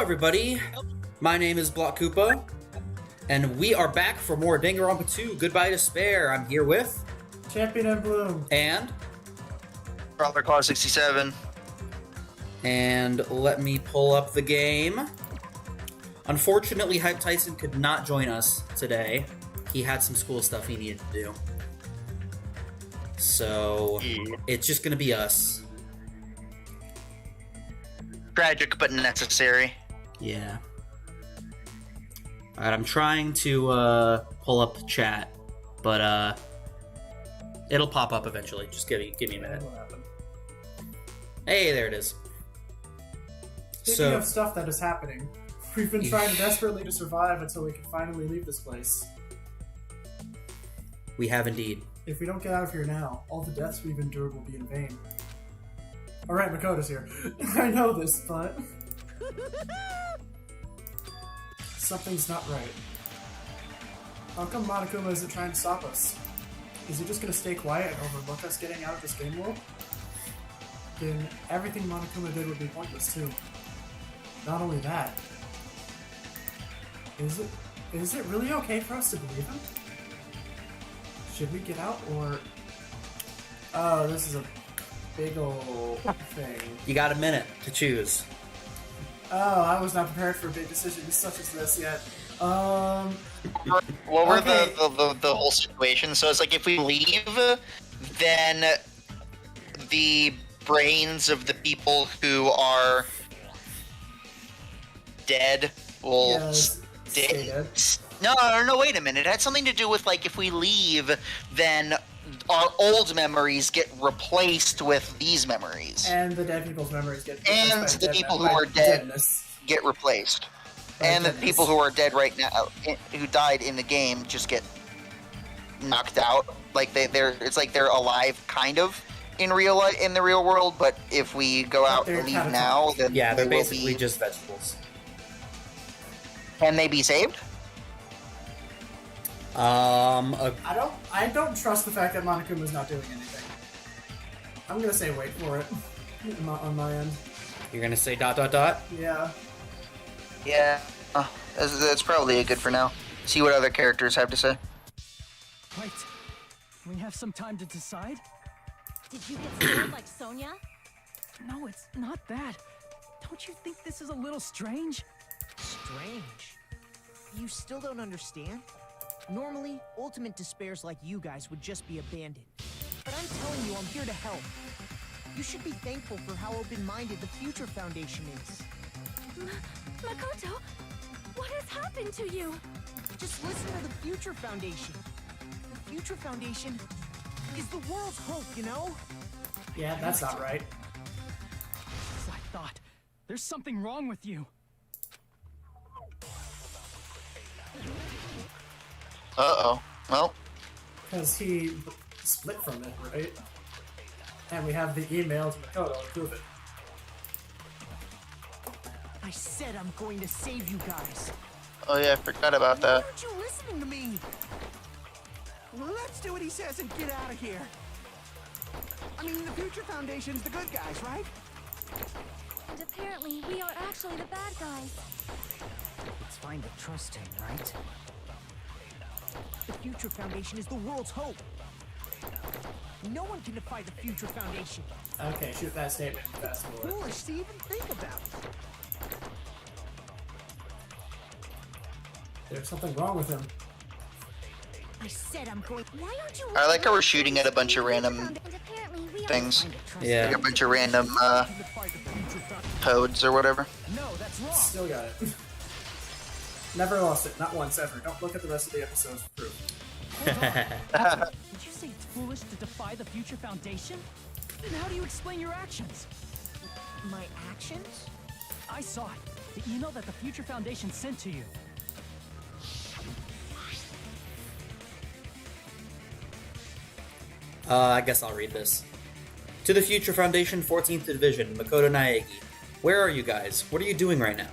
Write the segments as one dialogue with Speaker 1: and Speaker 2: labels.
Speaker 1: everybody. My name is Block Koopa, and we are back for more Danganronpa 2, Goodbye Despair. I'm here with...
Speaker 2: ChampionNBloom.
Speaker 1: And...
Speaker 3: Brother Claw 67.
Speaker 1: And let me pull up the game. Unfortunately, HYPETYSON could not join us today. He had some school stuff he needed to do. So, it's just gonna be us.
Speaker 3: Tragic, but necessary.
Speaker 1: Yeah. Alright, I'm trying to pull up the chat, but it'll pop up eventually. Just give me a minute. Hey, there it is.
Speaker 2: Speaking of stuff that is happening, we've been trying desperately to survive until we can finally leave this place.
Speaker 1: We have indeed.
Speaker 2: If we don't get out of here now, all the deaths we've endured will be in vain. Alright, Makoto's here. I know this, but... something's not right. How come Monokuma isn't trying to stop us? Is he just gonna stay quiet and overlook us getting out of this game world? Then everything Monokuma did would be pointless too. Not only that, is it really okay for us to believe him? Should we get out or... Oh, this is a big ol' thing.
Speaker 1: You got a minute to choose.
Speaker 2: Oh, I was not prepared for a big decision such as this yet.
Speaker 3: What were the whole situation? So it's like if we leave, then the brains of the people who are dead will stay
Speaker 2: dead.
Speaker 3: No, wait a minute. It had something to do with, like, if we leave, then our old memories get replaced with these memories.
Speaker 2: And the dead people's memories get
Speaker 3: replaced. And the people who are dead get replaced. And the people who are dead right now, who died in the game, just get knocked out. Like, it's like they're alive, kind of, in the real world, but if we go out and leave now, then
Speaker 1: yeah, they're basically just vegetables.
Speaker 3: Can they be saved?
Speaker 2: I don't trust the fact that Monokuma's not doing anything. I'm gonna say wait for it on my end.
Speaker 1: You're gonna say ...
Speaker 2: Yeah.
Speaker 3: Yeah. That's probably a good for now. See what other characters have to say.
Speaker 4: Wait. We have some time to decide?
Speaker 5: Did you get scared like Sonia?
Speaker 4: No, it's not that. Don't you think this is a little strange?
Speaker 6: Strange? You still don't understand? Normally, ultimate despairs like you guys would just be abandoned. But I'm telling you, I'm here to help. You should be thankful for how open-minded the Future Foundation is.
Speaker 5: Makoto, what has happened to you?
Speaker 6: Just listen to the Future Foundation. The Future Foundation is the world's hope, you know?
Speaker 2: Yeah, that's not right.
Speaker 4: As I thought. There's something wrong with you.
Speaker 3: Uh-oh. Well.
Speaker 2: Because he split from it, right? And we have the email to Makoto to prove it.
Speaker 6: I said I'm going to save you guys.
Speaker 3: Oh yeah, I forgot about
Speaker 6: Why
Speaker 3: that.
Speaker 6: aren't you listening to me?
Speaker 7: Let's do what he says and get out of here. I mean, the Future Foundation's the good guys, right?
Speaker 5: And apparently, we are actually the bad guys.
Speaker 6: It's fine to trust him, right? The Future Foundation is the world's hope. No one can defy the Future Foundation.
Speaker 2: Okay, shoot that statement. Fast forward.
Speaker 7: Foolish to even think about.
Speaker 2: There's something wrong with him.
Speaker 6: I said I'm going.
Speaker 5: Why aren't you?
Speaker 3: I like how we're shooting at a bunch of random things.
Speaker 1: Yeah.
Speaker 3: Like a bunch of random codes or whatever.
Speaker 6: No, that's wrong.
Speaker 2: Still got it. Never lost it. Not once, ever. Don't look at the rest of the episodes for proof.
Speaker 4: Did you say it's foolish to defy the Future Foundation? Then how do you explain your actions?
Speaker 6: My actions?
Speaker 4: I saw it. The email that the Future Foundation sent to you.
Speaker 1: I guess I'll read this. To the Future Foundation, 14th Division, Makoto Naegi. Where are you guys? What are you doing right now?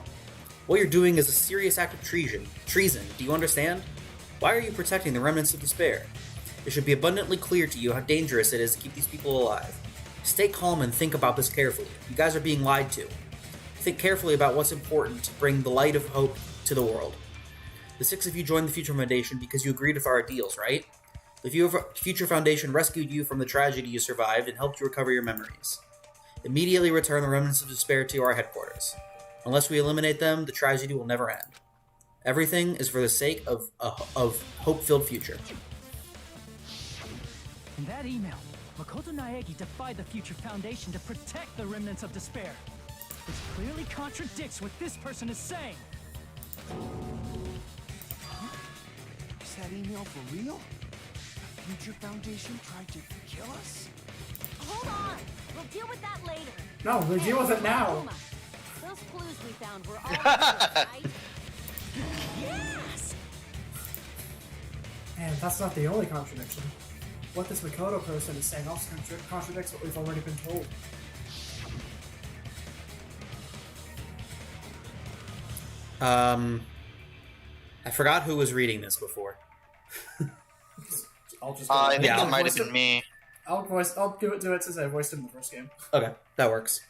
Speaker 1: What you're doing is a serious act of treason. Do you understand? Why are you protecting the remnants of despair? It should be abundantly clear to you how dangerous it is to keep these people alive. Stay calm and think about this carefully. You guys are being lied to. Think carefully about what's important to bring the light of hope to the world. The 6 of you joined the Future Foundation because you agreed with our ideals, right? The Future Foundation rescued you from the tragedy you survived and helped you recover your memories. Immediately return the remnants of despair to our headquarters. Unless we eliminate them, the tragedy will never end. Everything is for the sake of a hope-filled future.
Speaker 4: In that email, Makoto Naegi defied the Future Foundation to protect the remnants of despair, which clearly contradicts what this person is saying.
Speaker 7: Is that email for real? The Future Foundation tried to kill us?
Speaker 5: Hold on. We'll deal with that later.
Speaker 2: No, we'll deal with it now.
Speaker 5: Those clues we found were all right?
Speaker 7: Yes!
Speaker 2: And that's not the only contradiction. What this Makoto person is saying also contradicts what we've already been told.
Speaker 1: I forgot who was reading this before.
Speaker 2: I'll just
Speaker 3: I think
Speaker 1: Yeah,
Speaker 3: it might have been me.
Speaker 2: I'll do it since I voiced it in the first game.
Speaker 1: Okay, that works.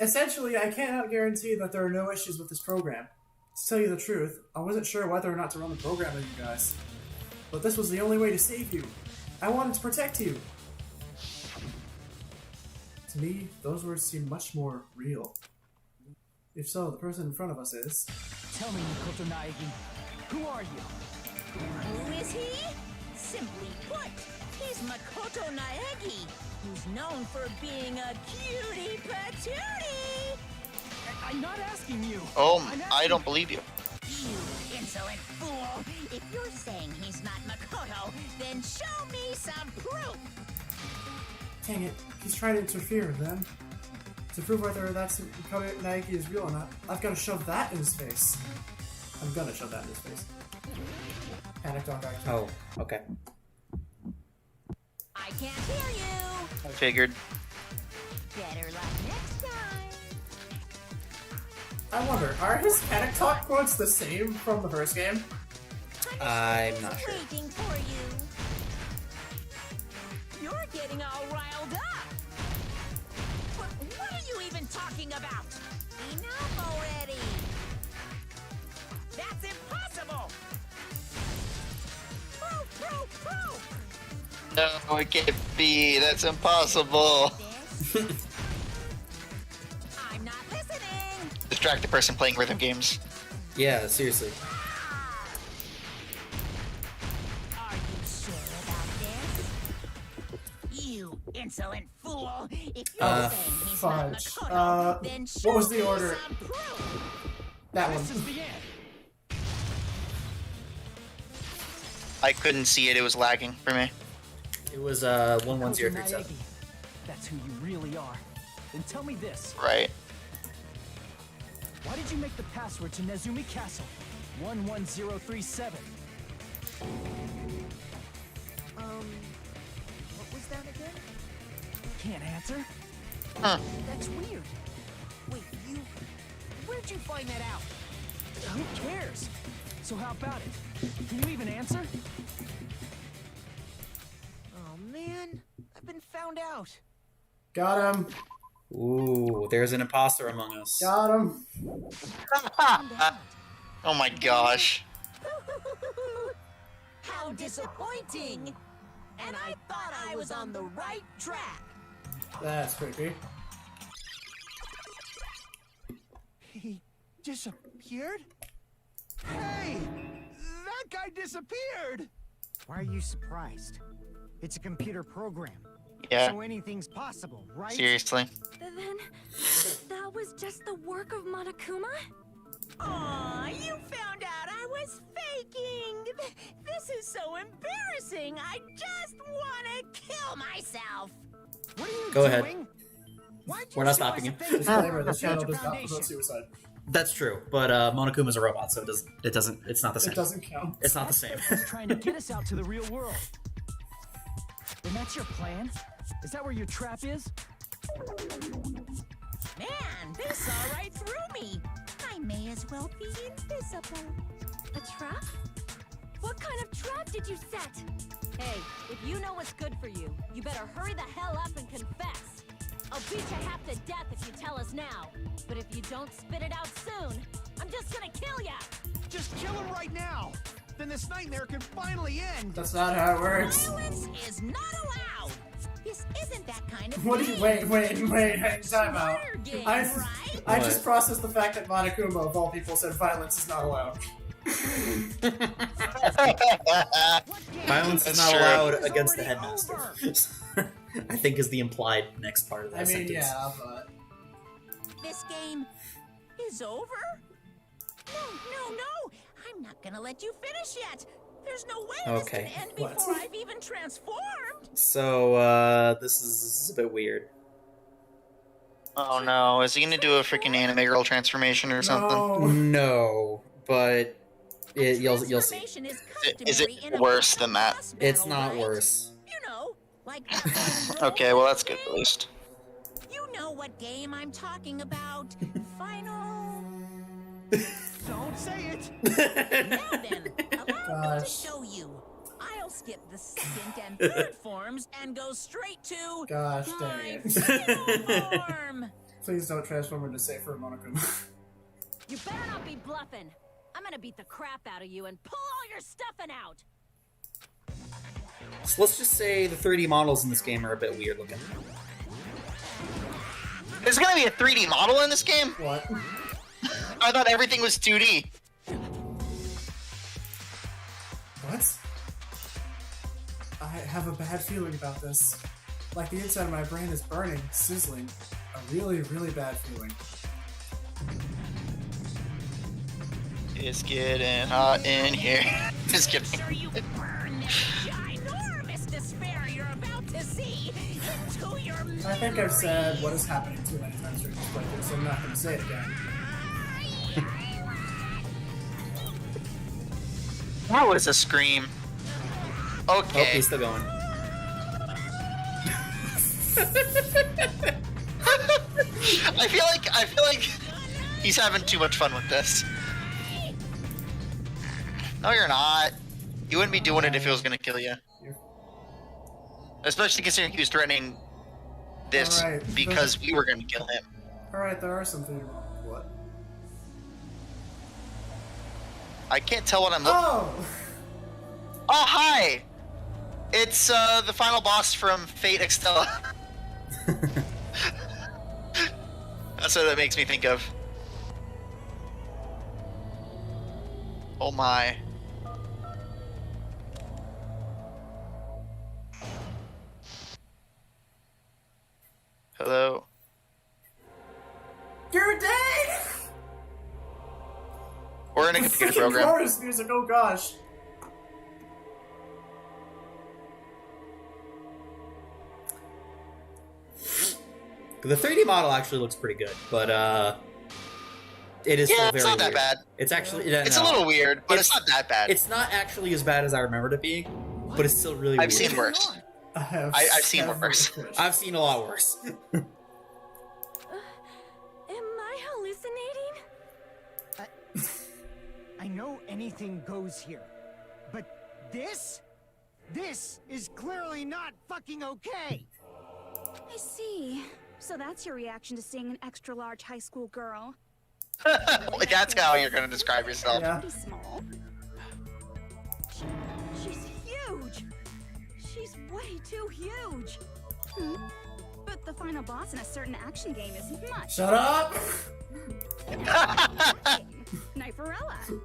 Speaker 2: Essentially, I cannot guarantee that there are no issues with this program. To tell you the truth, I wasn't sure whether or not to run the program with you guys. But this was the only way to save you. I wanted to protect you. To me, those words seem much more real. If so, the person in front of us is...
Speaker 4: Tell me, Makoto Naegi, who are you?
Speaker 8: Who is he? Simply put, he's Makoto Naegi, who's known for being a cutie patootie.
Speaker 4: I'm not asking you.
Speaker 3: Oh,
Speaker 4: I'm
Speaker 3: I
Speaker 4: asking-
Speaker 3: don't believe you.
Speaker 8: You insolent fool! If you're saying he's not Makoto, then show me some proof!
Speaker 2: Dang it, he's trying to interfere, then. To prove whether that's Makoto Naegi is real or not, I've got to shove that in his face. I'm gonna shove that in his face. Panic dog action.
Speaker 1: Oh, okay.
Speaker 8: I can't hear you!
Speaker 3: I figured.
Speaker 8: Better luck next time!
Speaker 2: I wonder, are his Panic Talk quotes the same from the first game?
Speaker 1: I'm not sure.
Speaker 8: Waiting for you. You're getting all riled up. What are you even talking about? Enough already. That's impossible. Proof.
Speaker 3: No, it can't be. That's impossible.
Speaker 8: This? I'm not listening.
Speaker 3: Distract the person playing rhythm games.
Speaker 1: Yeah, seriously.
Speaker 8: Are you sure about this? You insolent fool! If you're saying he's not
Speaker 2: fudge.
Speaker 8: Makoto, then show
Speaker 2: What was the
Speaker 8: me
Speaker 2: order?
Speaker 8: some proof.
Speaker 2: That one.
Speaker 4: This is the end.
Speaker 3: I couldn't see it. It was lagging for me.
Speaker 1: It was
Speaker 4: Makoto
Speaker 1: 11037.
Speaker 4: Naegi, that's who you really are. Then tell me this.
Speaker 3: Right.
Speaker 4: Why did you make the password to Nezumi Castle? 11037.
Speaker 6: What was that again?
Speaker 4: Can't answer?
Speaker 3: Huh.
Speaker 6: That's weird. Wait, where'd you find that out?
Speaker 4: Who cares? So how about it? Can you even answer?
Speaker 6: Oh man, I've been found out.
Speaker 2: Got him.
Speaker 1: Ooh, there's an imposter among us.
Speaker 2: Got him.
Speaker 3: Oh my gosh.
Speaker 8: How disappointing! And I thought I was on the right track.
Speaker 2: That's creepy.
Speaker 7: He disappeared? Hey! That guy disappeared!
Speaker 6: Why are you surprised? It's a computer program.
Speaker 3: Yeah.
Speaker 6: So anything's possible, right?
Speaker 3: Seriously.
Speaker 5: Then that was just the work of Monokuma?
Speaker 8: Aw, you found out I was faking! This is so embarrassing! I just want to kill myself!
Speaker 6: What are you
Speaker 1: Go ahead.
Speaker 6: doing? Why'd you
Speaker 1: We're not
Speaker 6: show
Speaker 1: stopping
Speaker 6: us
Speaker 1: you.
Speaker 6: a fake
Speaker 2: Disclaimer, this
Speaker 6: Future
Speaker 2: channel does not
Speaker 6: Foundation?
Speaker 2: promote suicide.
Speaker 1: That's true, but Monokuma's a robot, so it's not the same.
Speaker 2: It doesn't count.
Speaker 1: It's not the same.
Speaker 4: He's trying to get us out to the real world. And that's your plan? Is that where your trap is?
Speaker 8: Man, this saw right through me! I may as well be invisible.
Speaker 5: A trap? What kind of trap did you set?
Speaker 9: Hey, if you know what's good for you, you better hurry the hell up and confess.
Speaker 5: I'll beat you half to death if you tell us now. But if you don't spit it out soon, I'm just gonna kill ya!
Speaker 7: Just kill him right now. Then this nightmare can finally end.
Speaker 2: That's not how it works.
Speaker 8: Violence is not allowed. This isn't that kind of
Speaker 2: What do you,
Speaker 8: game.
Speaker 2: wait, time out.
Speaker 8: Smarter game,
Speaker 2: I
Speaker 8: right?
Speaker 2: just processed the fact that Monokuma, of all people, said violence is not allowed.
Speaker 1: Violence is
Speaker 3: That's
Speaker 1: not
Speaker 3: true.
Speaker 1: allowed
Speaker 8: It's
Speaker 1: against the
Speaker 8: already
Speaker 1: headmaster.
Speaker 8: over.
Speaker 1: I think is the implied next part of that
Speaker 2: I mean,
Speaker 1: sentence.
Speaker 2: yeah, but...
Speaker 8: This game is over? No. I'm not gonna let you finish yet. There's no way this
Speaker 1: Okay.
Speaker 8: can end
Speaker 2: What?
Speaker 8: before I've even transformed.
Speaker 1: So, this is a bit weird.
Speaker 3: Oh no, is he gonna do a freaking anime girl transformation or something?
Speaker 2: No.
Speaker 1: No, but you'll see.
Speaker 8: Transformation is
Speaker 3: Is it
Speaker 8: customary in a
Speaker 3: worse than that?
Speaker 8: boss
Speaker 1: It's
Speaker 8: battle,
Speaker 1: not
Speaker 8: right?
Speaker 1: worse.
Speaker 8: You know, like that final
Speaker 3: Okay, well that's
Speaker 8: game.
Speaker 3: good at least.
Speaker 8: You know what game I'm talking about. Final.
Speaker 7: Don't say it.
Speaker 8: Now then, allow me to
Speaker 2: Gosh.
Speaker 8: show you. I'll skip the second and third forms and go straight to
Speaker 2: Gosh dang
Speaker 8: my
Speaker 2: it.
Speaker 8: final form.
Speaker 2: Please don't transform into Safer Monokuma.
Speaker 5: You better not be bluffing. I'm gonna beat the crap out of you and pull all your stuffing out!
Speaker 1: So let's just say the 3D models in this game are a bit weird looking.
Speaker 3: There's gonna be a 3D model in this game?
Speaker 2: What?
Speaker 3: I thought everything was 2D.
Speaker 2: What? I have a bad feeling about this. Like the inside of my brain is burning, sizzling. A really, really bad feeling.
Speaker 3: It's getting hot in here. Just kidding.
Speaker 8: Sure you burn this ginormous despair you're about to see into your
Speaker 2: I think I've said what is happening too many times during this playthrough, so I'm not going to say it again.
Speaker 3: That was a scream.
Speaker 1: Oh,
Speaker 3: Okay.
Speaker 1: he's still going.
Speaker 3: I feel like he's having too much fun with this. No, you're not. You wouldn't be doing it if it was gonna kill you. Especially considering he was threatening this
Speaker 2: Alright,
Speaker 3: because we were gonna kill him.
Speaker 2: Alright, there are some things. What?
Speaker 3: I can't tell what I'm looking.
Speaker 2: Oh!
Speaker 3: Oh, hi! It's the final boss from Fate Extella. That's what that makes me think of. Oh my. Hello.
Speaker 2: You're dead!
Speaker 3: We're in a
Speaker 2: The
Speaker 3: computer
Speaker 2: freaking
Speaker 3: program.
Speaker 2: chorus music, oh gosh.
Speaker 1: The 3D model actually looks pretty good, but it is
Speaker 3: Yeah,
Speaker 1: still
Speaker 3: it's
Speaker 1: very
Speaker 3: not that
Speaker 1: weird.
Speaker 3: bad.
Speaker 1: It's actually yeah,
Speaker 3: It's
Speaker 1: no.
Speaker 3: a little weird, but
Speaker 1: It's-
Speaker 3: it's not that bad.
Speaker 1: It's not actually as bad as I remembered it being, but it's still really
Speaker 3: I've
Speaker 1: weird.
Speaker 3: seen worse.
Speaker 2: I've
Speaker 3: seen worse.
Speaker 1: I've seen a lot worse.
Speaker 5: Am I hallucinating?
Speaker 6: I know anything goes here, but this is clearly not fucking okay.
Speaker 5: I see. So that's your reaction to seeing an extra-large high school girl.
Speaker 3: Like, that's how you're gonna describe yourself.
Speaker 2: Yeah.
Speaker 5: Pretty small. She's huge! She's way too huge! But the final boss in a certain action game is much.
Speaker 2: Shut up!
Speaker 5: Kniferella.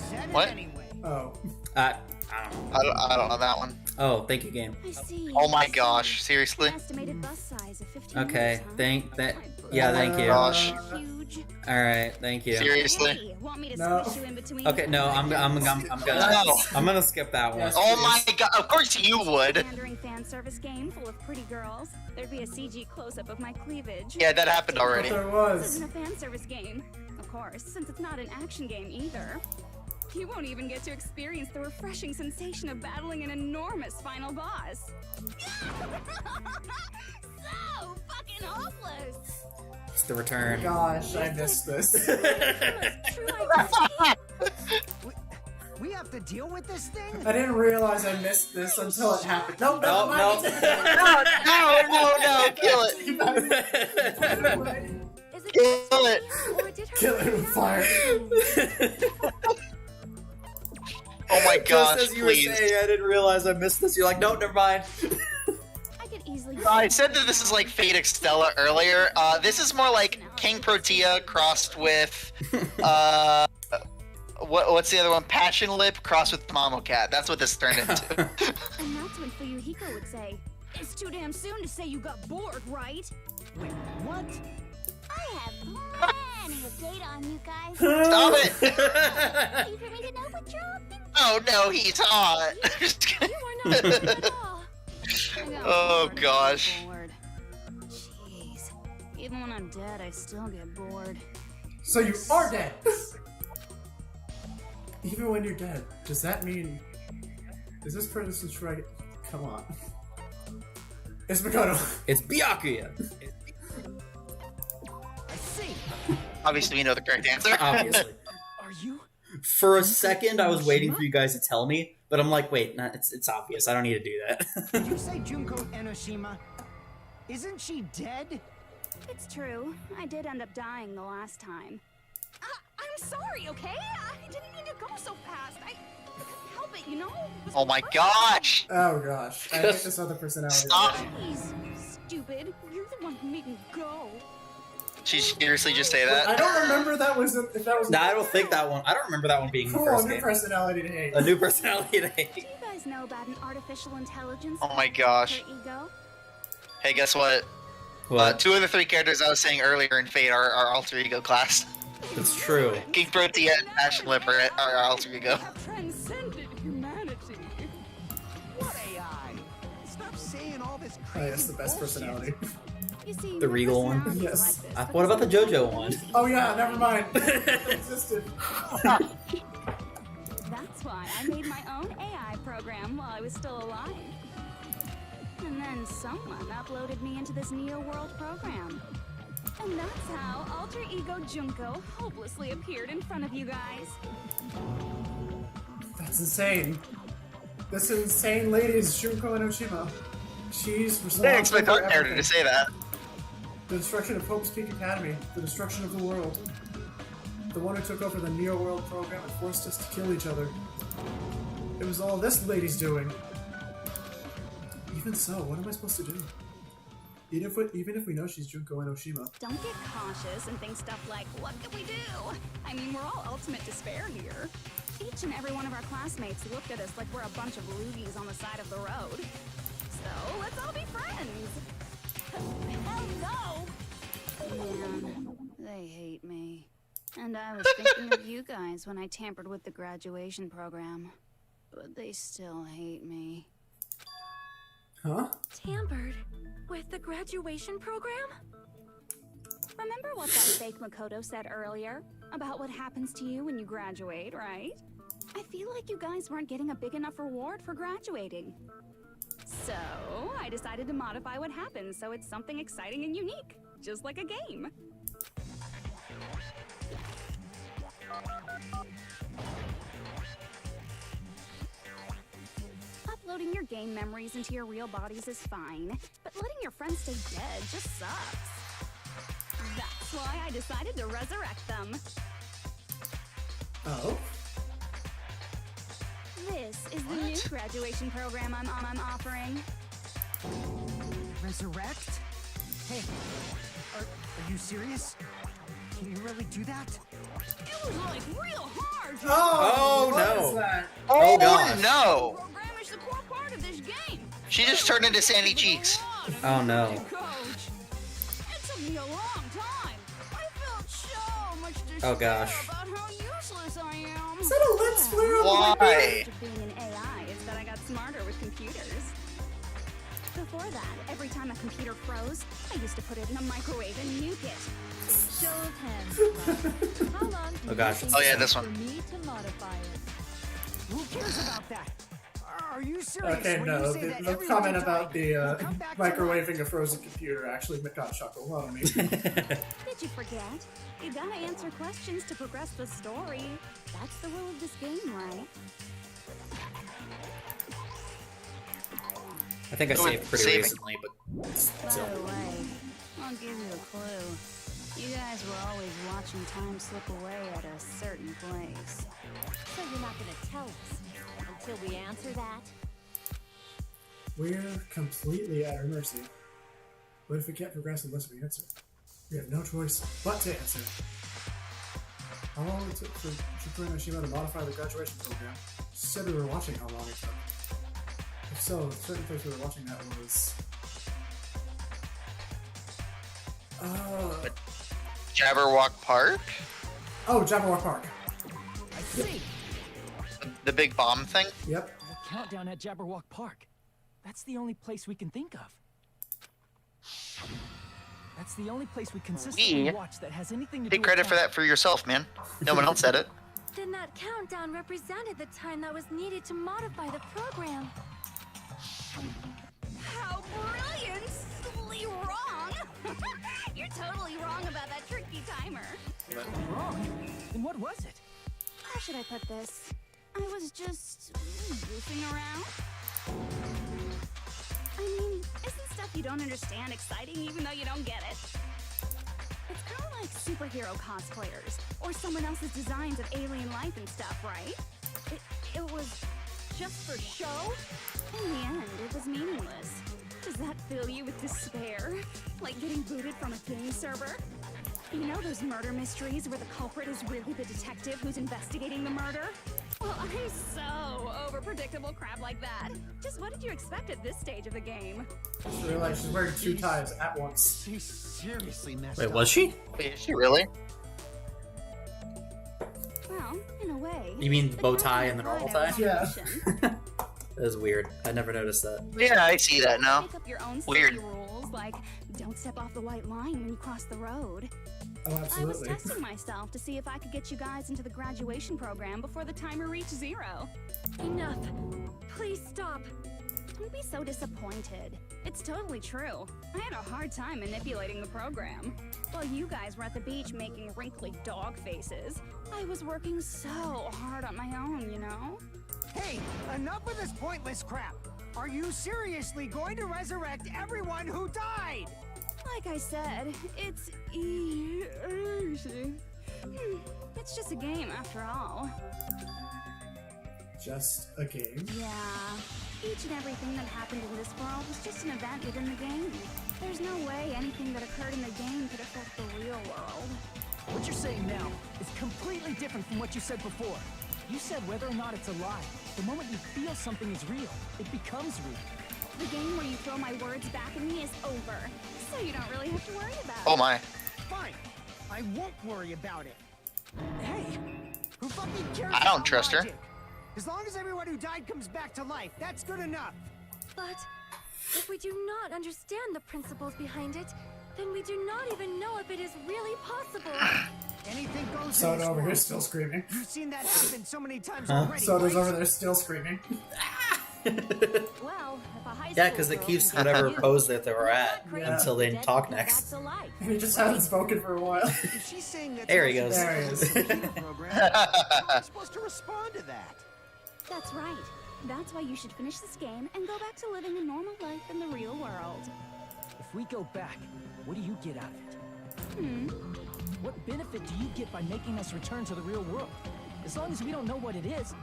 Speaker 6: Said it
Speaker 3: What?
Speaker 6: anyway.
Speaker 2: Oh.
Speaker 1: I don't know.
Speaker 3: I don't know that one.
Speaker 1: Oh, thank you, game.
Speaker 5: I see.
Speaker 3: Oh my gosh, seriously?
Speaker 5: Estimated bus size of 15
Speaker 1: Okay,
Speaker 5: meters, huh?
Speaker 1: yeah, thank you.
Speaker 3: Gosh.
Speaker 5: Huge.
Speaker 1: All right, thank you.
Speaker 3: Seriously?
Speaker 5: Hey, want me to
Speaker 2: No.
Speaker 5: squish you in between?
Speaker 1: Okay, no, I'm gonna skip that one.
Speaker 2: Yes.
Speaker 3: Oh my god, of course you would.
Speaker 5: Pandering fan service game full of pretty girls. There'd be a CG close-up of my cleavage.
Speaker 3: Yeah, that happened already.
Speaker 2: There
Speaker 5: This
Speaker 2: was.
Speaker 5: isn't a fan service game, of course, since it's not an action game either. You won't even get to experience the refreshing sensation of battling an enormous final boss. So fucking hopeless!
Speaker 1: It's the return.
Speaker 2: Gosh, I missed this.
Speaker 5: True identity.
Speaker 6: We have to deal with this thing?
Speaker 2: I didn't realize I missed this until it happened. Nope,
Speaker 1: No,
Speaker 2: never
Speaker 1: no.
Speaker 3: No, kill it.
Speaker 5: Is it
Speaker 3: Kill it.
Speaker 5: or did her
Speaker 2: Kill it with fire.
Speaker 3: Oh my gosh,
Speaker 1: Just as you
Speaker 3: please.
Speaker 1: were saying, I didn't realize I missed this. You're like, no, never mind.
Speaker 5: I could easily
Speaker 3: I said that this is like Fate Extella earlier. This is more like King Protea crossed with, what's the other one? Passion Lip crossed with Momocat. That's what this turned into.
Speaker 5: And that's when Fuyuhiko would say, "It's too damn soon to say you got bored, right?"
Speaker 6: Wait, what?
Speaker 9: I have plenty of data on you guys.
Speaker 3: Stop it!
Speaker 9: Ready for me to know what you're up to?
Speaker 3: Oh no, he's hot. Just kidding.
Speaker 5: You are not bored at all. I got
Speaker 3: Oh,
Speaker 5: bored,
Speaker 3: gosh.
Speaker 5: bored. Jeez. Even when I'm dead, I still get bored.
Speaker 2: So you are dead. Even when you're dead, does that mean? Is this person trying? Come on. It's Makoto.
Speaker 1: It's Byakuya.
Speaker 6: I see.
Speaker 3: Obviously, we know the correct answer.
Speaker 1: Obviously.
Speaker 6: Are you?
Speaker 1: For a second, I was waiting for you guys to tell me, but I'm like, wait, nah, it's obvious. I don't need to do
Speaker 6: Did
Speaker 1: that.
Speaker 6: you say Junko Enoshima? Isn't she dead?
Speaker 5: It's true. I did end up dying the last time. I'm sorry, okay? I didn't mean to go so fast. I couldn't help it, you know? It was
Speaker 3: Oh my
Speaker 5: fun.
Speaker 3: gosh!
Speaker 2: Oh gosh, I hate this other personality.
Speaker 3: Stop.
Speaker 5: Jeez, stupid. You're the one who made me go.
Speaker 3: She seriously just say
Speaker 2: I
Speaker 3: that?
Speaker 2: don't remember that was if that was.
Speaker 1: No, I don't think that one. I don't remember that one being the
Speaker 2: Cool,
Speaker 1: first
Speaker 2: new
Speaker 1: game.
Speaker 2: personality to hate.
Speaker 1: A new personality to
Speaker 5: Do
Speaker 1: hate.
Speaker 5: you guys know about an artificial intelligence?
Speaker 3: Oh my gosh.
Speaker 5: Her ego?
Speaker 3: Hey, guess what?
Speaker 1: What?
Speaker 3: 2 of the 3 characters I was saying earlier in Fate are alter ego class.
Speaker 1: It's true.
Speaker 3: King Protea and Passion Lip are alter ego.
Speaker 5: Have transcended humanity.
Speaker 7: What AI? Stop saying all this
Speaker 2: Oh,
Speaker 7: crazy
Speaker 2: yes, the best
Speaker 7: bullshit.
Speaker 2: personality.
Speaker 5: You see,
Speaker 1: The
Speaker 5: my
Speaker 1: regal one?
Speaker 5: personality is
Speaker 2: Yes.
Speaker 5: like this
Speaker 1: What about the
Speaker 5: because
Speaker 1: JoJo one?
Speaker 2: Oh yeah, never mind. It existed.
Speaker 5: That's why I made my own AI program while I was still alive. And then someone uploaded me into this Neo World program. And that's how Alter Ego Junko hopelessly appeared in front of you guys.
Speaker 2: That's insane. This insane lady is Junko Enoshima. She's
Speaker 3: I
Speaker 2: responsible
Speaker 3: didn't expect
Speaker 2: for
Speaker 3: our character
Speaker 2: everything.
Speaker 3: to say that.
Speaker 2: The destruction of Hope's Peak Academy, the destruction of the world. The one who took over the Neo World program and forced us to kill each other. It was all this lady's doing. Even so, what am I supposed to do? Even if we know she's Junko Enoshima.
Speaker 5: Don't get cautious and think stuff like, what can we do? I mean, we're all ultimate despair here. Each and every one of our classmates looked at us like we're a bunch of loogies on the side of the road. So, let's all be friends.
Speaker 9: Hell no!
Speaker 5: Man, they hate me. And I was thinking of you guys when I tampered with the graduation program. But they still hate me.
Speaker 2: Huh?
Speaker 5: Tampered with the graduation program? Remember what that fake Makoto said earlier? About what happens to you when you graduate, right? I feel like you guys weren't getting a big enough reward for graduating. So, I decided to modify what happens so it's something exciting and unique. Just like a game. Uploading your game memories into your real bodies is fine, but letting your friends stay dead just sucks. That's why I decided to resurrect them.
Speaker 2: Oh?
Speaker 5: This is the new graduation program I'm offering.
Speaker 6: Resurrect? Hey, are you serious? Can you really do that?
Speaker 5: It was like real hard.
Speaker 1: Oh,
Speaker 2: what
Speaker 1: no.
Speaker 2: is that?
Speaker 1: Oh, gosh.
Speaker 3: no!
Speaker 5: Program is the core part of this game.
Speaker 3: She just turned into Sandy Cheeks.
Speaker 1: Oh, no.
Speaker 5: Coach, it took me a long time. I felt so much despair
Speaker 1: Oh, gosh.
Speaker 5: about how useless I am.
Speaker 2: Is that a lens flare on the
Speaker 3: Why?
Speaker 5: The being an AI is that I got smarter with computers. Before that, every time a computer froze, I used to put it in a microwave and nuke it.
Speaker 8: Show of hands, class. How long do
Speaker 1: Oh,
Speaker 8: you
Speaker 1: gosh.
Speaker 8: think
Speaker 3: Oh, yeah,
Speaker 8: it
Speaker 3: this
Speaker 8: takes
Speaker 3: one.
Speaker 8: for me to modify it?
Speaker 6: Who cares about that? Are you serious?
Speaker 2: Okay,
Speaker 6: When
Speaker 2: no,
Speaker 6: you say that
Speaker 2: the
Speaker 6: everyone
Speaker 2: comment
Speaker 6: will
Speaker 2: about
Speaker 6: die,
Speaker 2: the
Speaker 6: you'll come back to life.
Speaker 2: microwaving a frozen computer actually got a chuckle out of me.
Speaker 5: The did you forget? You gotta answer questions to progress the story. That's the rule of this game, right?
Speaker 1: I think I saved pretty recently, but
Speaker 5: By
Speaker 1: still.
Speaker 5: the way, I'll give you a clue. You guys were always watching time slip away at a certain place.
Speaker 9: So you're not gonna tell us until we answer that?
Speaker 2: We're completely at our mercy. What if we can't progress unless we answer? We have no choice but to answer. How long it took for Shipuri and Shima to modify the graduation program? She said we were watching how long it took. If so, the certain place we were watching that was...
Speaker 3: Jabberwock Park?
Speaker 2: Oh, Jabberwock Park.
Speaker 4: I see.
Speaker 3: The big bomb thing?
Speaker 2: Yep.
Speaker 4: The countdown at Jabberwock Park. That's the only place we can think of. That's the only place we consistently watch that has anything to do
Speaker 3: Take credit for that for yourself, man. No one else said it.
Speaker 9: Then that countdown represented the time that was needed to modify the program.
Speaker 5: How brilliantly wrong! You're totally wrong about that tricky timer.
Speaker 4: Wrong? Then what was it?
Speaker 5: How should I put this? I was just goofing around. I mean, isn't stuff you don't understand exciting even though you don't get it? It's kind of like superhero cosplayers or someone else's designs of alien life and stuff, right? It was just for show? In the end, it was meaningless. Does that fill you with despair? Like getting booted from a game server? You know those murder mysteries where the culprit is really the detective who's investigating the murder? Well, I'm so over predictable crap like that. Just what did you expect at this stage of the game?
Speaker 2: I just realized she's wearing 2 ties at once.
Speaker 7: She seriously messed
Speaker 1: Wait,
Speaker 7: up.
Speaker 1: was she?
Speaker 3: Wait, is she really?
Speaker 5: Well, in a way.
Speaker 1: You mean the bow tie and the normal tie?
Speaker 2: Yeah.
Speaker 1: That was weird. I never noticed that.
Speaker 3: Yeah, I see that now.
Speaker 5: Make up your own
Speaker 3: Weird.
Speaker 5: silly rules, like don't step off the white line when you cross the road.
Speaker 2: Oh,
Speaker 5: I was
Speaker 2: absolutely.
Speaker 5: testing myself to see if I could get you guys into the graduation program before the timer reached 0.
Speaker 9: Enough. Please stop.
Speaker 5: Don't be so disappointed. It's totally true. I had a hard time manipulating the program. While you guys were at the beach making wrinkly dog faces, I was working so hard on my own, you know?
Speaker 7: Hey, enough with this pointless crap. Are you seriously going to resurrect everyone who died?
Speaker 5: Like I said, it's easy. It's just a game after all.
Speaker 2: Just a game.
Speaker 5: Yeah. Each and everything that happened in this world was just an event within the game. There's no way anything that occurred in the game could affect the real world.
Speaker 4: What you're saying now is completely different from what you said before. You said whether or not it's a lie. The moment you feel something is real, it becomes real.
Speaker 5: The game where you throw my words back at me is over, so you don't really have to worry about it.
Speaker 3: Oh my.
Speaker 7: Fine. I won't worry about it. Hey, who fucking cares
Speaker 3: I don't
Speaker 7: about
Speaker 3: trust her.
Speaker 7: logic? As long as everyone who died comes back to life, that's good enough.
Speaker 9: But if we do not understand the principles behind it, then we do not even know if it is really possible.
Speaker 7: Anything goes in
Speaker 2: Soda
Speaker 7: this
Speaker 2: over here
Speaker 7: world.
Speaker 2: still screaming.
Speaker 7: You've seen that happen so many times
Speaker 1: Huh?
Speaker 7: already.
Speaker 2: Soda's
Speaker 7: right?
Speaker 2: over there still screaming.
Speaker 5: Well, if a high
Speaker 1: Yeah,
Speaker 5: school
Speaker 1: because it
Speaker 5: girl
Speaker 1: keeps
Speaker 5: can
Speaker 1: whatever
Speaker 5: do,
Speaker 1: pose that they were at
Speaker 2: Yeah.
Speaker 1: until they
Speaker 5: dead
Speaker 1: talk
Speaker 5: people
Speaker 1: next.
Speaker 5: back to life.
Speaker 2: And he just hasn't spoken for a while.
Speaker 7: If she's saying that
Speaker 1: There he goes.
Speaker 2: There he is.
Speaker 7: program, how am I supposed to respond to that?
Speaker 5: That's right. That's why you should finish this game and go back to living a normal life in the real world.
Speaker 4: If we go back, what do you get out of it? What benefit do you get by making us return to the real world? As long as we don't know what it is.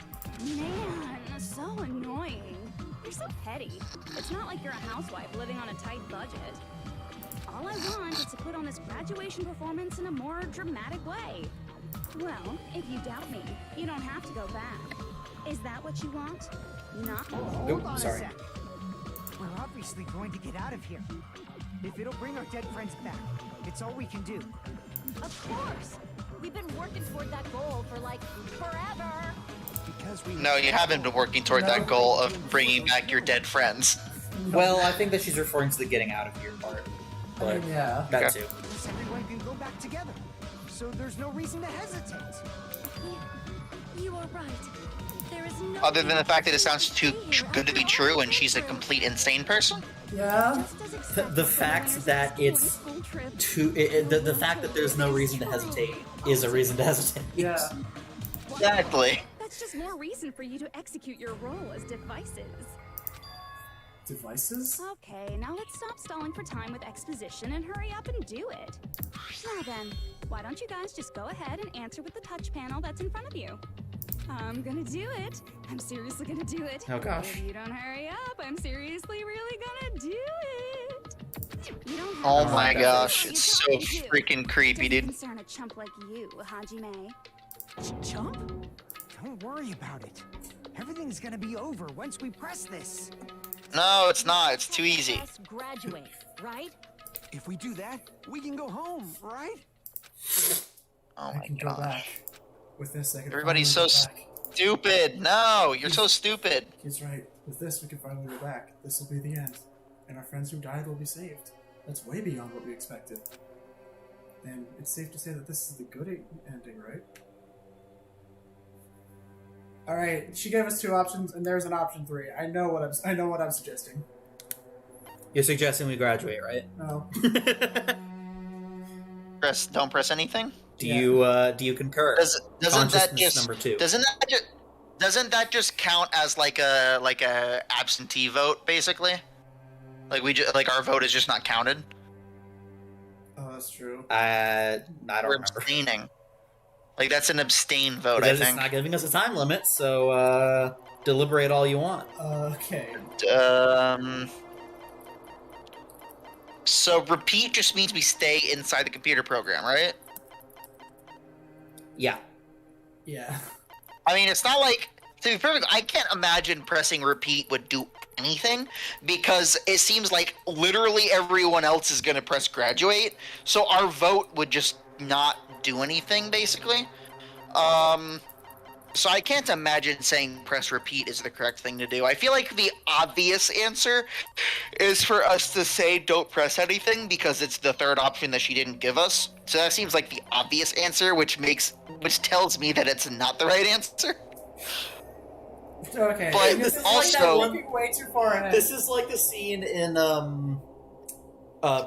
Speaker 5: Man, that's so annoying. You're so petty. It's not like you're a housewife living on a tight budget. All I want is to put on this graduation performance in a more dramatic way. Well, if you doubt me, you don't have to go back. Is that what you want? Not
Speaker 7: Hold on
Speaker 1: sorry.
Speaker 7: a sec. We're obviously going to get out of here. If it'll bring our dead friends back, it's all we can do.
Speaker 9: Of course. We've been working toward that goal for like forever.
Speaker 7: Because we
Speaker 3: No, you haven't been working toward that goal of bringing back your dead friends.
Speaker 1: Well, I think that she's referring to the getting out of here part. But
Speaker 2: Yeah.
Speaker 1: that
Speaker 3: Okay.
Speaker 1: too.
Speaker 7: Yes, everyone can go back together. So there's no reason to hesitate.
Speaker 9: You are right. There is no
Speaker 3: Other than the fact that it sounds too good to be true and she's a complete insane person?
Speaker 2: Yeah.
Speaker 1: The fact that it's
Speaker 9: trip.
Speaker 1: The fact that there's no reason to hesitate is a reason to hesitate.
Speaker 2: Yeah.
Speaker 3: Exactly.
Speaker 5: That's just more reason for you to execute your role as devices.
Speaker 2: Devices?
Speaker 5: Okay, now let's stop stalling for time with exposition and hurry up and do it. Now then, why don't you guys just go ahead and answer with the touch panel that's in front of you? I'm gonna do it. I'm seriously gonna do it.
Speaker 1: Oh gosh.
Speaker 5: If you don't hurry up, I'm seriously really gonna do it. You don't have
Speaker 3: Oh
Speaker 5: to
Speaker 3: my
Speaker 5: do
Speaker 3: gosh,
Speaker 5: it.
Speaker 3: it's so
Speaker 5: You totally do.
Speaker 3: freaking creepy,
Speaker 5: Doesn't
Speaker 3: dude.
Speaker 5: concern a chump like you, Hajime.
Speaker 6: Chump? Don't worry about it. Everything's gonna be over once we press this.
Speaker 3: No, it's not. It's too easy.
Speaker 8: Press graduate, right?
Speaker 7: If we do that, we can go home, right?
Speaker 3: Oh
Speaker 2: I
Speaker 3: my
Speaker 2: can go
Speaker 3: gosh.
Speaker 2: back. With this, I can
Speaker 3: Everybody's so
Speaker 2: finally go back.
Speaker 3: stupid. No, you're so stupid.
Speaker 2: He's right. With this, we can finally go back. This will be the end. And our friends who died will be saved. That's way beyond what we expected. And it's safe to say that this is the good ending, right? Alright, she gave us 2 options, and there's an option 3. I know what I'm suggesting.
Speaker 1: You're suggesting we graduate, right?
Speaker 2: No.
Speaker 3: Don't press anything.
Speaker 1: Do you concur?
Speaker 3: Doesn't that
Speaker 1: Consciousness
Speaker 3: just
Speaker 1: number 2.
Speaker 3: doesn't that just count as like a absentee vote basically? Like like our vote is just not counted.
Speaker 2: Oh, that's true.
Speaker 1: I don't
Speaker 3: We're
Speaker 1: remember.
Speaker 3: abstaining. Like that's an abstain vote,
Speaker 1: Because
Speaker 3: I
Speaker 1: it's
Speaker 3: think.
Speaker 1: not giving us a time limit, so deliberate all you want.
Speaker 2: Okay.
Speaker 3: So repeat just means we stay inside the computer program, right?
Speaker 1: Yeah.
Speaker 2: Yeah.
Speaker 3: I mean, it's not like, to be perfect, I can't imagine pressing repeat would do anything, because it seems like literally everyone else is going to press graduate, so our vote would just not do anything, basically. So I can't imagine saying press repeat is the correct thing to do. I feel like the obvious answer is for us to say don't press anything, because it's the third option that she didn't give us. So that seems like the obvious answer, which tells me that it's not the right answer.
Speaker 2: Okay.
Speaker 3: But
Speaker 2: this is
Speaker 3: also-
Speaker 2: like that looking way too far ahead.
Speaker 1: This is like the scene in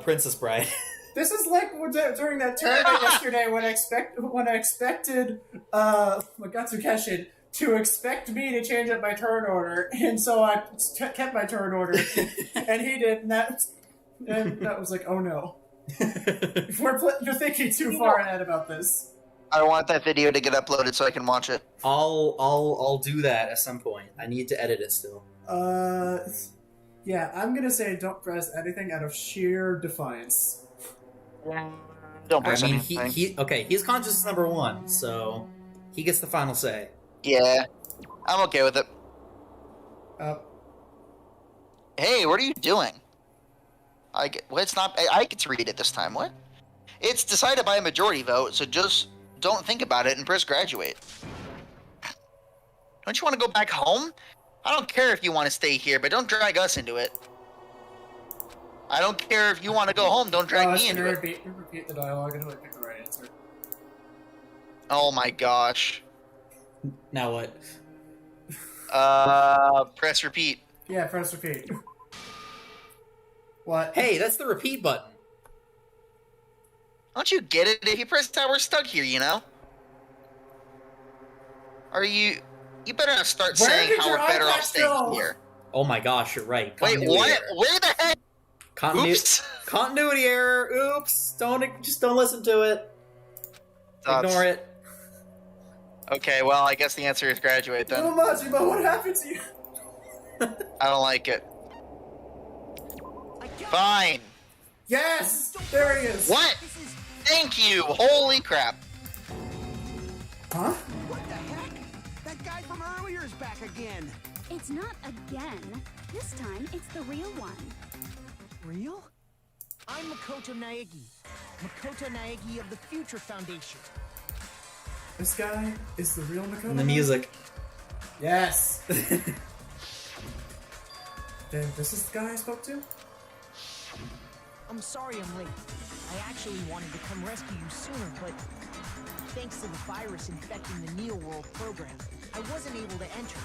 Speaker 1: Princess Bride.
Speaker 2: This is like during that tournament yesterday when I expected Magatsu to expect me to change up my turn order, and so I kept my turn order, and he did, and that was like, oh no, you're thinking too far ahead about this.
Speaker 3: I want that video to get uploaded so I can watch it.
Speaker 1: I'll do that at some point. I need to edit it still.
Speaker 2: Yeah, I'm gonna say don't press anything out of sheer defiance.
Speaker 3: Don't press
Speaker 1: I mean,
Speaker 3: anything.
Speaker 1: he's conscious number 1, so he gets the final say.
Speaker 3: Yeah, I'm okay with it. Hey, what are you doing? I get to read it this time. What? It's decided by a majority vote, so just don't think about it and press graduate. Don't you want to go back home? I don't care if you want to stay here, but don't drag us into it. I don't care if you want to go home, don't drag me into it.
Speaker 2: Repeat the dialogue until I pick the right answer.
Speaker 3: Oh my gosh.
Speaker 1: Now what?
Speaker 3: Press repeat.
Speaker 2: Yeah, press repeat. What?
Speaker 1: Hey, that's the repeat button.
Speaker 3: Don't you get it? If you press that, we're stuck here, you know? You better not start
Speaker 2: Where
Speaker 3: saying
Speaker 2: did
Speaker 3: how
Speaker 2: your
Speaker 3: we're better
Speaker 2: iPad
Speaker 3: off staying
Speaker 2: go?
Speaker 3: here.
Speaker 1: Oh my gosh, you're right.
Speaker 3: Wait,
Speaker 1: Continuity
Speaker 3: what?
Speaker 1: error.
Speaker 3: Where the heck? Oops.
Speaker 1: Continuity error. Oops. Don't listen to it. Ignore it.
Speaker 3: Okay, well, I guess the answer is graduate then.
Speaker 2: Oh, Majima, what happened to you?
Speaker 3: I don't like it. Fine.
Speaker 2: Yes! There he is!
Speaker 3: What? Thank you. Holy crap.
Speaker 2: Huh?
Speaker 7: What the heck? That guy from earlier is back again.
Speaker 5: It's not again. This time, it's the real one.
Speaker 6: Real? I'm Makoto Naegi. Makoto Naegi of the Future Foundation.
Speaker 2: This guy is the real Makoto?
Speaker 1: And the music.
Speaker 2: Yes! Then this is the guy I spoke to?
Speaker 6: I'm sorry I'm late. I actually wanted to come rescue you sooner, but thanks to the virus infecting the Neo World program, I wasn't able to enter.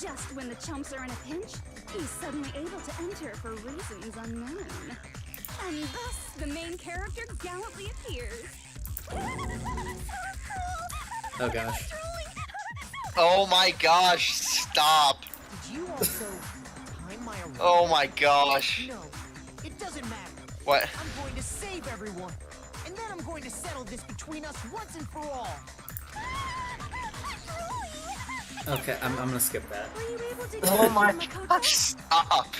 Speaker 5: Just when the chumps are in a pinch, he's suddenly able to enter for reasons unknown. And thus the main character gallantly appears.
Speaker 1: Oh gosh.
Speaker 3: Oh my gosh, stop.
Speaker 6: Did you also time my arrival?
Speaker 3: Oh my gosh.
Speaker 6: No, it doesn't matter.
Speaker 3: What?
Speaker 6: I'm going to save everyone. And then I'm going to settle this between us once and for all.
Speaker 1: Okay, I'm gonna skip that.
Speaker 5: Were you able to
Speaker 3: Oh my
Speaker 5: Makoto?
Speaker 3: gosh, stop.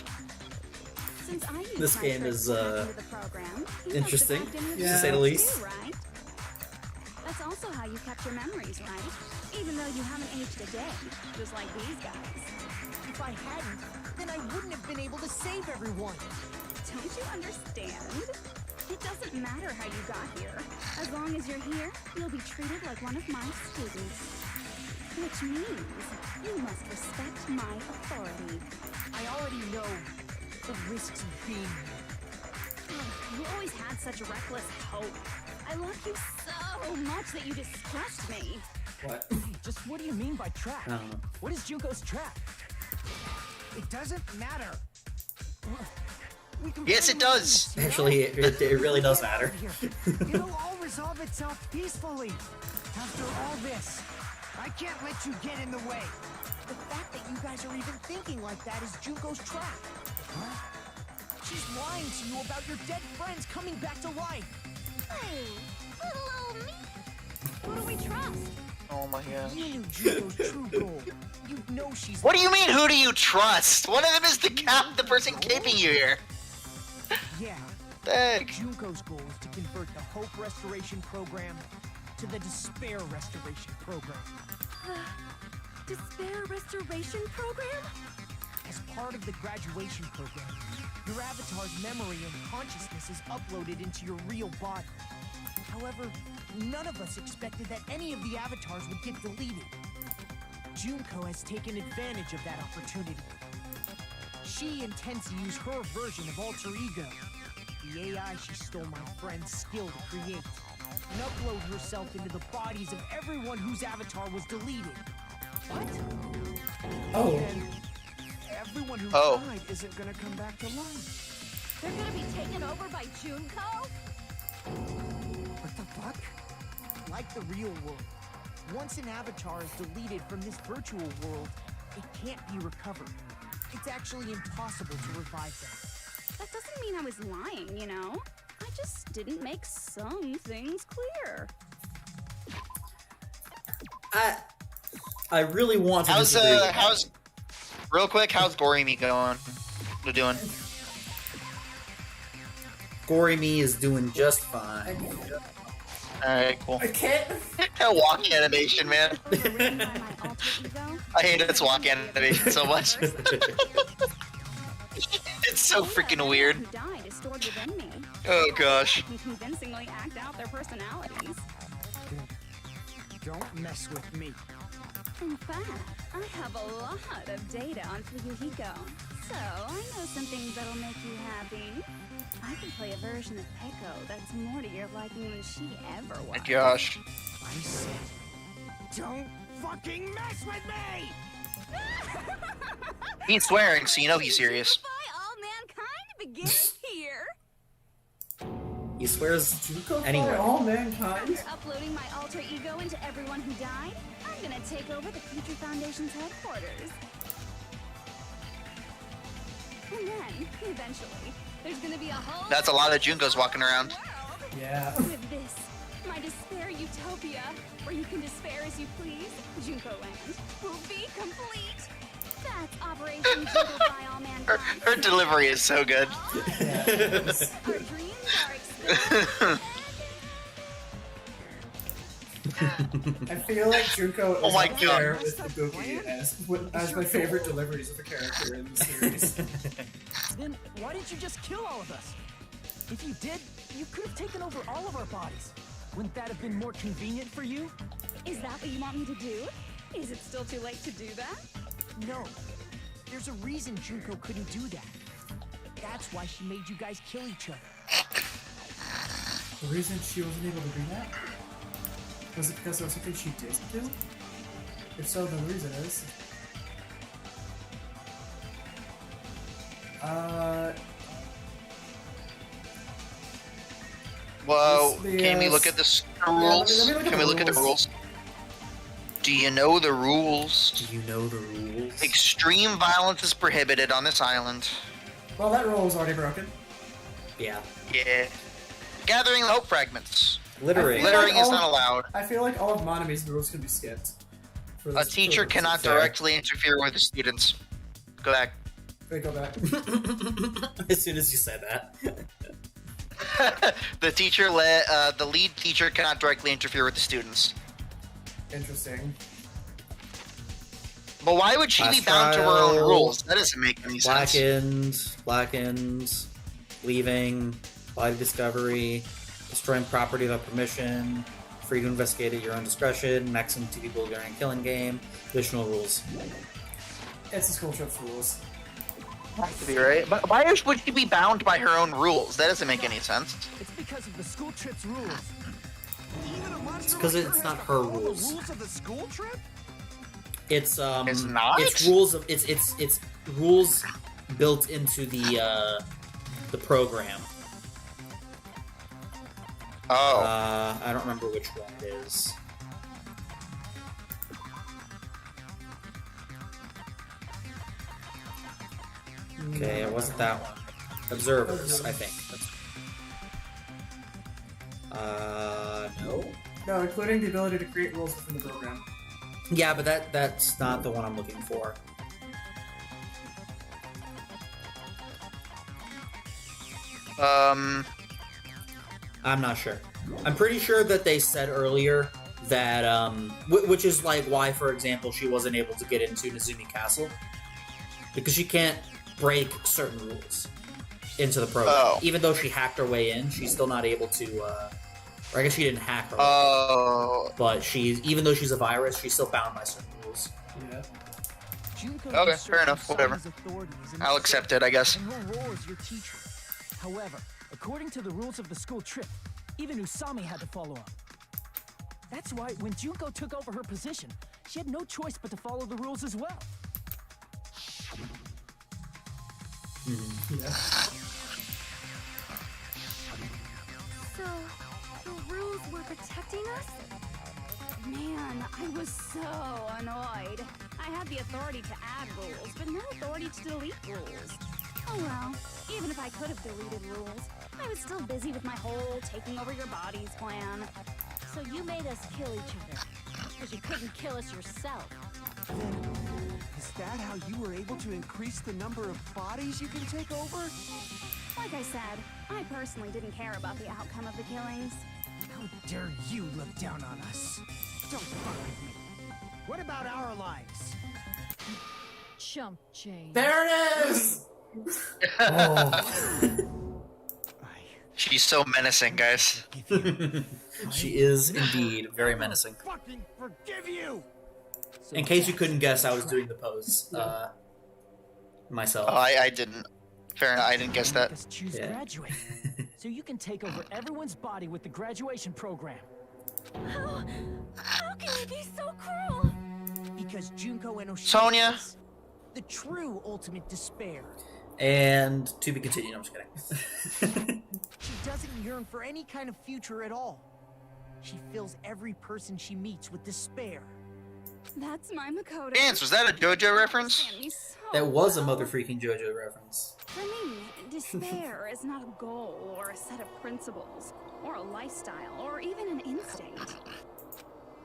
Speaker 5: Since I used
Speaker 1: This
Speaker 5: my
Speaker 1: game
Speaker 5: trick
Speaker 1: is,
Speaker 5: to hack into the program, you
Speaker 1: interesting,
Speaker 5: must have hacked into
Speaker 2: to
Speaker 5: the
Speaker 2: say
Speaker 1: the
Speaker 5: program
Speaker 1: least.
Speaker 5: too, right? That's also how you kept your memories, right? Even though you haven't aged a day, just like these guys.
Speaker 6: If I hadn't, then I wouldn't have been able to save everyone.
Speaker 5: Don't you understand? It doesn't matter how you got here. As long as you're here, you'll be treated like one of my students. Which means you must respect my authority.
Speaker 6: I already know the risks of being here.
Speaker 5: You always had such reckless hope. I love you so much that you disgust me.
Speaker 1: What?
Speaker 4: Just what do you mean by trap?
Speaker 1: I don't know.
Speaker 4: What is Junko's trap?
Speaker 7: It doesn't matter. We can
Speaker 3: Yes, it
Speaker 7: probably
Speaker 3: does.
Speaker 7: fix this, you know?
Speaker 1: Actually, it really does
Speaker 7: Get out
Speaker 1: matter.
Speaker 7: of here. It'll all resolve itself peacefully. After all this, I can't let you get in the way.
Speaker 6: The fact that you guys are even thinking like that is Junko's trap. She's lying to you about your dead friends coming back to life.
Speaker 5: Hey, little old me. Who do we trust?
Speaker 3: Oh my gosh.
Speaker 6: You knew Junko's true goal. You know she's.
Speaker 3: What do you mean, who do you trust? One of them is the person keeping you here.
Speaker 6: Yeah.
Speaker 3: Dang.
Speaker 6: Junko's goal is to convert the Hope Restoration Program to the Despair Restoration Program.
Speaker 5: Despair Restoration Program?
Speaker 6: As part of the graduation program, your avatar's memory and consciousness is uploaded into your real body. However, none of us expected that any of the avatars would get deleted. Junko has taken advantage of that opportunity. She intends to use her version of Alter Ego, the AI she stole my friend's skill to create, and upload herself into the bodies of everyone whose avatar was deleted. What?
Speaker 2: Oh.
Speaker 7: And everyone who
Speaker 3: Oh.
Speaker 7: died isn't gonna come back to life.
Speaker 5: They're gonna be taken over by Junko?
Speaker 7: What the fuck?
Speaker 6: Like the real world, once an avatar is deleted from this virtual world, it can't be recovered. It's actually impossible to revive them.
Speaker 5: That doesn't mean I was lying, you know? I just didn't make some things clear.
Speaker 1: I really want to disagree with that.
Speaker 3: Real quick, how's Gorimi doing?
Speaker 1: Gory Me is doing just fine.
Speaker 3: Alright, cool.
Speaker 2: I can't.
Speaker 3: That walk animation, man.
Speaker 5: Written by my alter ego?
Speaker 3: I hate its walk animation so much. It's so freaking weird.
Speaker 5: Who died is stored within me.
Speaker 3: Oh gosh.
Speaker 5: I can convincingly act out their personalities.
Speaker 7: Don't mess with me.
Speaker 5: In fact, I have a lot of data on Fuyuhiko, so I know some things that'll make you happy. I can play a version of Peko that's more to your liking than she ever was.
Speaker 3: Gosh.
Speaker 7: I said, don't fucking mess with me!
Speaker 3: He's swearing, so you know he's serious.
Speaker 5: Goodbye, all mankind begins here.
Speaker 1: He swears
Speaker 2: Junko
Speaker 1: anyway.
Speaker 2: for all mankind?
Speaker 5: After uploading my alter ego into everyone who died, I'm gonna take over the Future Foundation's headquarters. And then, eventually, there's gonna be a whole...
Speaker 3: That's a lot of Junkos walking around.
Speaker 5: world.
Speaker 2: Yeah.
Speaker 5: With this, my despair utopia, where you can despair as you please, Junko Land, will be complete. That's Operation Junkoify All Mankind.
Speaker 3: Her delivery is so good.
Speaker 5: Our dreams are exploding.
Speaker 2: I feel like Junko is
Speaker 3: Oh my
Speaker 2: up
Speaker 3: God.
Speaker 2: there with Kabuki as my favorite deliveries of a character in the series.
Speaker 4: Then why didn't you just kill all of us? If you did, you could have taken over all of our bodies. Wouldn't that have been more convenient for you?
Speaker 5: Is that what you want me to do? Is it still too late to do that?
Speaker 6: No. There's a reason Junko couldn't do that. That's why she made you guys kill each other.
Speaker 2: The reason she wasn't able to do that? Was it because there was something she did do? If so, then the reason is...
Speaker 3: Well,
Speaker 2: The,
Speaker 3: can we look at the rules?
Speaker 2: let me look at
Speaker 3: Can
Speaker 2: the
Speaker 3: we look at the
Speaker 2: rules.
Speaker 3: rules? Do you know the rules?
Speaker 1: Do you know the rules?
Speaker 3: Extreme violence is prohibited on this island.
Speaker 2: Well, that rule was already broken.
Speaker 1: Yeah.
Speaker 3: Yeah. Gathering hope fragments.
Speaker 1: Littering.
Speaker 3: Littering
Speaker 2: like
Speaker 3: is
Speaker 2: all-
Speaker 3: not allowed.
Speaker 2: I feel like all of Monami's rules can be skipped. For
Speaker 3: A
Speaker 2: this-
Speaker 3: teacher
Speaker 2: for-
Speaker 3: cannot
Speaker 1: Fair.
Speaker 3: directly interfere with the students. Go back.
Speaker 2: Wait, go back.
Speaker 1: As soon as you said that.
Speaker 3: The lead teacher cannot directly interfere with the students.
Speaker 2: Interesting.
Speaker 3: But why would she be
Speaker 1: Class
Speaker 3: bound to her own
Speaker 1: trial.
Speaker 3: rules? That doesn't make any sense.
Speaker 1: Blackened, leaving, body discovery, destroying property without permission, free to investigate at your own discretion, maximum 2 people during a killing game, additional rules.
Speaker 2: It's the school trip's rules.
Speaker 3: To be right. But why would she be bound by her own rules? That doesn't make any sense.
Speaker 4: It's because of the school trip's rules.
Speaker 7: Even a monster
Speaker 1: 'cause
Speaker 7: like
Speaker 1: it's
Speaker 7: her
Speaker 1: not
Speaker 7: has to
Speaker 1: her
Speaker 7: follow
Speaker 1: rules.
Speaker 7: The rules of the school trip?
Speaker 1: It's
Speaker 3: It's not?
Speaker 1: It's rules of it's rules built into the program.
Speaker 3: Oh.
Speaker 1: I don't remember which one it is. Okay, it wasn't that one. Observers, I think. No.
Speaker 2: No, including the ability to create rules within the program.
Speaker 1: Yeah, but that's not the one I'm looking for. I'm not sure. I'm pretty sure that they said earlier that, which is like why, for example, she wasn't able to get into Nezumi Castle. Because she can't break certain rules into the program.
Speaker 3: Oh.
Speaker 1: Even though she hacked her way in, she's still not able to, or I guess she didn't hack her way in.
Speaker 3: Oh.
Speaker 1: But even though she's a virus, she's still bound by certain rules.
Speaker 2: Yeah.
Speaker 4: Junko
Speaker 3: Okay,
Speaker 4: usurped
Speaker 3: fair enough, whatever.
Speaker 4: Sonia's authorities in
Speaker 3: I'll
Speaker 4: the
Speaker 3: accept
Speaker 4: school,
Speaker 3: it, I guess.
Speaker 4: And her role as your teacher. However, according to the rules of the school trip, even Usami had to follow up. That's why when Junko took over her position, she had no choice but to follow the rules as well.
Speaker 2: Yeah.
Speaker 5: So, the rules were protecting us? Man, I was so annoyed. I had the authority to add rules, but no authority to delete rules. Oh well, even if I could have deleted rules, I was still busy with my whole taking over your bodies plan.
Speaker 8: So you made us kill each other. Because you couldn't kill us yourself.
Speaker 7: Is that how you were able to increase the number of bodies you can take over?
Speaker 5: Like I said, I personally didn't care about the outcome of the killings.
Speaker 6: How dare you look down on us? Don't fuck with me. What about our lives?
Speaker 8: Chump change.
Speaker 2: There it is! Oh.
Speaker 3: She's so menacing, guys.
Speaker 1: She is indeed very menacing.
Speaker 7: Fucking forgive you!
Speaker 1: In case you couldn't guess, I was doing the pose myself.
Speaker 3: Oh, I didn't. Fair enough, I didn't guess that.
Speaker 4: Make us choose
Speaker 1: Yeah.
Speaker 4: graduate, so you can take over everyone's body with the graduation program.
Speaker 5: How can you be so cruel?
Speaker 6: Because Junko and Oshima
Speaker 3: Sonia?
Speaker 6: is the true ultimate despair.
Speaker 1: And to be continued. I'm just kidding.
Speaker 6: She doesn't yearn for any kind of future at all. She fills every person she meets with despair.
Speaker 5: That's my Makoto.
Speaker 3: Dance, was that a JoJo reference?
Speaker 5: Understand me so
Speaker 1: That was a
Speaker 5: well.
Speaker 1: mother freaking JoJo reference.
Speaker 5: For me, despair is not a goal or a set of principles or a lifestyle or even an instinct.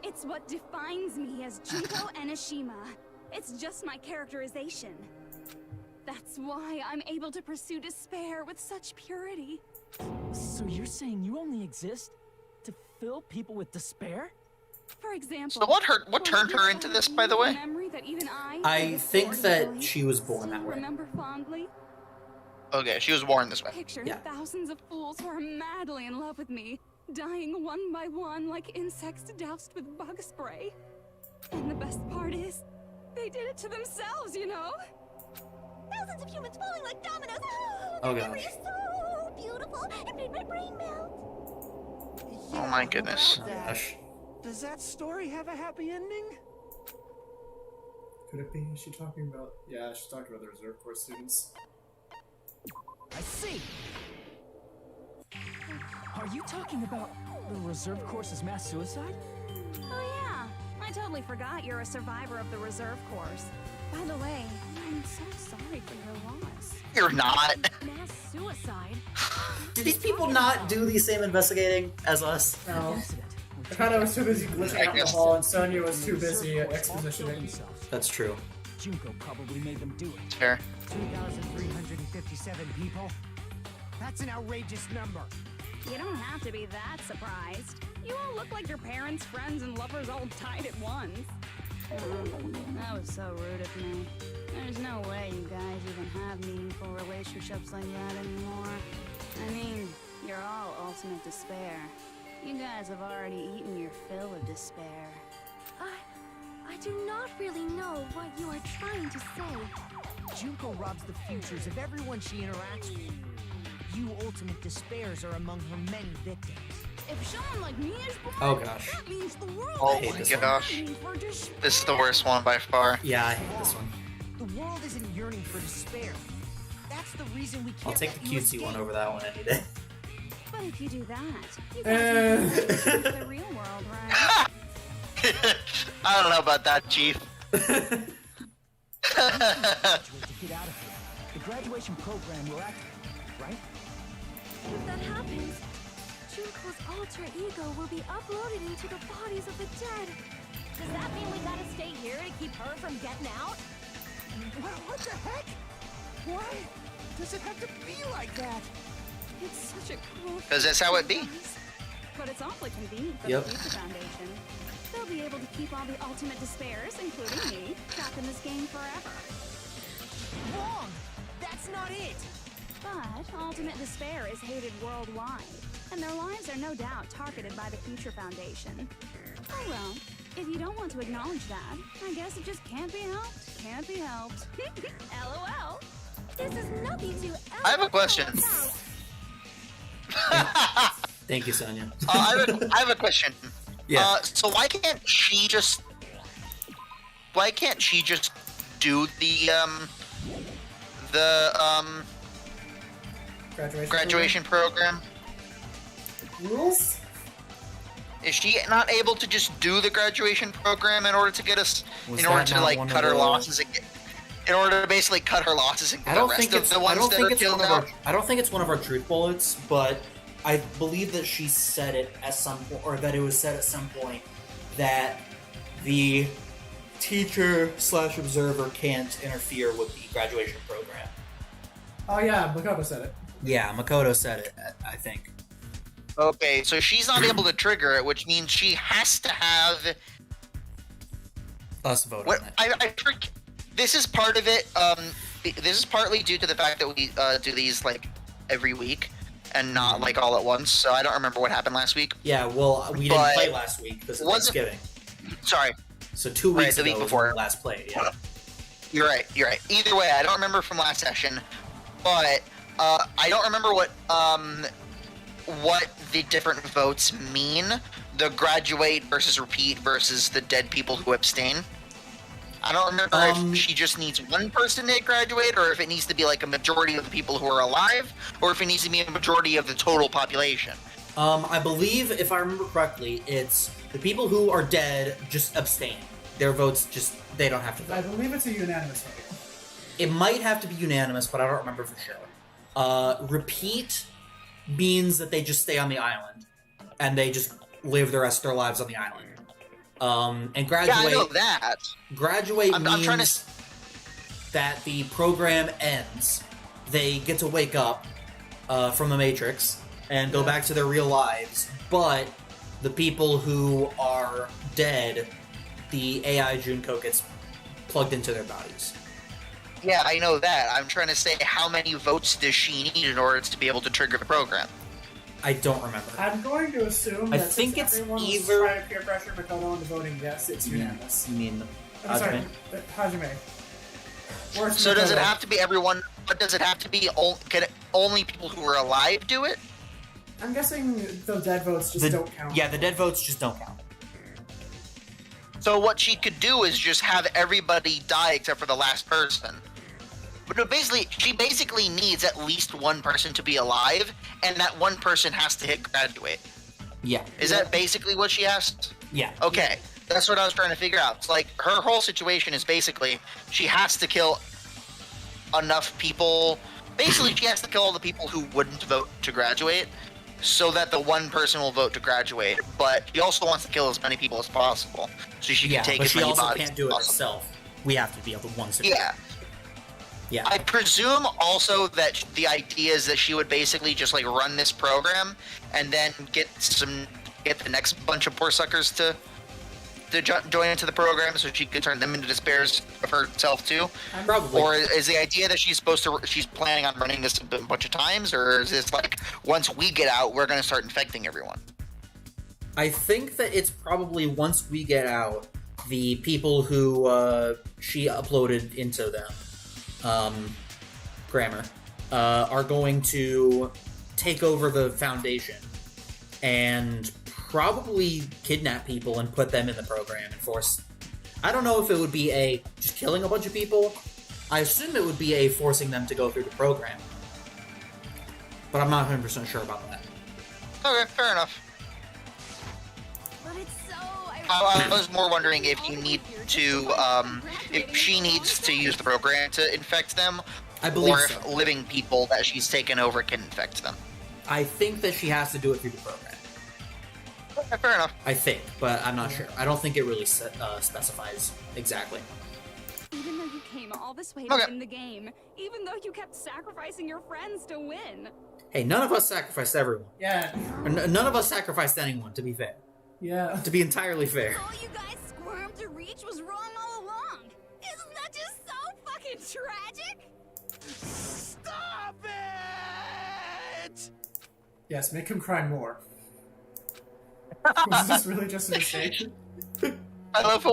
Speaker 5: It's what defines me as Junko Enoshima. It's just my characterization. That's why I'm able to pursue despair with such purity.
Speaker 4: So you're saying you only exist to fill people with despair?
Speaker 5: For example,
Speaker 3: So what turned her into this, by the way?
Speaker 5: memory that even
Speaker 1: I think that she was born that way.
Speaker 5: Remember fondly?
Speaker 3: Okay, she was born this way.
Speaker 5: Picture
Speaker 1: Yeah.
Speaker 5: thousands of fools who are madly in love with me, dying one by one like insects doused with bug spray. And the best part is, they did it to themselves, you know?
Speaker 8: Thousands of humans falling like dominoes.
Speaker 1: Oh,
Speaker 8: the
Speaker 1: God.
Speaker 8: memory is so beautiful. It made my brain melt.
Speaker 3: Oh my goodness.
Speaker 1: Oh, gosh.
Speaker 7: Does that story have a happy ending?
Speaker 2: Could it be? Is she talking about... Yeah, she's talking about the Reserve Corps students.
Speaker 4: I see. Are you talking about the reserve course's mass suicide?
Speaker 5: Oh yeah, I totally forgot you're a survivor of the reserve course. By the way, I'm so sorry for your loss.
Speaker 3: You're not.
Speaker 9: Mass suicide?
Speaker 1: Did these people not do the same investigating as us?
Speaker 2: No.
Speaker 4: Accident.
Speaker 2: Akana was too busy glitching out the hall, and Sonya was too busy expositioning.
Speaker 1: That's true.
Speaker 4: Junko probably made them do it.
Speaker 3: Fair.
Speaker 6: 2,357 people? That's an outrageous number.
Speaker 5: You don't have to be that surprised. You all look like your parents, friends, and lovers all died at once. That was so rude of me. There's no way you guys even have meaningful relationships like that anymore. I mean, you're all ultimate despair. You guys have already eaten your fill of despair.
Speaker 9: I do not really know what you are trying to say.
Speaker 6: Junko robs the futures of everyone she interacts with. You ultimate despairs are among her many victims.
Speaker 5: If someone like me is born,
Speaker 1: Oh gosh.
Speaker 5: that means the world
Speaker 3: Oh
Speaker 1: hate
Speaker 3: my
Speaker 1: this one.
Speaker 3: gosh.
Speaker 5: is for despair.
Speaker 3: This is the worst one by far.
Speaker 1: Yeah, I hate this one.
Speaker 6: The world isn't yearning for despair. That's the reason we can't
Speaker 1: I'll take the
Speaker 6: let you
Speaker 1: cutesy one
Speaker 6: escape.
Speaker 1: over that one any day.
Speaker 5: But if you do that, you guys will go into the real world, right?
Speaker 3: I don't know about that, Chief.
Speaker 4: Graduate to get out of here. The graduation program will activate, right?
Speaker 9: If that happens, Junko's alter ego will be uploaded into the bodies of the dead.
Speaker 8: Does that mean we gotta stay here to keep her from getting out?
Speaker 7: What the heck? Why does it have to be like that?
Speaker 5: It's such a cruel
Speaker 3: 'Cause that's how it be.
Speaker 5: guys. But it's awfully convenient for
Speaker 1: Yep.
Speaker 5: the Future Foundation. They'll be able to keep all the ultimate despairs, including me, trapped in this game forever.
Speaker 6: Wrong! That's not it!
Speaker 5: But ultimate despair is hated worldwide, and their lives are no doubt targeted by the Future Foundation. Oh well, if you don't want to acknowledge that, I guess it just can't be helped. Can't be helped. LOL.
Speaker 9: This is nothing to
Speaker 3: I have a question.
Speaker 1: Thank you, Sonia.
Speaker 3: I have a question.
Speaker 1: Yeah.
Speaker 3: So why can't she just do the graduation program?
Speaker 2: Rules?
Speaker 3: Is she not able to just do the graduation program in order to get us,
Speaker 1: Was
Speaker 3: in order
Speaker 1: that
Speaker 3: to
Speaker 1: not
Speaker 3: like
Speaker 1: one
Speaker 3: cut
Speaker 1: of
Speaker 3: her
Speaker 1: the-
Speaker 3: losses and get, in order to basically cut her losses and get
Speaker 1: I don't
Speaker 3: the rest
Speaker 1: think
Speaker 3: of
Speaker 1: it's.
Speaker 3: the
Speaker 1: I
Speaker 3: ones
Speaker 1: don't
Speaker 3: that
Speaker 1: think
Speaker 3: are
Speaker 1: it's one
Speaker 3: killed
Speaker 1: of
Speaker 3: out?
Speaker 1: our. I don't think it's one of our truth bullets, but I believe that she said it at some point, or that it was said at some point that the teacher/observer can't interfere with the graduation program.
Speaker 2: Oh yeah, Makoto said it.
Speaker 1: Yeah, Makoto said it. I think.
Speaker 3: Okay, so she's not able to trigger it, which means she has to have.
Speaker 1: Us vote
Speaker 3: What
Speaker 1: on it.
Speaker 3: this is part of it. This is partly due to the fact that we do these like every week and not like all at once. So I don't remember what happened last week.
Speaker 1: Yeah, well, we didn't
Speaker 3: But
Speaker 1: play last week because of
Speaker 3: wasn't-
Speaker 1: Thanksgiving.
Speaker 3: Sorry,
Speaker 1: So 2
Speaker 3: Right,
Speaker 1: weeks
Speaker 3: the
Speaker 1: ago
Speaker 3: week
Speaker 1: was
Speaker 3: before.
Speaker 1: when we last played. Yeah.
Speaker 3: you're right. You're right. Either way, I don't remember from last session, but I don't remember what the different votes mean. The graduate versus repeat versus the dead people who abstain. I don't remember if she just needs one person to graduate, or if it needs to be like a majority of the people who are alive, or if it needs to be a majority of the total population.
Speaker 1: I believe, if I remember correctly, it's the people who are dead just abstain. Their votes they don't have to
Speaker 2: I
Speaker 1: vote.
Speaker 2: believe it's a unanimous vote.
Speaker 1: It might have to be unanimous, but I don't remember for sure. Repeat means that they just stay on the island, and they just live the rest of their lives on the island. And graduate.
Speaker 3: Yeah, I know that.
Speaker 1: Graduate
Speaker 3: I'm
Speaker 1: means
Speaker 3: trying to
Speaker 1: that the program ends. They get to wake up from the Matrix and go back to their real lives, but the people who are dead, the AI Junko gets plugged into their bodies.
Speaker 3: Yeah, I know that. I'm trying to say, how many votes does she need in order to be able to trigger the program?
Speaker 1: I don't remember.
Speaker 2: I'm going to assume
Speaker 1: I
Speaker 2: that
Speaker 1: think
Speaker 2: since
Speaker 1: it's
Speaker 2: everyone was
Speaker 1: either-
Speaker 2: trying to peer pressure Makoto into voting yes, it's unanimous.
Speaker 1: You mean
Speaker 2: I'm sorry,
Speaker 1: Hajime?
Speaker 2: Hajime. Or
Speaker 3: So does it
Speaker 2: Makoto.
Speaker 3: have to be everyone? But does it have to be can only people who are alive do it?
Speaker 2: I'm guessing the dead votes just don't count.
Speaker 1: Yeah, the dead votes just don't count.
Speaker 3: So what she could do is just have everybody die except for the last person. But no, basically, she basically needs at least one person to be alive, and that one person has to hit graduate.
Speaker 1: Yeah.
Speaker 3: Is that basically what she has?
Speaker 1: Yeah.
Speaker 3: Okay, that's what I was trying to figure out. It's like, her whole situation is basically, she has to kill enough people. Basically, she has to kill all the people who wouldn't vote to graduate, so that the one person will vote to graduate. But she also wants to kill as many people as possible, so she can take
Speaker 1: but
Speaker 3: as
Speaker 1: she
Speaker 3: many
Speaker 1: also
Speaker 3: bodies
Speaker 1: can't do
Speaker 3: as
Speaker 1: it
Speaker 3: possible.
Speaker 1: herself. We have to be the ones to do
Speaker 3: Yeah.
Speaker 1: it. Yeah.
Speaker 3: I presume also that the idea is that she would basically just like run this program and then get the next bunch of poor suckers to join into the program, so she could turn them into despairs of herself too.
Speaker 1: Probably.
Speaker 3: Or is the idea that she's planning on running this a bunch of times, or is this like, once we get out, we're going to start infecting everyone?
Speaker 1: I think that it's probably once we get out, the people who she uploaded into them, grammar, are going to take over the foundation and probably kidnap people and put them in the program and force... I don't know if it would be just killing a bunch of people. I assume it would be forcing them to go through the program. But I'm not 100% sure about that.
Speaker 3: Okay, fair enough.
Speaker 5: But it's so
Speaker 3: I was more wondering if you need to, if she needs to use the program to infect them,
Speaker 1: I believe
Speaker 3: or
Speaker 1: so.
Speaker 3: if living people that she's taken over can infect them.
Speaker 1: I think that she has to do it through the program.
Speaker 3: Okay, fair enough.
Speaker 1: I think, but I'm not sure. I don't think it really specifies exactly.
Speaker 5: Even though you came all this way
Speaker 3: Okay.
Speaker 5: to win the game, even though you kept sacrificing your friends to win.
Speaker 1: Hey, none of us sacrificed everyone.
Speaker 2: Yeah.
Speaker 1: Or none of us sacrificed anyone, to be fair.
Speaker 2: Yeah.
Speaker 1: To be entirely fair.
Speaker 5: All you guys squirmed to reach was wrong all along. Isn't that just so fucking tragic?
Speaker 7: Stop it!
Speaker 2: Yes, make him cry more. Was this really just a mistake?
Speaker 3: I love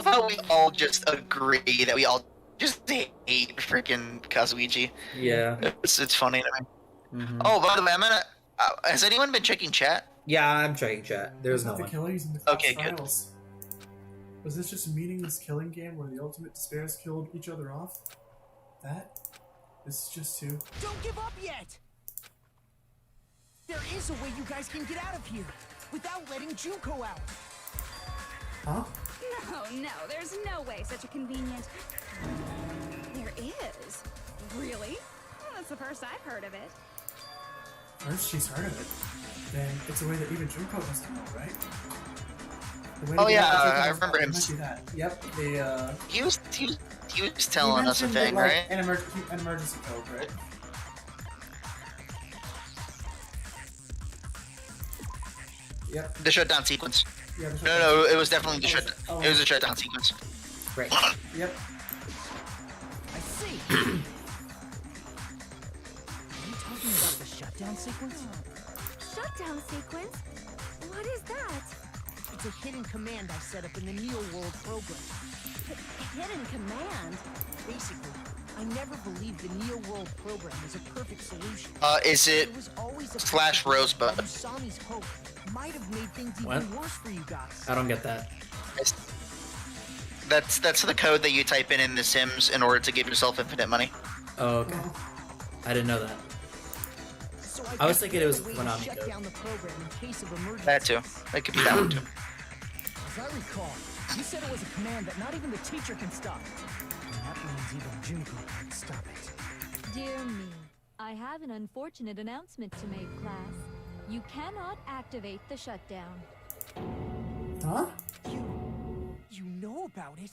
Speaker 3: how we all just agree that we all just hate freaking Kazuichi.
Speaker 1: Yeah.
Speaker 3: It's funny to me.
Speaker 1: Mhm.
Speaker 3: Oh, by the way, I'm gonna. Has anyone been checking chat?
Speaker 1: Yeah, I'm checking chat. There's no
Speaker 2: Not the
Speaker 1: one.
Speaker 2: killer using the class
Speaker 3: Okay, good.
Speaker 2: styles. Was this just a meaningless killing game where the ultimate despairs killed each other off? That? This is just two.
Speaker 6: Don't give up yet! There is a way you guys can get out of here without letting Junko out.
Speaker 2: Huh?
Speaker 5: No, there's no way such a convenient... There is. Really? Well, that's the first I've heard of it.
Speaker 2: First she's heard of it. Then it's a way that even Junko doesn't know, right? The way
Speaker 3: Oh,
Speaker 2: to
Speaker 3: yeah,
Speaker 2: get out of
Speaker 3: I
Speaker 2: Junko
Speaker 3: remember him.
Speaker 2: might be that. Yep, the
Speaker 3: He was telling us a
Speaker 2: mentioned
Speaker 3: thing,
Speaker 2: that, like,
Speaker 3: right?
Speaker 2: An emergency code, right? Yep.
Speaker 3: The shutdown sequence.
Speaker 2: Yeah, the
Speaker 3: No, it was definitely the shut.
Speaker 2: Oh.
Speaker 3: It was a shutdown sequence.
Speaker 1: Right.
Speaker 2: Yep.
Speaker 6: I see. Are you talking about the shutdown sequence?
Speaker 9: Shutdown sequence? What is that?
Speaker 6: It's a hidden command I set up in the Neo World program.
Speaker 9: Hidden command?
Speaker 6: Basically, I never believed the Neo World program was a perfect solution.
Speaker 3: Is it
Speaker 6: There was always a
Speaker 3: slash
Speaker 6: possibility
Speaker 3: Rosebud?
Speaker 6: that Usami's hope might have made things even
Speaker 1: What?
Speaker 6: worse for you guys.
Speaker 1: I don't get that.
Speaker 3: That's the code that you type in The Sims in order to give yourself infinite money.
Speaker 1: Oh, okay. I didn't know that.
Speaker 6: So
Speaker 1: I was thinking it was
Speaker 6: figured out a way to
Speaker 1: Konami
Speaker 6: shut
Speaker 1: code.
Speaker 6: down the program in case of emergency.
Speaker 3: That too. That could be that one too.
Speaker 4: As I recall, you said it was a command that not even the teacher can stop. And that means even Junko can't stop it.
Speaker 10: Dear me, I have an unfortunate announcement to make, class. You cannot activate the shutdown.
Speaker 2: Huh?
Speaker 6: You know about it?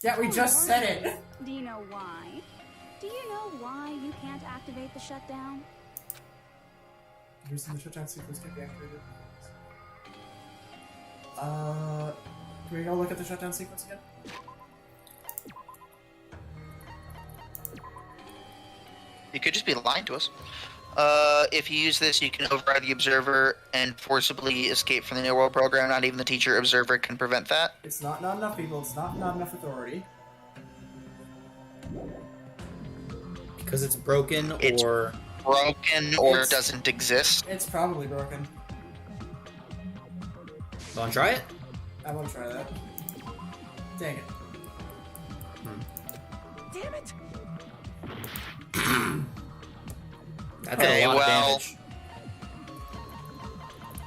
Speaker 2: Yeah, we just said it.
Speaker 5: Do you know why? Do you know why you can't activate the shutdown?
Speaker 2: The reason the shutdown sequence can't be activated. Can we go look at the shutdown sequence again?
Speaker 3: You could just be lying to us. If you use this, you can override the observer and forcibly escape from the New World program. Not even the teacher observer can prevent that.
Speaker 2: It's not enough people, it's not enough authority.
Speaker 1: Because it's broken
Speaker 3: It's
Speaker 1: or...
Speaker 3: Broken or
Speaker 2: It's-
Speaker 3: doesn't exist.
Speaker 2: It's probably broken.
Speaker 1: Wanna try it?
Speaker 2: I won't try that. Dang it.
Speaker 6: Damn it!
Speaker 1: That's a lot of
Speaker 3: well,
Speaker 1: damage.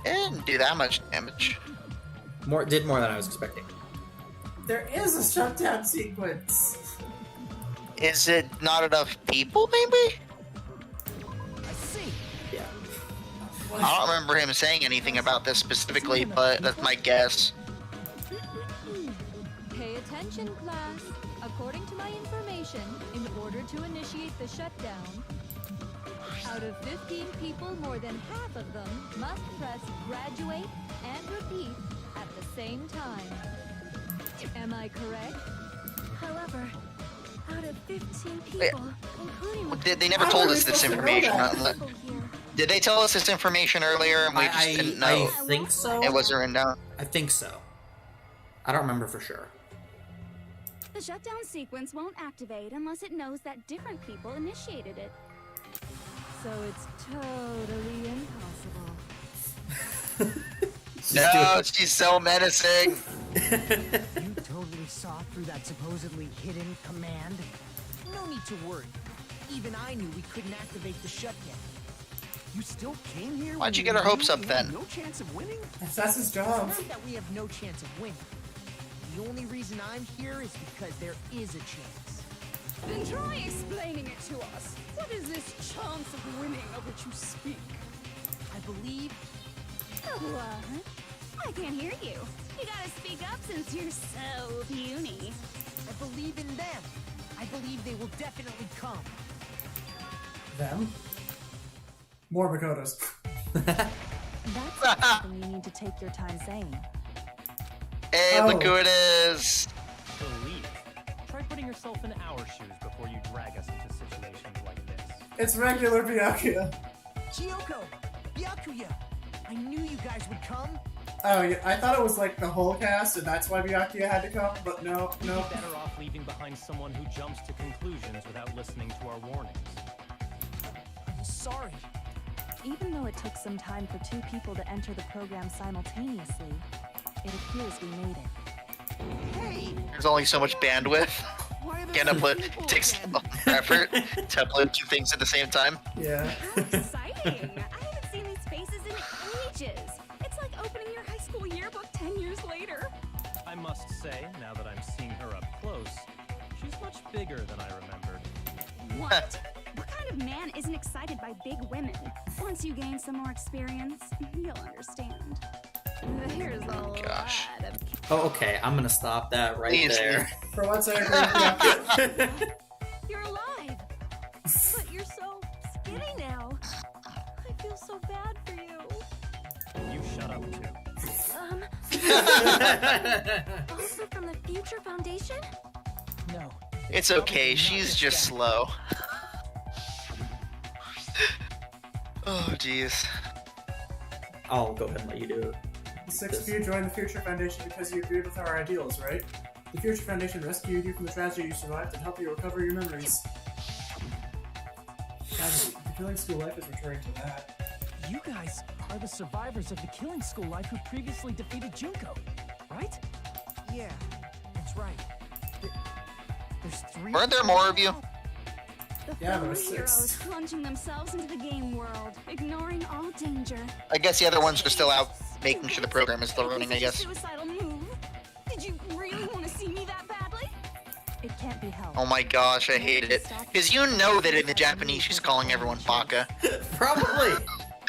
Speaker 3: it didn't do that much damage.
Speaker 1: Did more than I was expecting.
Speaker 2: There is a shutdown sequence.
Speaker 3: Is it not enough people, maybe?
Speaker 4: I see.
Speaker 1: Yeah.
Speaker 3: I don't remember him saying anything about this specifically, but that's my guess.
Speaker 10: Pay attention, class. According to my information, in order to initiate the shutdown, out of 15 people, more than half of them must press graduate and repeat at the same time. Am I correct?
Speaker 9: However, out of 15 people, including
Speaker 3: They never told us this
Speaker 2: supposed to know
Speaker 3: information.
Speaker 2: that?
Speaker 9: people here,
Speaker 3: Did they tell us this information earlier and we just didn't know?
Speaker 1: I think so.
Speaker 3: It wasn't written down.
Speaker 1: I think so. I don't remember for sure.
Speaker 5: The shutdown sequence won't activate unless it knows that different people initiated it.
Speaker 10: So it's totally impossible.
Speaker 3: No, she's so menacing.
Speaker 6: You totally saw through that supposedly hidden command? No need to worry. Even I knew we couldn't activate the shutdown.
Speaker 7: You still came here?
Speaker 3: Why'd
Speaker 7: when
Speaker 3: you get our
Speaker 7: knew
Speaker 3: hopes up
Speaker 7: we had
Speaker 3: then?
Speaker 7: No chance of winning?
Speaker 2: That's his job.
Speaker 6: It's not that we have no chance of winning. The only reason I'm here is because there is a chance.
Speaker 5: Then try explaining it to us. What is this chance of winning of which you speak?
Speaker 6: I believe
Speaker 5: What? I can't hear you. You gotta speak up since you're so puny.
Speaker 6: I believe in them. I believe they will definitely come.
Speaker 2: Them? More Makotos.
Speaker 5: That's not something you need to take your time saying.
Speaker 3: Hey,
Speaker 2: Oh.
Speaker 3: look who it is.
Speaker 11: Believe. Try putting yourself in our shoes before you drag us into situations like this.
Speaker 2: It's regular Byakuya.
Speaker 6: Chiyoko! Byakuya! I knew you guys would come.
Speaker 2: Oh, yeah, I thought it was like the whole cast, and that's why Byakuya had to come, but no.
Speaker 11: You'd be better off leaving behind someone who jumps to conclusions without listening to our warnings.
Speaker 6: I'm sorry.
Speaker 5: Even though it took some time for two people to enter the program simultaneously, it appears we made it.
Speaker 6: Hey!
Speaker 3: There's only so much bandwidth.
Speaker 7: Why are there
Speaker 3: Can't
Speaker 7: so
Speaker 3: upload.
Speaker 7: people
Speaker 3: It takes
Speaker 7: again?
Speaker 3: effort to upload two things at the same time.
Speaker 2: Yeah.
Speaker 5: How exciting! I haven't seen these faces in ages. It's like opening your high school yearbook 10 years later.
Speaker 11: I must say, now that I'm seeing her up close, she's much bigger than I remembered.
Speaker 5: What? What kind of man isn't excited by big women? Once you gain some more experience, you'll understand. There's a
Speaker 3: Gosh.
Speaker 5: lot of
Speaker 1: Oh, okay. I'm gonna stop that right
Speaker 3: Please.
Speaker 1: there.
Speaker 2: For once, I agree with Byakuya.
Speaker 9: you're alive. But you're so skinny now. I feel so bad for you.
Speaker 11: You shut up, too.
Speaker 9: Also from the Future Foundation?
Speaker 6: No.
Speaker 3: It's okay. She's just slow. Oh, jeez.
Speaker 1: I'll go ahead and let you do it.
Speaker 2: The six of you joined the Future Foundation because you agreed with our ideals, right? The Future Foundation rescued you from the tragedy you survived and helped you recover your memories. Tragedy. The Killing School Life is referring to that.
Speaker 4: You guys are the survivors of the Killing School Life who previously defeated Junko, right?
Speaker 6: Yeah, that's right. There's three.
Speaker 3: Weren't there more of you?
Speaker 5: The
Speaker 2: Yeah, there
Speaker 5: former
Speaker 2: were six.
Speaker 5: heroes plunging themselves into the game world, ignoring all danger.
Speaker 3: I guess the other ones are still out making sure the program is still running, I guess.
Speaker 5: Suicidal move. Did you really want to see me that badly? It can't be helped.
Speaker 3: Oh my gosh, I hate it. Because you know that in the Japanese she's calling everyone baka.
Speaker 1: Probably.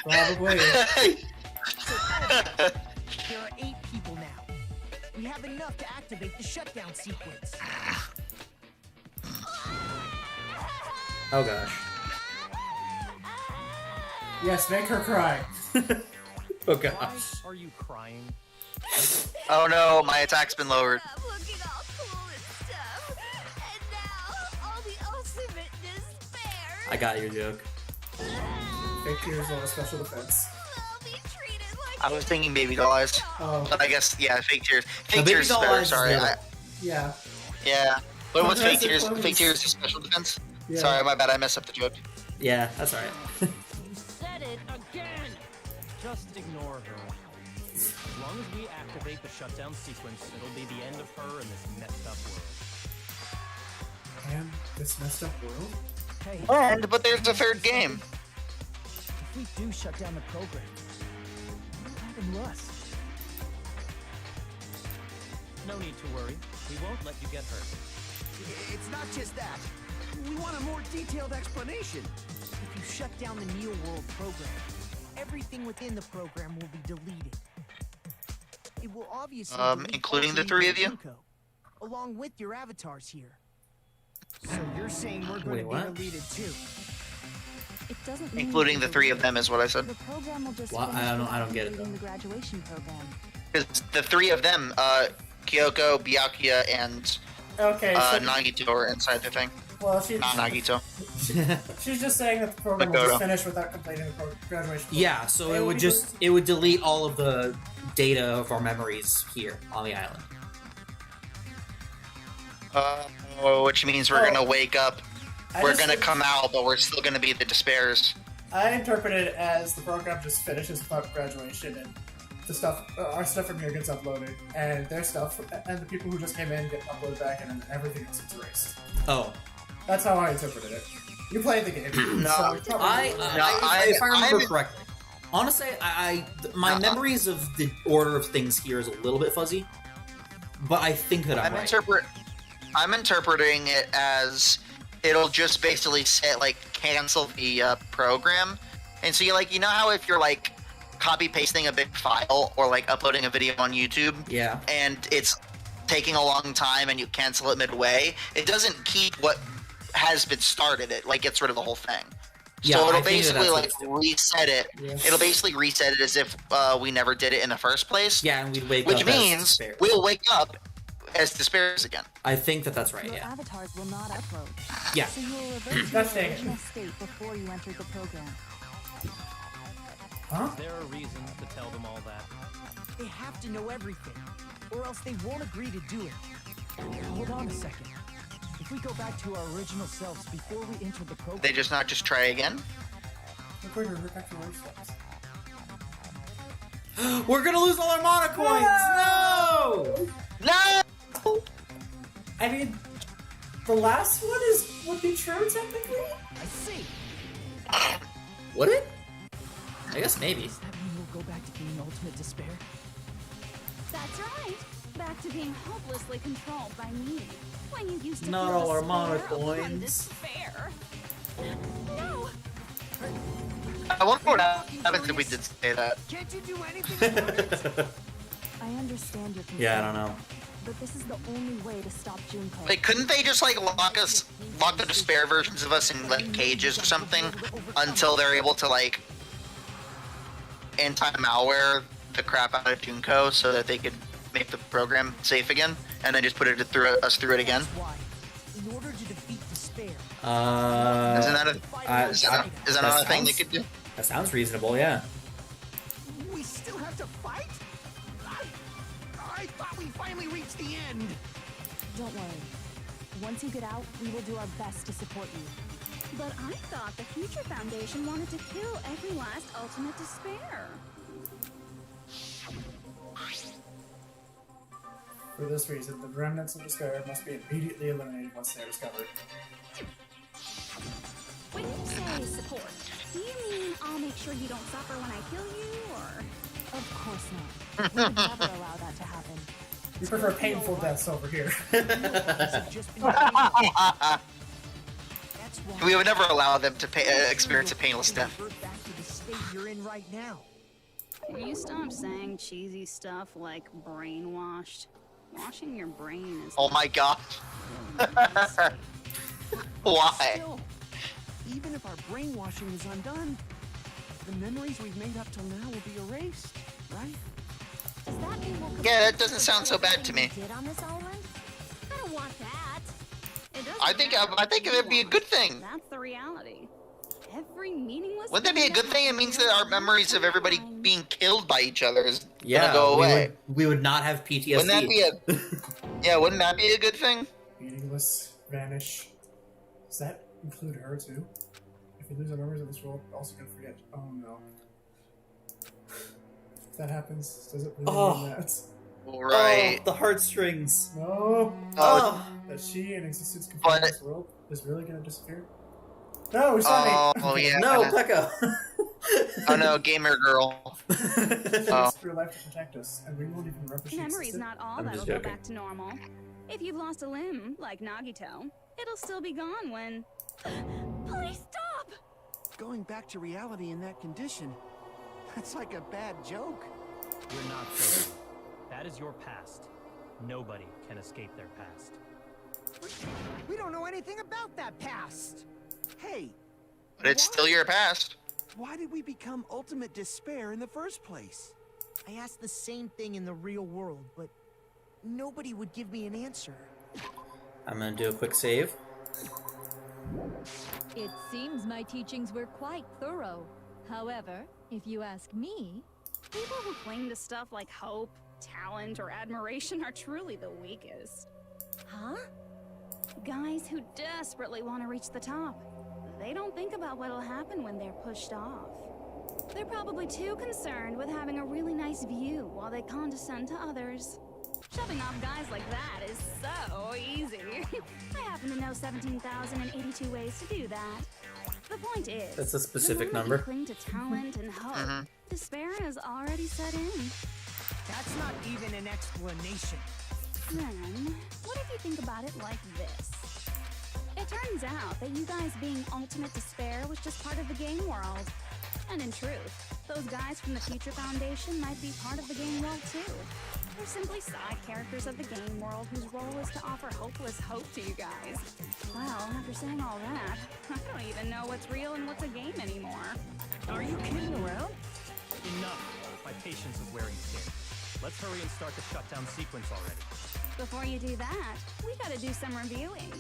Speaker 2: Probably.
Speaker 6: There are 8 people now. We have enough to activate the shutdown sequence.
Speaker 1: Oh gosh.
Speaker 2: Yes, make her cry.
Speaker 1: Oh
Speaker 11: Why
Speaker 1: gosh.
Speaker 11: are you crying?
Speaker 3: Oh no, my attack's been lowered.
Speaker 9: I'm looking all cool and stuff. And now, all the ultimate despair.
Speaker 1: I got your joke.
Speaker 2: Fake tears on a special defense.
Speaker 9: I'll be treated like
Speaker 3: I was thinking baby doll eyes.
Speaker 2: Oh,
Speaker 3: But I guess, yeah, fake tears.
Speaker 1: No,
Speaker 3: Fake
Speaker 1: baby
Speaker 3: tears is
Speaker 1: doll
Speaker 3: better,
Speaker 1: eyes is
Speaker 3: sorry.
Speaker 1: better.
Speaker 2: yeah.
Speaker 3: Yeah. But what's fake
Speaker 2: Progressive
Speaker 3: tears?
Speaker 2: clones.
Speaker 3: Fake tears is special defense?
Speaker 2: Yeah.
Speaker 3: Sorry, my bad, I messed up the joke.
Speaker 1: Yeah, that's alright.
Speaker 8: You said it again!
Speaker 11: Just ignore her. As long as we activate the shutdown sequence, it'll be the end of her in this messed up world.
Speaker 2: And this messed up world?
Speaker 4: Hey,
Speaker 3: And, but there's a third game.
Speaker 4: If we do shut down the program, what happened to us?
Speaker 11: No need to worry. We won't let you get hurt.
Speaker 7: It's not just that. We want a more detailed explanation.
Speaker 6: If you shut down the Neo World program, everything within the program will be deleted. It will obviously delete
Speaker 3: including the
Speaker 6: Ultimate
Speaker 3: three of you?
Speaker 6: Junko, along with your avatars here. So you're saying we're going
Speaker 1: Wait,
Speaker 6: to
Speaker 1: what?
Speaker 6: be deleted too?
Speaker 5: It doesn't mean
Speaker 3: Including the
Speaker 5: we're
Speaker 3: three of
Speaker 5: deleted.
Speaker 3: them is what I said.
Speaker 5: The program will just
Speaker 1: Well,
Speaker 5: finish
Speaker 1: I
Speaker 5: with
Speaker 1: don't get it,
Speaker 5: completing
Speaker 1: though.
Speaker 5: the graduation program.
Speaker 3: Because the three of them, Kyoko, Byakuya, and
Speaker 2: Okay, so
Speaker 3: Nagito are inside the thing.
Speaker 2: well,
Speaker 3: Not Nagito.
Speaker 2: she's just saying that the program will just
Speaker 3: Makoto.
Speaker 2: finish without completing the graduation. program.
Speaker 1: Yeah, so it would just it would delete all of the data of our memories here on the island.
Speaker 3: Which means we're gonna wake up.
Speaker 2: I
Speaker 3: We're
Speaker 2: just-
Speaker 3: gonna come out, but we're still gonna be the despairs.
Speaker 2: I interpret it as the program just finishes without graduation, and the stuff, our stuff from here gets uploaded, and their stuff, and the people who just came in get uploaded back, and then everything else gets erased.
Speaker 1: Oh,
Speaker 2: That's how I interpreted it. You played the game.
Speaker 3: No,
Speaker 2: so it's probably-
Speaker 1: if I remember
Speaker 3: I'm-
Speaker 1: correctly, honestly, my memories of the order of things here is a little bit fuzzy, but I think that I'm right.
Speaker 3: I'm interpreting it as it'll just basically say like cancel the program, and so you know how if you're like copy pasting a big file or like uploading a video on YouTube,
Speaker 1: Yeah.
Speaker 3: and it's taking a long time and you cancel it midway, it doesn't keep what has been started. It like gets rid of the whole thing.
Speaker 1: Yeah,
Speaker 3: So
Speaker 1: I
Speaker 3: it'll
Speaker 1: think that
Speaker 3: basically
Speaker 1: that's what
Speaker 3: like
Speaker 1: it's doing.
Speaker 3: reset it.
Speaker 2: Yeah.
Speaker 3: It'll basically reset it as if we never did it in the first place.
Speaker 1: Yeah, and we'd wake
Speaker 3: Which
Speaker 1: up as
Speaker 3: means
Speaker 1: despairs.
Speaker 3: we'll wake up as despairs again.
Speaker 1: I think that that's right.
Speaker 5: Your
Speaker 1: Yeah.
Speaker 5: avatars will not upload.
Speaker 1: Yeah.
Speaker 5: So you will revert to
Speaker 2: Gosh
Speaker 5: your
Speaker 2: dang it.
Speaker 5: original state before you entered the program.
Speaker 2: Huh?
Speaker 11: Is there a reason to tell them all that?
Speaker 6: They have to know everything, or else they won't agree to do it.
Speaker 4: Hold on a second. If we go back to our original selves before we enter the program,
Speaker 3: They just not just try again.
Speaker 2: We're going to revert back to our steps.
Speaker 1: We're gonna lose all our mana coins. No!
Speaker 3: No!
Speaker 2: I mean, the last one would be true technically.
Speaker 4: I see.
Speaker 1: Would it? I guess maybe.
Speaker 4: Does that mean we'll go back to being ultimate despair?
Speaker 5: That's right. Back to being hopelessly controlled by me. When you used to
Speaker 1: Not
Speaker 5: feel
Speaker 1: all our
Speaker 5: despair
Speaker 1: mana
Speaker 5: upon
Speaker 1: coins.
Speaker 5: despair. No!
Speaker 3: I wonder what happens if we did say that.
Speaker 7: Can't you do anything about it?
Speaker 5: I understand your concern.
Speaker 1: Yeah, I don't know.
Speaker 5: But this is the only way to stop Junko.
Speaker 3: Like, couldn't they just like lock the despair versions of us in like cages or something until they're able to like anti-malware the crap out of Junko so that they could make the program safe again, and then just put us through it again?
Speaker 6: That's why, in order to defeat despair,
Speaker 3: Isn't that
Speaker 1: that
Speaker 3: another thing they
Speaker 1: sounds-
Speaker 3: could do?
Speaker 1: That sounds reasonable. Yeah.
Speaker 7: We still have to fight? I thought we finally reached the end.
Speaker 5: Don't worry. Once you get out, we will do our best to support you. But I thought the Future Foundation wanted to kill every last ultimate despair.
Speaker 2: For this reason, the remnants of despair must be immediately eliminated once they are discovered.
Speaker 5: When you say support, do you mean I'll make sure you don't suffer when I kill you, or? Of course not. We would never allow that to happen.
Speaker 2: We prefer painful deaths over here.
Speaker 6: have just been That's why
Speaker 3: We would never allow them to experience a painless death.
Speaker 6: revert back to the state you're in right now.
Speaker 5: Can you stop saying cheesy stuff like brainwashed? Washing your brain is.
Speaker 3: Oh my god. Why?
Speaker 7: Still, even if our brainwashing is undone, the memories we've made up till now will be erased, right?
Speaker 5: Does that mean we'll
Speaker 3: Yeah, that doesn't sound so bad to me.
Speaker 5: did on this island? I don't want that. It doesn't
Speaker 3: I think
Speaker 5: matter
Speaker 3: it would be a good thing.
Speaker 5: That's the reality. Every meaningless.
Speaker 3: Wouldn't that be a good thing? It means that our memories of everybody being killed by each other is
Speaker 1: Yeah.
Speaker 3: gonna go away.
Speaker 1: We would not have PTSD.
Speaker 3: Wouldn't that be Yeah, wouldn't that be a good thing?
Speaker 2: Meaningless, vanish. Does that include her too? If you lose our memories of this world, we're also gonna forget. Oh no. If that happens, does it really mean that?
Speaker 3: Right.
Speaker 1: Oh, the heartstrings.
Speaker 2: No.
Speaker 1: Oh.
Speaker 2: That she and existence
Speaker 3: But-
Speaker 2: confined this world is really gonna disappear? No, Sonny!
Speaker 3: Oh yeah.
Speaker 1: No, Pekka.
Speaker 3: Oh no, gamer girl. Oh.
Speaker 2: Through life to protect us, and we won't even replicate.
Speaker 5: Memory's not all
Speaker 1: I'm
Speaker 5: that'll
Speaker 1: just
Speaker 5: go
Speaker 1: joking.
Speaker 5: back to normal. If you've lost a limb, like Nagito, it'll still be gone when... Please stop!
Speaker 7: Going back to reality in that condition, that's like a bad joke.
Speaker 11: We're not joking. That is your past. Nobody can escape their past.
Speaker 6: We don't know anything about that past.
Speaker 7: Hey,
Speaker 3: But it's still your past.
Speaker 7: why did we become ultimate despair in the first place?
Speaker 6: I asked the same thing in the real world, but nobody would give me an answer.
Speaker 1: I'm gonna do a quick save.
Speaker 10: It seems my teachings were quite thorough. However, if you ask me,
Speaker 5: People who cling to stuff like hope, talent, or admiration are truly the weakest.
Speaker 6: Huh?
Speaker 5: Guys who desperately want to reach the top. They don't think about what'll happen when they're pushed off. They're probably too concerned with having a really nice view while they condescend to others. Shoving off guys like that is so easy. I happen to know 17,082 ways to do that. The point is,
Speaker 1: That's a specific
Speaker 5: the moment
Speaker 1: number.
Speaker 5: you cling to talent and hope, despair has already set in.
Speaker 6: That's not even an explanation.
Speaker 5: Then, what if you think about it like this? It turns out that you guys being ultimate despair was just part of the game world. And in truth, those guys from the Future Foundation might be part of the game world too. They're simply side characters of the game world whose role is to offer hopeless hope to you guys. Well, after saying all that, I don't even know what's real and what's a game anymore.
Speaker 6: Are you kidding around?
Speaker 11: Enough. My patience is wearing thin. Let's hurry and start the shutdown sequence already.
Speaker 5: Before you do that, we gotta do some reviewing.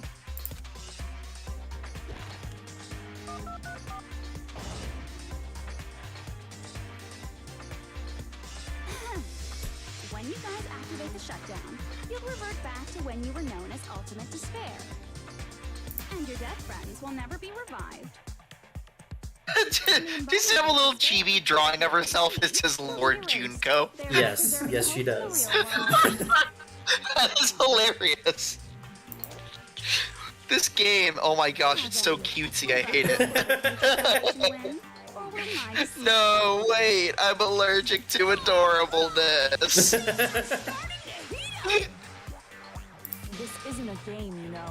Speaker 5: When you guys activate the shutdown, you'll revert back to when you were known as Ultimate Despair. And your dead friends will never be revived.
Speaker 3: Does she have a little chibi drawing of herself that says Lord Junko?
Speaker 1: Yes, yes, she does.
Speaker 3: That is hilarious. This game, oh my gosh, it's so cutesy, I hate it. No, wait, I'm allergic to adorableness.
Speaker 5: This isn't a game, you know.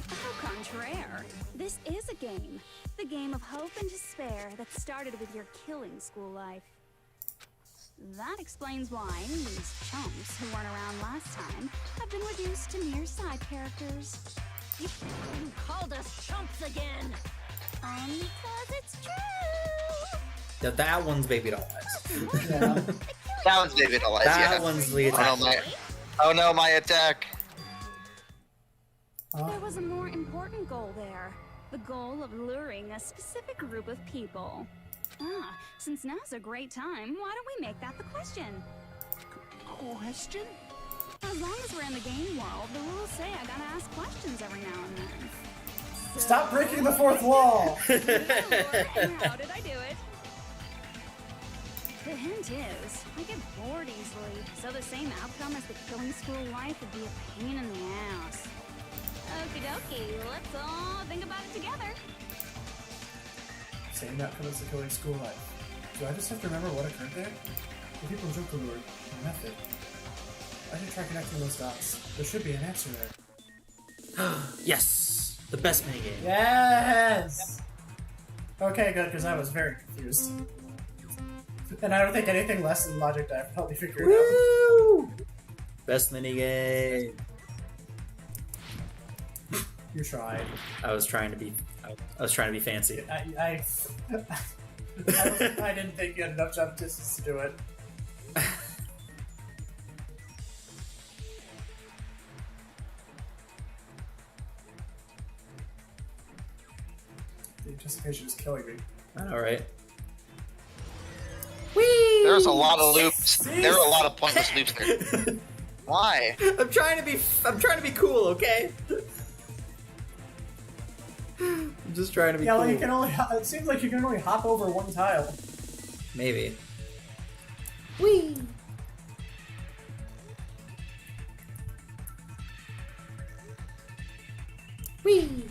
Speaker 5: Au contraire. This is a game. The game of hope and despair that started with your killing school life. That explains why these chumps who weren't around last time have been reduced to mere side characters.
Speaker 8: You called us chumps again.
Speaker 5: Because it's true.
Speaker 1: Now that one's Baby Doll Eyes.
Speaker 2: Yeah.
Speaker 3: That one's Baby Doll Eyes,
Speaker 1: That
Speaker 3: yeah.
Speaker 1: one's the attack.
Speaker 3: Oh no, my attack.
Speaker 5: There was a more important goal there. The goal of luring a specific group of people. Ah, since now's a great time, why don't we make that the question?
Speaker 7: Question?
Speaker 5: As long as we're in the game world, the rules say I gotta ask questions every now and then. So,
Speaker 2: Stop breaking the fourth wall!
Speaker 5: how did I do it? The hint is, I get bored easily, so the same outcome as the killing school life would be a pain in the ass. Okie dokie, let's all think about it together.
Speaker 2: Same outcome as the killing school life. Do I just have to remember what occurred there? The people in Joku were the method. I should try connecting those dots. There should be an answer there.
Speaker 1: Yes! The best minigame.
Speaker 2: Yes! Okay, good, because I was very confused. And I don't think anything less than logic dive probably figured it out.
Speaker 1: Best minigame.
Speaker 2: You tried.
Speaker 1: I was trying to be fancy.
Speaker 2: I didn't think you had enough jump distance to do it. The anticipation is killing me.
Speaker 1: Alright.
Speaker 3: There's a lot of loops. There are a lot of pointless loops there. Why?
Speaker 1: I'm trying to be cool, okay? I'm just trying to be
Speaker 2: Yeah,
Speaker 1: cool.
Speaker 2: well, you can only. It seems like you can only hop over one tile.
Speaker 1: Maybe.
Speaker 2: Whee! Whee!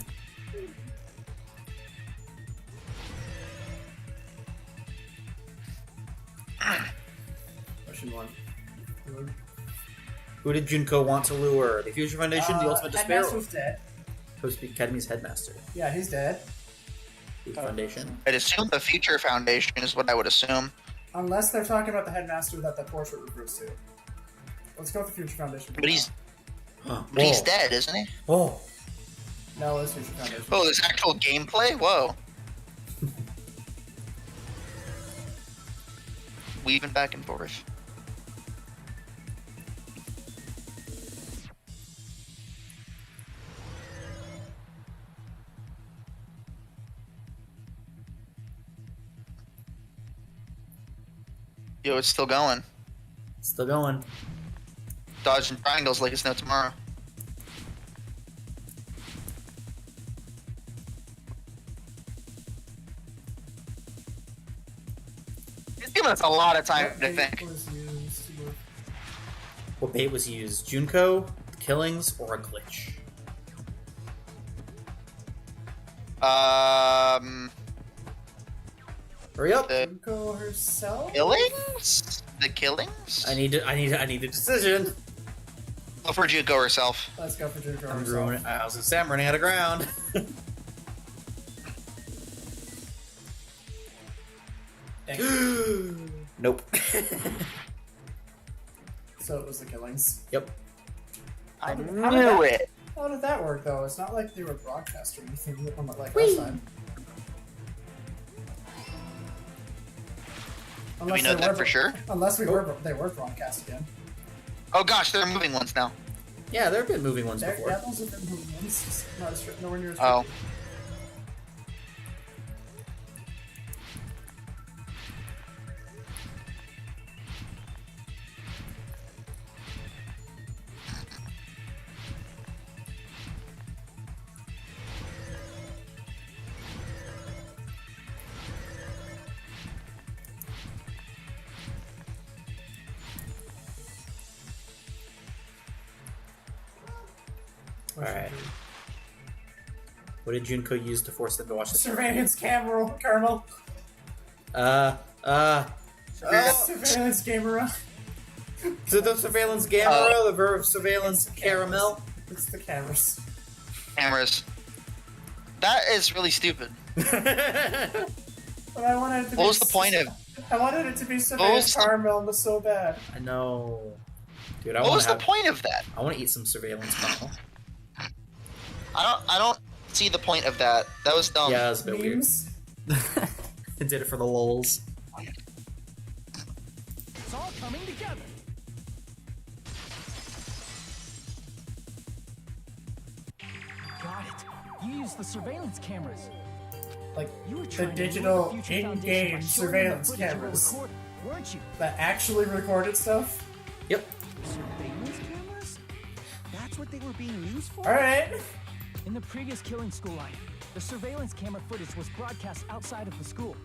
Speaker 1: Who did Junko want to lure? The Future Foundation, the Ultimate Despair?
Speaker 2: Headmaster's dead.
Speaker 1: Supposed to be Academy's Headmaster.
Speaker 2: Yeah, he's dead.
Speaker 1: Future Foundation.
Speaker 3: I'd assume the Future Foundation is what I would assume.
Speaker 2: Unless they're talking about the Headmaster that portrait refers to. Let's go with the Future Foundation.
Speaker 3: But he's dead, isn't he?
Speaker 1: Oh.
Speaker 2: No, it's Future Foundation.
Speaker 3: Oh, there's actual gameplay? Whoa. Weaving back and forth. Yo, it's still going.
Speaker 1: Still going.
Speaker 3: Dodging triangles like it's no tomorrow. It's giving us a lot of time to think.
Speaker 1: What bait was used? Junko, killings, or a glitch? Hurry up!
Speaker 2: Junko herself?
Speaker 3: Killings? The killings?
Speaker 1: I need a decision.
Speaker 3: Go for Junko herself.
Speaker 2: Let's go for Junko
Speaker 1: I was
Speaker 2: herself.
Speaker 1: gonna say I'm running out of ground. Nope.
Speaker 2: So it was the killings.
Speaker 1: Yep.
Speaker 3: I knew it.
Speaker 2: How did that work, though? It's not like they were broadcast or anything like last time.
Speaker 3: Do we know that for sure?
Speaker 2: Unless they were broadcast again.
Speaker 3: Oh gosh, they're moving ones now.
Speaker 1: Yeah, there have been moving ones before.
Speaker 2: Yeah, those have been moving ones. Just not as nowhere near as
Speaker 3: Oh.
Speaker 1: Alright. What did Junko use to force them to watch the
Speaker 2: surveillance camera, Colonel? Surveillance camera.
Speaker 1: Is it the surveillance camera? The verb surveillance caramel?
Speaker 2: It's the cameras.
Speaker 3: Cameras. That is really stupid.
Speaker 2: But I wanted it to
Speaker 3: What was the point of?
Speaker 2: I wanted it to be surveillance caramel was so bad.
Speaker 1: I know. Dude,
Speaker 3: What was the point of that?
Speaker 1: I want to eat some surveillance caramel.
Speaker 3: I don't see the point of that. That was dumb.
Speaker 1: Yeah, that was a bit weird. It did it for the lols.
Speaker 4: It's all coming together. Got it. You used the surveillance cameras.
Speaker 2: Like
Speaker 4: You were
Speaker 2: the
Speaker 4: trying to
Speaker 2: digital
Speaker 4: lure the Future Foundation by
Speaker 2: in-game
Speaker 4: showing
Speaker 2: surveillance
Speaker 4: them the footage
Speaker 2: cameras
Speaker 4: you were recording, weren't you?
Speaker 2: that actually recorded stuff.
Speaker 1: Yep.
Speaker 6: Surveillance cameras? That's what they were being used for?
Speaker 2: Alright.
Speaker 4: In the previous killing school line, the surveillance camera footage was broadcast outside of the school.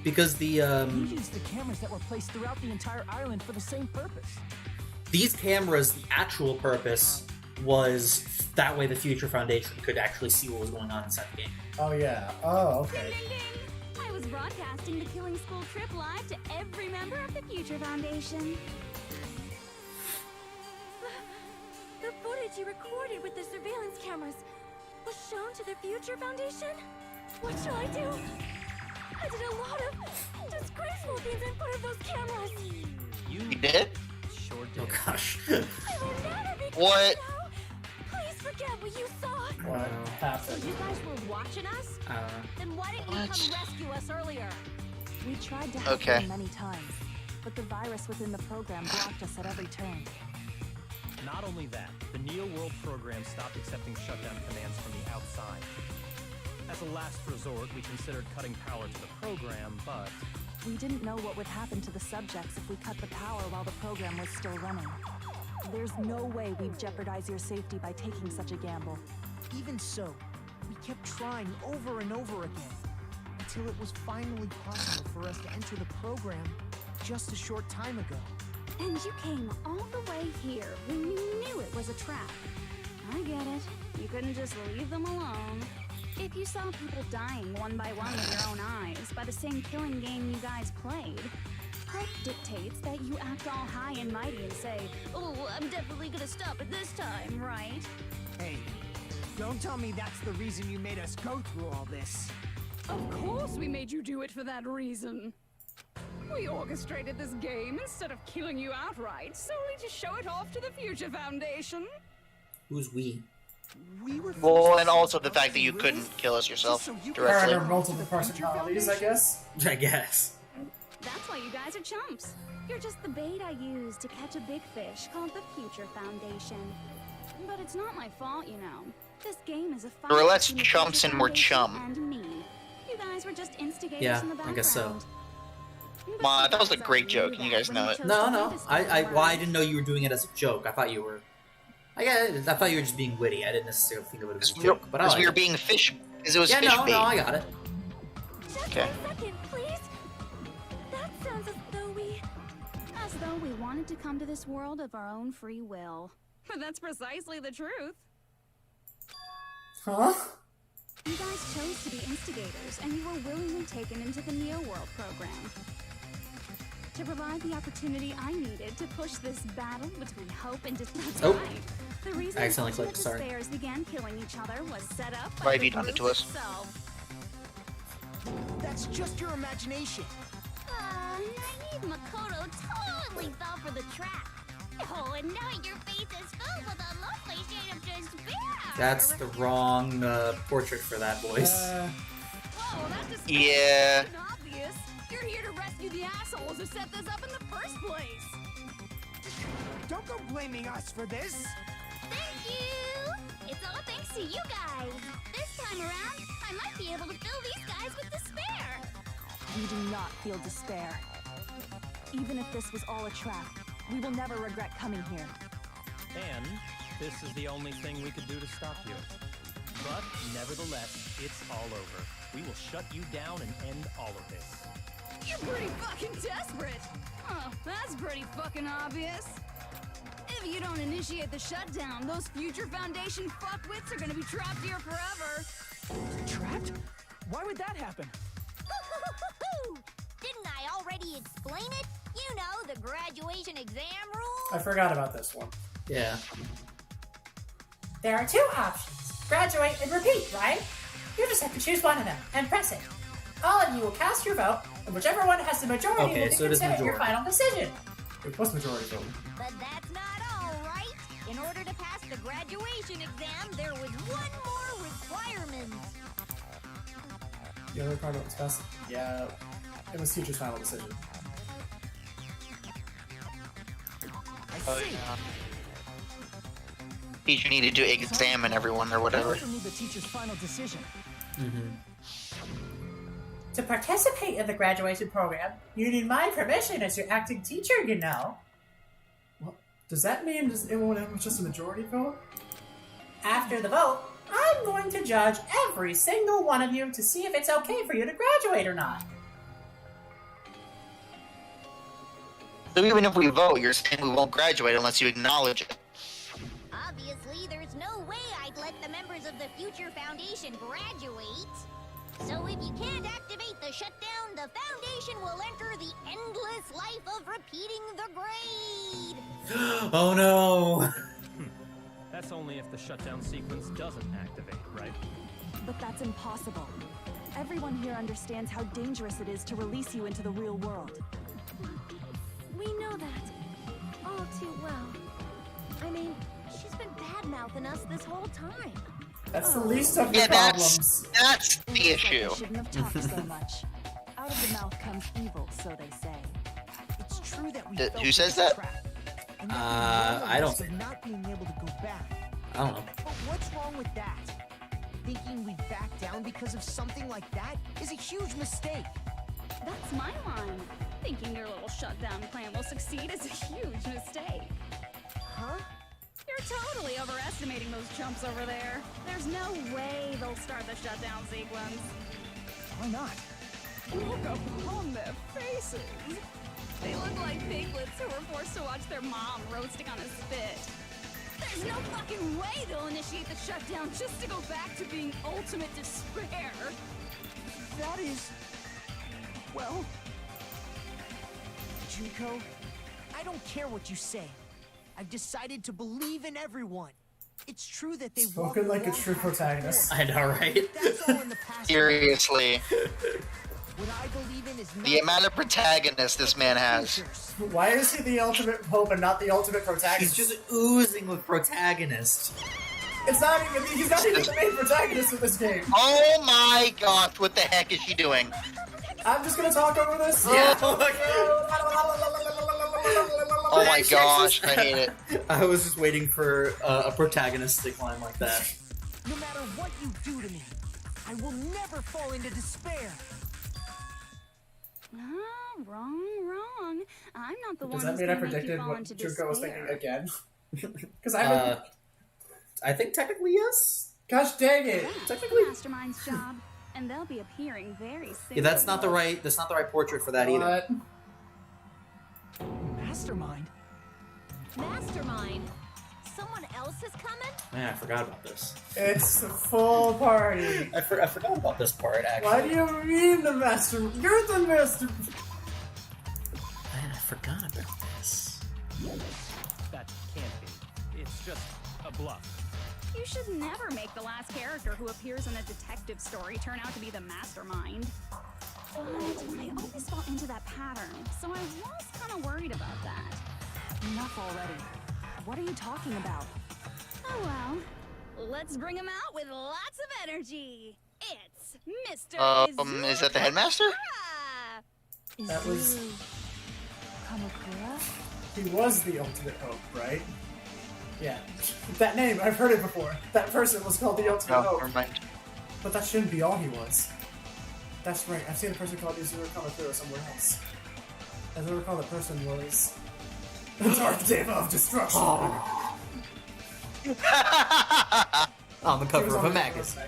Speaker 1: Because the
Speaker 4: You used the cameras that were placed throughout the entire island for the same purpose.
Speaker 1: these cameras, the actual purpose was that way the Future Foundation could actually see what was going on inside the game.
Speaker 2: Oh yeah. Oh, okay.
Speaker 5: Ding, ding, ding. I was broadcasting the Killing School trip live to every member of the Future Foundation.
Speaker 9: The footage you recorded with the surveillance cameras was shown to the Future Foundation? What shall I do? I did a lot of disgraceful things in front of those cameras.
Speaker 3: You did?
Speaker 11: Sure did.
Speaker 1: Oh gosh.
Speaker 9: I will never be
Speaker 3: What?
Speaker 9: now. Please forget what you saw.
Speaker 2: What happened?
Speaker 5: You guys were watching us? Then why didn't you come rescue us earlier?
Speaker 12: We tried to help
Speaker 3: Okay.
Speaker 12: them many times, but the virus within the program blocked us at every turn.
Speaker 11: Not only that, the Neo World program stopped accepting shutdown commands from the outside. As a last resort, we considered cutting power to the program, but
Speaker 12: We didn't know what would happen to the subjects if we cut the power while the program was still running. There's no way we'd jeopardize your safety by taking such a gamble.
Speaker 6: Even so, we kept trying over and over again, until it was finally possible for us to enter the program just a short time ago.
Speaker 5: And you came all the way here when you knew it was a trap. I get it. You couldn't just leave them alone. If you saw people dying one by one with your own eyes by the same killing game you guys played, Prep dictates that you act all high and mighty and say, "Oh, I'm definitely gonna stop it this time, right?"
Speaker 6: Hey, don't tell me that's the reason you made us go through all this.
Speaker 13: Of course we made you do it for that reason. We orchestrated this game instead of killing you outright, solely to show it off to the Future Foundation.
Speaker 1: Who's we?
Speaker 6: We were
Speaker 3: Well, and also the fact that you couldn't kill us yourself
Speaker 2: There
Speaker 3: directly.
Speaker 2: are multiple personalities, I guess.
Speaker 1: I guess.
Speaker 5: That's why you guys are chumps. You're just the bait I use to catch a big fish called the Future Foundation. But it's not my fault, you know. This game is a fight
Speaker 3: There were less
Speaker 5: between the
Speaker 3: chumps
Speaker 5: Future
Speaker 3: and more
Speaker 5: Foundation
Speaker 3: chum.
Speaker 5: and me. You guys were just instigators
Speaker 1: Yeah,
Speaker 5: in the background.
Speaker 1: I guess so.
Speaker 3: Well, that was a great joke, and you guys know it.
Speaker 1: No. Well, I didn't know you were doing it as a joke. I thought you were. I thought you were just being witty. I didn't necessarily think of it as a joke. But I
Speaker 3: Because
Speaker 1: like
Speaker 3: we were
Speaker 1: it.
Speaker 3: being fish. Because it was
Speaker 1: Yeah,
Speaker 3: fish
Speaker 1: no,
Speaker 3: bait.
Speaker 1: I got it.
Speaker 3: Okay.
Speaker 9: Second, please. That sounds
Speaker 5: As though we wanted to come to this world of our own free will.
Speaker 13: But that's precisely the truth.
Speaker 2: Huh?
Speaker 5: You guys chose to be instigators, and you were willingly taken into the Neo World program. To provide the opportunity I needed to push this battle between hope and despair.
Speaker 1: Oh.
Speaker 5: Right. The reason
Speaker 1: I accidentally
Speaker 5: ultimate
Speaker 1: clicked, sorry.
Speaker 5: despairs began killing each other was set up by
Speaker 3: Why have
Speaker 5: the
Speaker 3: you done it to
Speaker 5: group
Speaker 3: us?
Speaker 5: itself.
Speaker 6: That's just your imagination.
Speaker 9: I need Makoto totally fell for the trap. Oh, and now your face is filled with a lovely shade of despair.
Speaker 1: That's the wrong portrait for that voice.
Speaker 13: Oh, that just
Speaker 3: Yeah.
Speaker 13: obvious. You're here to rescue the assholes who set this up in the first place.
Speaker 6: Don't go blaming us for this.
Speaker 9: Thank you. It's all thanks to you guys. This time around, I might be able to fill these guys with despair.
Speaker 12: We do not feel despair. Even if this was all a trap, we will never regret coming here.
Speaker 11: And this is the only thing we could do to stop you. But nevertheless, it's all over. We will shut you down and end all of this.
Speaker 13: You're pretty fucking desperate. Oh, that's pretty fucking obvious. If you don't initiate the shutdown, those Future Foundation fuckwits are gonna be trapped here forever.
Speaker 4: Trapped? Why would that happen?
Speaker 9: Didn't I already explain it? You know, the graduation exam rules.
Speaker 2: I forgot about this one.
Speaker 1: Yeah.
Speaker 14: There are two options. Graduate and repeat, right? You just have to choose one of them and press it. All of you will cast your vote, and whichever one has the majority
Speaker 1: Okay,
Speaker 14: will be
Speaker 1: so it is
Speaker 14: considered your
Speaker 1: majority.
Speaker 14: final decision.
Speaker 2: It was majority vote.
Speaker 9: But that's not all, right? In order to pass the graduation exam, there was one more requirement.
Speaker 2: The other part of it was best. Yeah, it was Future's final decision.
Speaker 3: Oh, yeah. Teacher needed to examine everyone or
Speaker 4: We
Speaker 3: whatever.
Speaker 4: also need the teacher's final decision.
Speaker 14: To participate in the graduation program, you need my permission as your acting teacher, you know.
Speaker 2: Does that mean it was just a majority vote?
Speaker 14: After the vote, I'm going to judge every single one of you to see if it's okay for you to graduate or not.
Speaker 3: So even if we vote, you're saying we won't graduate unless you acknowledge it.
Speaker 9: Obviously, there's no way I'd let the members of the Future Foundation graduate. So if you can't activate the shutdown, the Foundation will enter the endless life of repeating the grade.
Speaker 1: Oh no!
Speaker 11: That's only if the shutdown sequence doesn't activate, right?
Speaker 12: But that's impossible. Everyone here understands how dangerous it is to release you into the real world.
Speaker 9: We know that all too well. I mean, she's been bad-mouthing us this whole time.
Speaker 2: That's the least of your
Speaker 3: Yeah,
Speaker 2: problems.
Speaker 3: that's the
Speaker 12: Looks like
Speaker 3: issue.
Speaker 12: I shouldn't have talked so much. Out of the mouth comes evil, so they say.
Speaker 6: It's true that we
Speaker 3: Th-
Speaker 6: fell
Speaker 3: who
Speaker 6: for
Speaker 3: says
Speaker 6: the
Speaker 3: that?
Speaker 6: trap. And
Speaker 1: I don't
Speaker 6: think
Speaker 1: think.
Speaker 6: not being able to go back.
Speaker 1: I don't know.
Speaker 6: But what's wrong with that? Thinking we'd back down because of something like that is a huge mistake.
Speaker 5: That's my line. Thinking your little shutdown plan will succeed is a huge mistake.
Speaker 6: Huh?
Speaker 5: You're totally overestimating those chumps over there. There's no way they'll start the shutdown sequence.
Speaker 4: Why not?
Speaker 5: Look upon their faces. They look like piglets who were forced to watch their mom roasting on a spit. There's no fucking way they'll initiate the shutdown just to go back to being ultimate despair.
Speaker 6: That is... well... Junko, I don't care what you say. I've decided to believe in everyone. It's true that they
Speaker 2: spoken like a true protagonist.
Speaker 1: I know, right?
Speaker 6: That's all in the past.
Speaker 3: Seriously.
Speaker 6: What I believe in is
Speaker 3: The amount of protagonists this man has.
Speaker 2: Why is he the ultimate hope and not the ultimate protagonist?
Speaker 1: He's just oozing with protagonist.
Speaker 2: It's not even. He's not even the main protagonist of this game.
Speaker 3: Oh my gosh! What the heck is she doing?
Speaker 2: I'm just gonna talk over this.
Speaker 1: Yeah.
Speaker 3: Oh my gosh! I hate it.
Speaker 1: I was just waiting for a protagonistic line like that.
Speaker 6: No matter what you do to me, I will never fall into despair.
Speaker 5: Wrong. I'm not the one
Speaker 2: Does that
Speaker 5: who's
Speaker 2: mean I
Speaker 5: gonna make you
Speaker 2: predicted
Speaker 5: fall
Speaker 2: what
Speaker 5: into
Speaker 2: Junko was thinking
Speaker 5: despair.
Speaker 2: again? Because
Speaker 1: I think technically yes.
Speaker 2: Gosh dang it!
Speaker 5: That's
Speaker 1: Technically,
Speaker 5: Mastermind's job, and they'll be appearing very soon.
Speaker 1: yeah, that's not the right portrait for that either.
Speaker 4: Mastermind?
Speaker 8: Mastermind? Someone else is coming?
Speaker 1: Man, I forgot about this.
Speaker 2: It's a full party.
Speaker 1: I forgot about this part actually.
Speaker 2: Why do you mean the master? You're the master.
Speaker 1: Man, I forgot about this.
Speaker 11: That can't be. It's just a bluff.
Speaker 5: You should never make the last character who appears in a detective story turn out to be the mastermind. But I always fall into that pattern, so I was kind of worried about that.
Speaker 12: Enough already. What are you talking about?
Speaker 5: Oh well. Let's bring him out with lots of energy. It's Mr.
Speaker 3: Is that the Headmaster?
Speaker 2: That was.
Speaker 12: Kamakura?
Speaker 2: He was the ultimate hope, right? Yeah. That name, I've heard it before. That person was called the ultimate hope.
Speaker 3: Never mind.
Speaker 2: But that shouldn't be all he was. That's right, I've seen a person called Izuru Kamakura somewhere else. As I recall, the person was the Dark Deva of Destruction.
Speaker 1: On the cover of a magazine.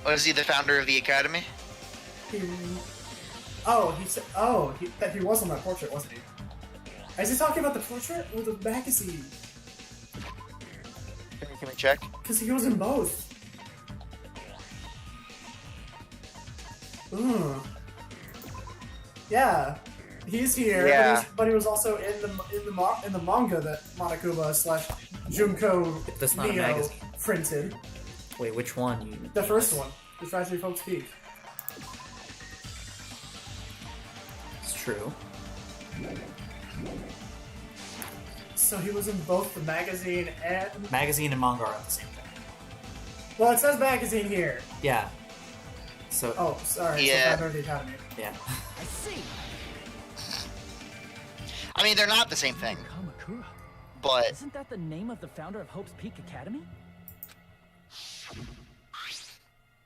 Speaker 3: Was he the founder of the Academy?
Speaker 2: He said, that he was on that portrait, wasn't he? Is he talking about the portrait or the magazine?
Speaker 3: Can we check?
Speaker 2: Because he was in both. Yeah, he's here.
Speaker 3: Yeah.
Speaker 2: But he was also in the manga that Monokuma / Junko
Speaker 1: That's not a
Speaker 2: Neo
Speaker 1: magazine.
Speaker 2: printed.
Speaker 1: Wait, which one?
Speaker 2: The first one, the Tragedy of Hope's Peak.
Speaker 1: It's true.
Speaker 2: So he was in both the magazine and...
Speaker 1: Magazine and manga are at the same time.
Speaker 2: Well, it says magazine here.
Speaker 1: Yeah. So.
Speaker 2: Oh, sorry.
Speaker 3: Yeah.
Speaker 2: So founder of the Academy.
Speaker 1: Yeah.
Speaker 6: I see.
Speaker 3: I mean, they're not the same thing.
Speaker 4: Kamakura.
Speaker 3: But
Speaker 4: Isn't that the name of the founder of Hope's Peak Academy?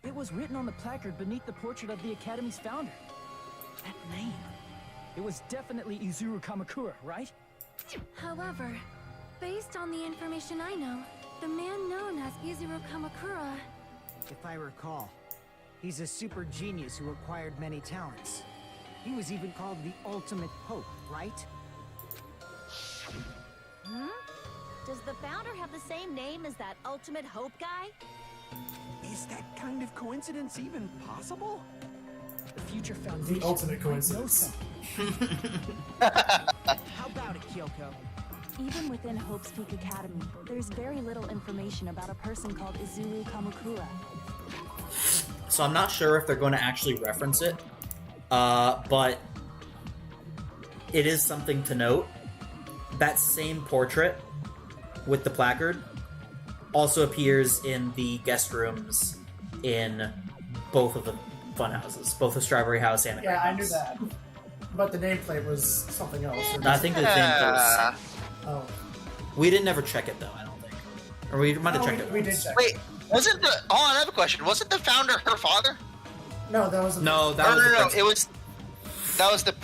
Speaker 4: It was written on the placard beneath the portrait of the Academy's founder. That name. It was definitely Izuru Kamakura, right?
Speaker 9: However, based on the information I know, the man known as Izuru Kamakura...
Speaker 6: If I recall, he's a super genius who acquired many talents. He was even called the Ultimate Hope, right?
Speaker 8: Does the founder have the same name as that Ultimate Hope guy?
Speaker 7: Is that kind of coincidence even possible?
Speaker 4: The Future Foundation.
Speaker 2: The ultimate
Speaker 4: might know
Speaker 2: coincidence.
Speaker 4: something.
Speaker 6: How about it, Kyoko?
Speaker 12: Even within Hope's Peak Academy, there's very little information about a person called Izuru Kamakura.
Speaker 1: So I'm not sure if they're going to actually reference it, but it is something to note. That same portrait with the placard also appears in the guest rooms in both of the fun houses, both the Strawberry House and the
Speaker 2: Yeah,
Speaker 1: Green
Speaker 2: I knew
Speaker 1: House.
Speaker 2: that. But the nameplate was something else.
Speaker 1: I think the thing was.
Speaker 2: Oh.
Speaker 1: We didn't ever check it though, I don't think. Or we might have checked it
Speaker 2: We
Speaker 1: once.
Speaker 2: did check.
Speaker 3: wait, wasn't the? Oh, I have a question. Wasn't the founder her father?
Speaker 2: No, that was...
Speaker 1: No, that was the
Speaker 3: No.
Speaker 1: principal.
Speaker 3: It was. That was the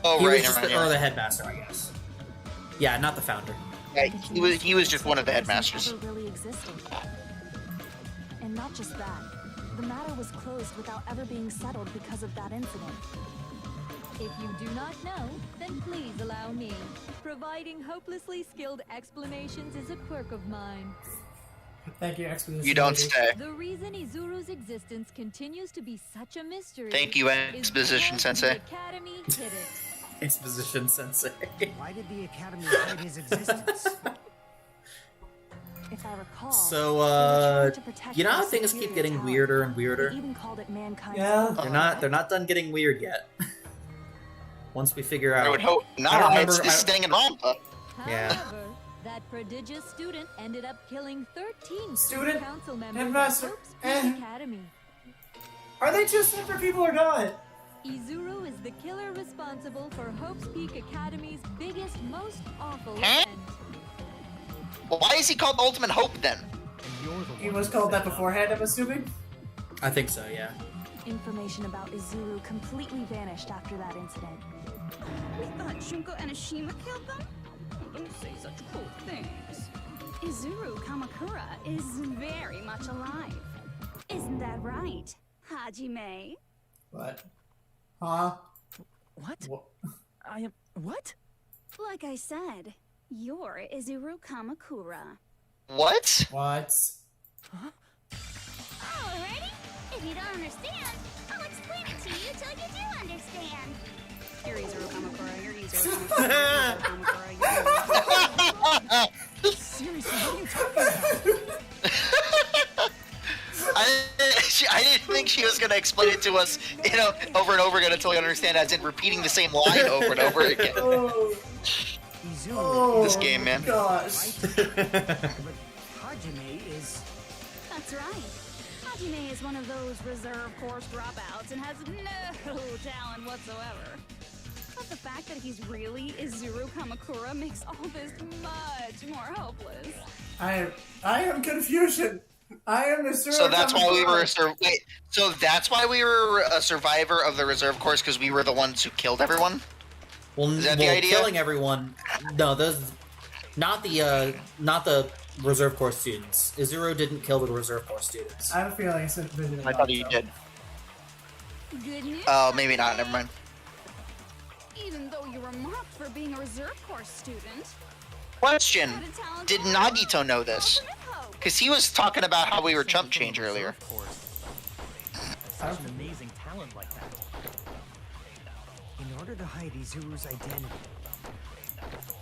Speaker 3: Oh,
Speaker 1: He
Speaker 3: right.
Speaker 1: was just
Speaker 3: never
Speaker 1: the,
Speaker 3: mind,
Speaker 1: or
Speaker 3: yeah.
Speaker 1: the headmaster, I guess. Yeah, not the founder.
Speaker 3: Yeah, he was just one of the headmasters.
Speaker 12: Never really existed. And not just that, the matter was closed without ever being settled because of that incident.
Speaker 10: If you do not know, then please allow me. Providing hopelessly skilled explanations is a quirk of mine.
Speaker 2: Thank you, exposition.
Speaker 3: You don't
Speaker 2: lady.
Speaker 3: stay.
Speaker 10: The reason Izuru's existence continues to be such a mystery.
Speaker 3: Thank you, exposition
Speaker 10: is because
Speaker 3: sensei.
Speaker 10: The Academy hid it.
Speaker 1: Exposition sensei.
Speaker 6: Why did the Academy hide his existence?
Speaker 12: If I recall,
Speaker 1: So,
Speaker 12: they were trying to protect
Speaker 1: you know how
Speaker 12: their
Speaker 1: things keep
Speaker 12: superior
Speaker 1: getting
Speaker 12: talent.
Speaker 1: weirder and weirder?
Speaker 12: They even called it mankind's
Speaker 2: Yeah.
Speaker 12: secret.
Speaker 1: They're not done getting weird yet. Once we figure out.
Speaker 3: I would hope
Speaker 1: I
Speaker 3: not.
Speaker 1: don't
Speaker 3: It's
Speaker 1: remember-
Speaker 3: this Danganronpa.
Speaker 1: Yeah.
Speaker 10: However, that prodigious student ended up killing 13
Speaker 2: Student,
Speaker 10: council members
Speaker 2: Headmaster,
Speaker 10: at Hope's Peak
Speaker 2: and-
Speaker 10: Academy.
Speaker 2: Are they two separate people or not?
Speaker 10: Izuru is the killer responsible for Hope's Peak Academy's biggest, most awful
Speaker 3: Huh?
Speaker 10: event.
Speaker 3: Why is he called Ultimate Hope then?
Speaker 2: He was called that beforehand, I'm assuming?
Speaker 1: I think so, yeah.
Speaker 12: Information about Izuru completely vanished after that incident.
Speaker 13: We thought Shunko and Ashima killed them? Don't say such cool things. Izuru Kamakura is very much alive. Isn't that right, Hajime?
Speaker 2: What? Huh?
Speaker 4: What?
Speaker 2: What?
Speaker 4: I am. What?
Speaker 13: Like I said, you're Izuru Kamakura.
Speaker 3: What?
Speaker 2: What?
Speaker 9: Alrighty? If you don't understand, I'll explain it to you till you do understand.
Speaker 13: You're Izuru Kamakura, you're Izuru Kamakura, you're Izuru Kamakura,
Speaker 4: Seriously, what are you talking about?
Speaker 3: I didn't think she was going to explain it to us, over and over again until we understand, as in repeating the same line over and over again.
Speaker 2: Oh,
Speaker 6: Izuru,
Speaker 3: This game, man.
Speaker 2: Gosh.
Speaker 6: but Hajime is...
Speaker 13: That's right. Hajime is one of those reserve course dropouts and has no talent whatsoever. But the fact that he's really Izuru Kamakura makes all this much more hopeless.
Speaker 2: I am confusion. I am Mr.
Speaker 3: So that's why we were
Speaker 2: Kamakura.
Speaker 3: So that's why we were a survivor of the reserve course, because we were the ones who killed everyone.
Speaker 1: Well,
Speaker 3: Is that the idea?
Speaker 1: killing everyone. No, those not the reserve corps students. Izuru didn't kill the reserve corps students.
Speaker 2: I have a feeling it's a vision.
Speaker 3: I thought he did.
Speaker 13: Good news.
Speaker 3: Oh, maybe not. Never mind.
Speaker 13: Even though you were marked for being a reserve course student,
Speaker 3: Question: did Nagito know this? Because he was talking about how we were chump change earlier.
Speaker 11: Of course. Such an amazing talent like that.
Speaker 6: In order to hide Izuru's identity,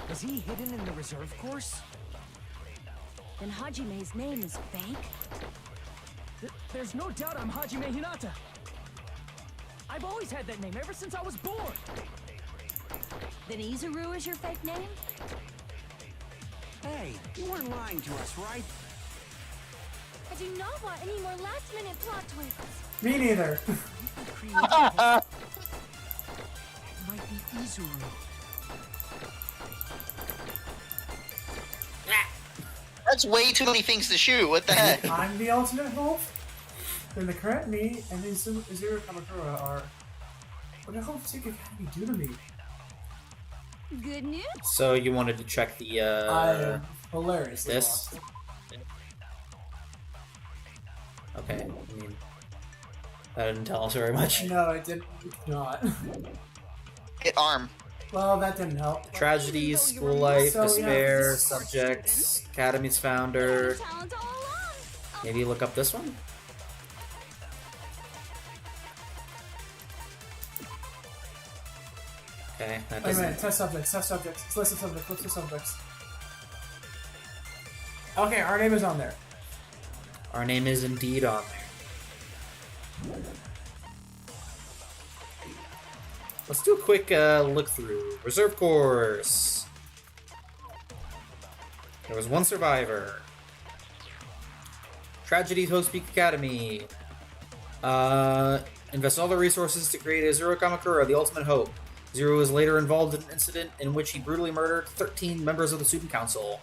Speaker 6: was he hidden in the reserve course?
Speaker 12: Then Hajime's name is fake?
Speaker 4: There's no doubt I'm Hajime Hinata. I've always had that name ever since I was born.
Speaker 12: Then Izuru is your fake name?
Speaker 7: Hey, you weren't lying to us, right?
Speaker 9: I do not want any more last-minute plot twists.
Speaker 2: Me neither.
Speaker 6: Might be Izuru.
Speaker 3: That's way too many things to shoot. What the heck?
Speaker 2: I'm the ultimate hope. Then the current me and Izuru Kamakura are. What did Hope Peak Academy do to me?
Speaker 13: good news.
Speaker 1: So you wanted to check the
Speaker 2: I am hilariously
Speaker 1: this?
Speaker 2: lost.
Speaker 1: Okay, I mean that didn't tell us very much.
Speaker 2: No, it did not.
Speaker 3: Hit arm.
Speaker 2: Well, that didn't help.
Speaker 1: Tragedies, school life,
Speaker 2: So, yeah.
Speaker 1: despair, subjects, Academy's founder.
Speaker 13: Talent all along.
Speaker 1: Maybe look up this one? Okay, that
Speaker 2: Wait a
Speaker 1: doesn't.
Speaker 2: minute, test subjects, It's list of subjects, list of subjects. Okay, our name is on there.
Speaker 1: Our name is indeed on there. Let's do a quick look through. Reserve course. There was one survivor. Tragedies Host Peak Academy. Invest all the resources to create a Zero Kamakura, the ultimate hope. Zero was later involved in an incident in which he brutally murdered 13 members of the student council.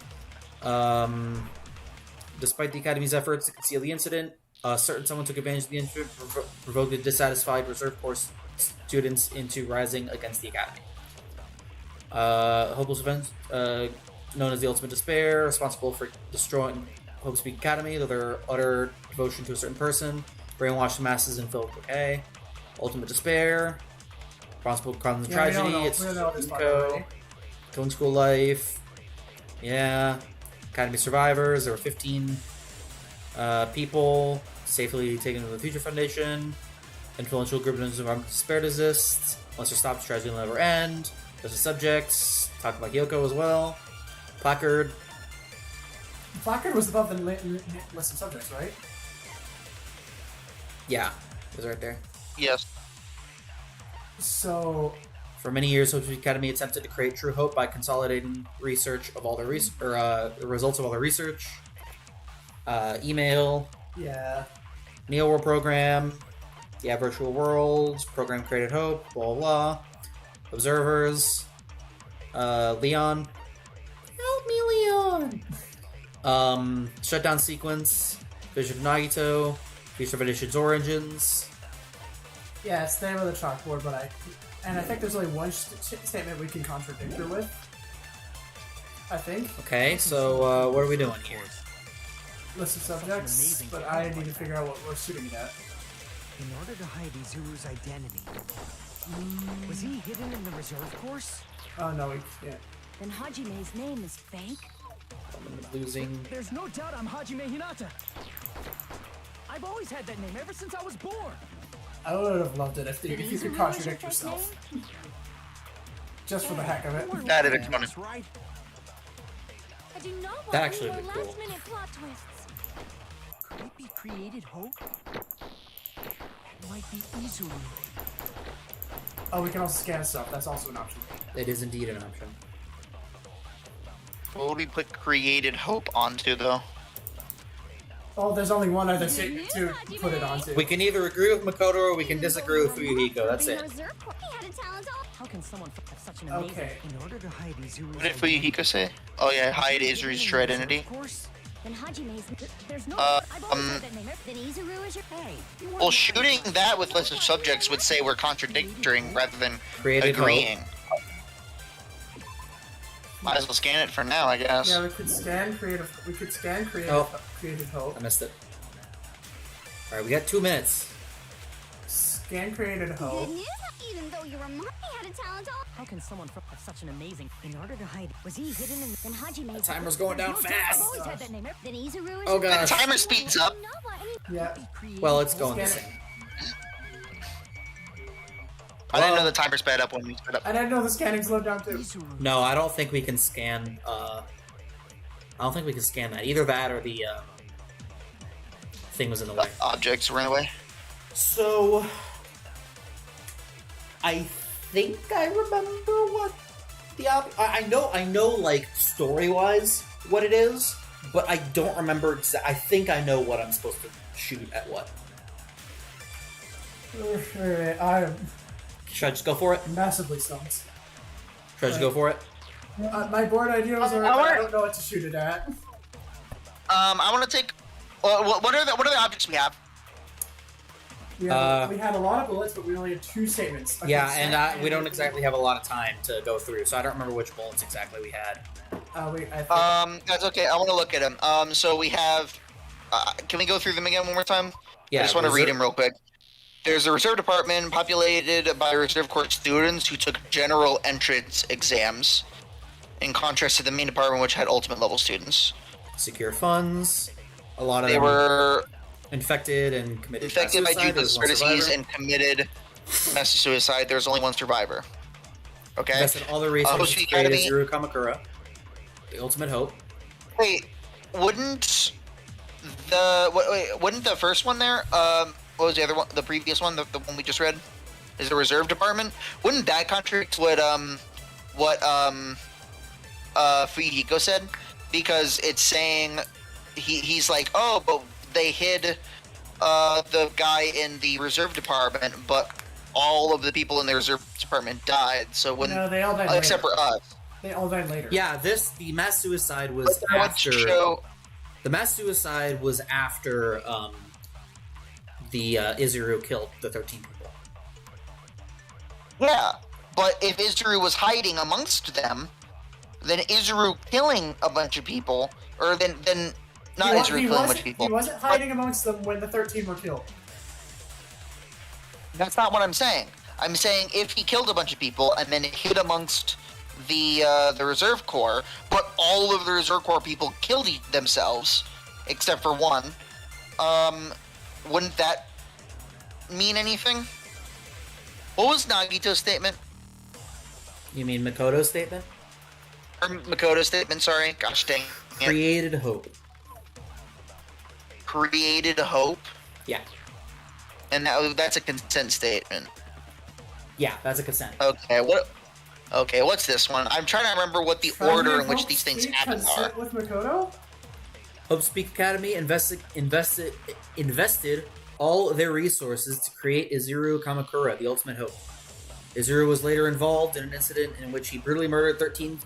Speaker 1: Despite the Academy's efforts to conceal the incident, someone took advantage of the incident, provoked the dissatisfied reserve course students into rising against the Academy. Hopeless event, known as the Ultimate Despair, responsible for destroying Hope's Peak Academy with their utter devotion to a certain person, brainwashed the masses and filled with decay. Ultimate Despair, responsible for causing the tragedy, it's Nico, killing school life. Yeah. Academy survivors, there were 15 People safely taken to the Future Foundation. Influential group of environmental despair desists. Once it stops, tragedy will never end. There's the subjects. Talk about Yoko as well. Placard.
Speaker 2: Placard was above the list of subjects, right?
Speaker 1: Yeah, it was right there.
Speaker 3: Yes.
Speaker 2: So,
Speaker 1: for many years, Hope Academy attempted to create true hope by consolidating research of all their the results of all their research. Email.
Speaker 2: Yeah.
Speaker 1: Neo World program. Yeah, virtual worlds. Program created hope. Blah blah blah. Observers. Leon. Help me, Leon. Shutdown sequence. Vision of Nagito. Future Foundation's origins.
Speaker 2: Yeah, it's there with a chalkboard, but I think there's only one statement we can contradict her with. I think.
Speaker 1: Okay, so what are we doing here?
Speaker 2: List of subjects, but I need to figure out what we're shooting at.
Speaker 6: In order to hide Izuru's identity, was he hidden in the reserve course?
Speaker 2: Oh no, we can't.
Speaker 12: Then Hajime's name is fake?
Speaker 1: Losing.
Speaker 4: There's no doubt I'm Hajime Hinata. I've always had that name ever since I was born.
Speaker 2: I would have loved it if you could contradict yourself. Just for the heck of it.
Speaker 3: That is funny.
Speaker 9: I do not want
Speaker 1: That actually
Speaker 9: any
Speaker 1: would
Speaker 9: more
Speaker 1: be cool.
Speaker 9: last-minute plot twists.
Speaker 6: Could it be created hope? It might be Izuru.
Speaker 2: Oh, we can also scan stuff. That's also an option.
Speaker 1: It is indeed an option.
Speaker 3: What would we put created hope onto, though?
Speaker 2: Oh, there's only one other statement to put it onto.
Speaker 1: We can either agree with Makoto or we can disagree with Fuyuhiko. That's it.
Speaker 12: How can someone have such an
Speaker 2: amazing... Okay.
Speaker 6: In order to hide Izuru's
Speaker 3: What did Fuyuhiko say? Oh yeah, hide Izuru's true identity.
Speaker 12: Then Hajime's... There's no...
Speaker 3: I've always had
Speaker 12: that name. Then Izuru is your... Hey.
Speaker 3: Well, shooting that with list of subjects would say we're contradicting rather than
Speaker 1: Created
Speaker 3: agreeing. Might as well scan it for now, I guess.
Speaker 2: Yeah, we could scan creative. We could scan creative.
Speaker 1: Oh.
Speaker 2: Creative hope.
Speaker 1: I missed it. Alright, we got 2 minutes.
Speaker 2: Scan created hope.
Speaker 9: Even though you remind me had a talent all.
Speaker 12: How can someone have such an amazing... In order to hide... Was he hidden in... Then Hajime's...
Speaker 1: The timer's going down fast.
Speaker 12: I've always had that name. Then Izuru is
Speaker 1: Oh gosh.
Speaker 3: The timer speeds up.
Speaker 2: Yeah.
Speaker 1: Well, it's going the
Speaker 2: Scan
Speaker 1: same.
Speaker 3: I didn't know the timer sped up when we sped up.
Speaker 2: I didn't know the scanning slowed down too.
Speaker 1: No, I don't think we can scan. I don't think we can scan that. Either that or the thing was in the way.
Speaker 3: Objects were in the way.
Speaker 1: So, I think I remember what the I know, like story-wise what it is, but I don't remember. I think I know what I'm supposed to shoot at what.
Speaker 2: I'm
Speaker 1: Should I just go for it?
Speaker 2: massively stumped.
Speaker 1: Should I just go for it?
Speaker 2: My board ideas are. I don't know what to shoot it at.
Speaker 3: I want to take. What are the objects we have?
Speaker 2: We had a lot of bullets, but we only had 2 statements. Okay,
Speaker 1: Yeah, and we don't exactly have a lot of time to go through, so I don't remember which bullets exactly we had.
Speaker 3: That's okay. I want to look at them. So we have. Can we go through them again one more time?
Speaker 1: Yeah,
Speaker 3: I just want to read them real quick. There's a reserve department populated by reserve corps students who took general entrance exams, in contrast to the main department, which had ultimate level students.
Speaker 1: Secure funds. A lot of
Speaker 3: They
Speaker 1: them
Speaker 3: were
Speaker 1: infected and committed
Speaker 3: infected by
Speaker 1: suicide.
Speaker 3: Judas
Speaker 1: There's one
Speaker 3: disease
Speaker 1: survivor.
Speaker 3: and committed mass suicide. There's only one survivor. Okay.
Speaker 1: Invested all the resources to
Speaker 3: Hoshi
Speaker 1: create
Speaker 3: Academy.
Speaker 1: Izuru Kamakura, the ultimate hope.
Speaker 3: Wait, wouldn't the first one there? What was the other one? The previous one, the one we just read, is the reserve department. Wouldn't that contradict what Fuyuhiko said? Because it's saying he's like, oh, but they hid the guy in the reserve department, but all of the people in the reserve department died. So when
Speaker 2: No, they all died
Speaker 3: except
Speaker 2: later.
Speaker 3: for us.
Speaker 2: They all died later.
Speaker 1: Yeah, the mass suicide was
Speaker 3: But I want to
Speaker 1: after.
Speaker 3: show-
Speaker 1: The mass suicide was after the Izuru killed the 13 people.
Speaker 3: Yeah, but if Izuru was hiding amongst them, then Izuru killing a bunch of people, or then not Izuru killing a bunch of people.
Speaker 2: He wasn't hiding amongst them when the 13 were killed.
Speaker 3: That's not what I'm saying. I'm saying if he killed a bunch of people and then hid amongst the reserve corps, but all of the reserve corps people killed themselves, except for one, wouldn't that mean anything? What was Nagito's statement?
Speaker 1: You mean Makoto's statement?
Speaker 3: Or Makoto's statement, sorry. Gosh dang it.
Speaker 1: Created hope.
Speaker 3: Created hope?
Speaker 1: Yeah.
Speaker 3: And that's a consent statement.
Speaker 1: Yeah, that's a consent.
Speaker 3: Okay, what's this one? I'm trying to remember what the order in which these things happen are.
Speaker 2: With Makoto?
Speaker 1: Hope Speak Academy invested all their resources to create Izuru Kamakura, the ultimate hope. Izuru was later involved in an incident in which he brutally murdered 13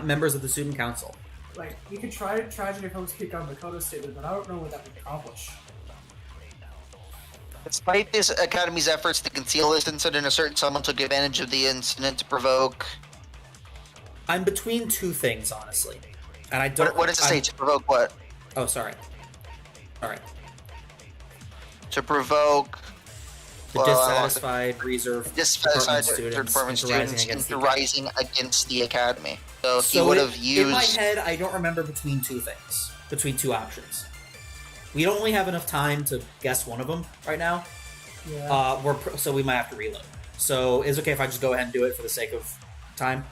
Speaker 1: members of the student council.
Speaker 2: Like, you could try Tragedy of Hope Speak on Makoto's statement, but I don't know what that would accomplish.
Speaker 3: Despite this Academy's efforts to conceal this incident, a certain someone took advantage of the incident to provoke...
Speaker 1: I'm between two things, honestly. And I don't...
Speaker 3: What does it say? To provoke what?
Speaker 1: Oh, sorry. Alright.
Speaker 3: To provoke...
Speaker 1: The dissatisfied reserve department students
Speaker 3: into rising against the Academy. So he would have used...
Speaker 1: In my head, I don't remember between two things. Between two options. We don't only have enough time to guess one of them right now.
Speaker 2: Yeah.
Speaker 1: So we might have to reload. So is it okay if I just go ahead and do it for the sake of time?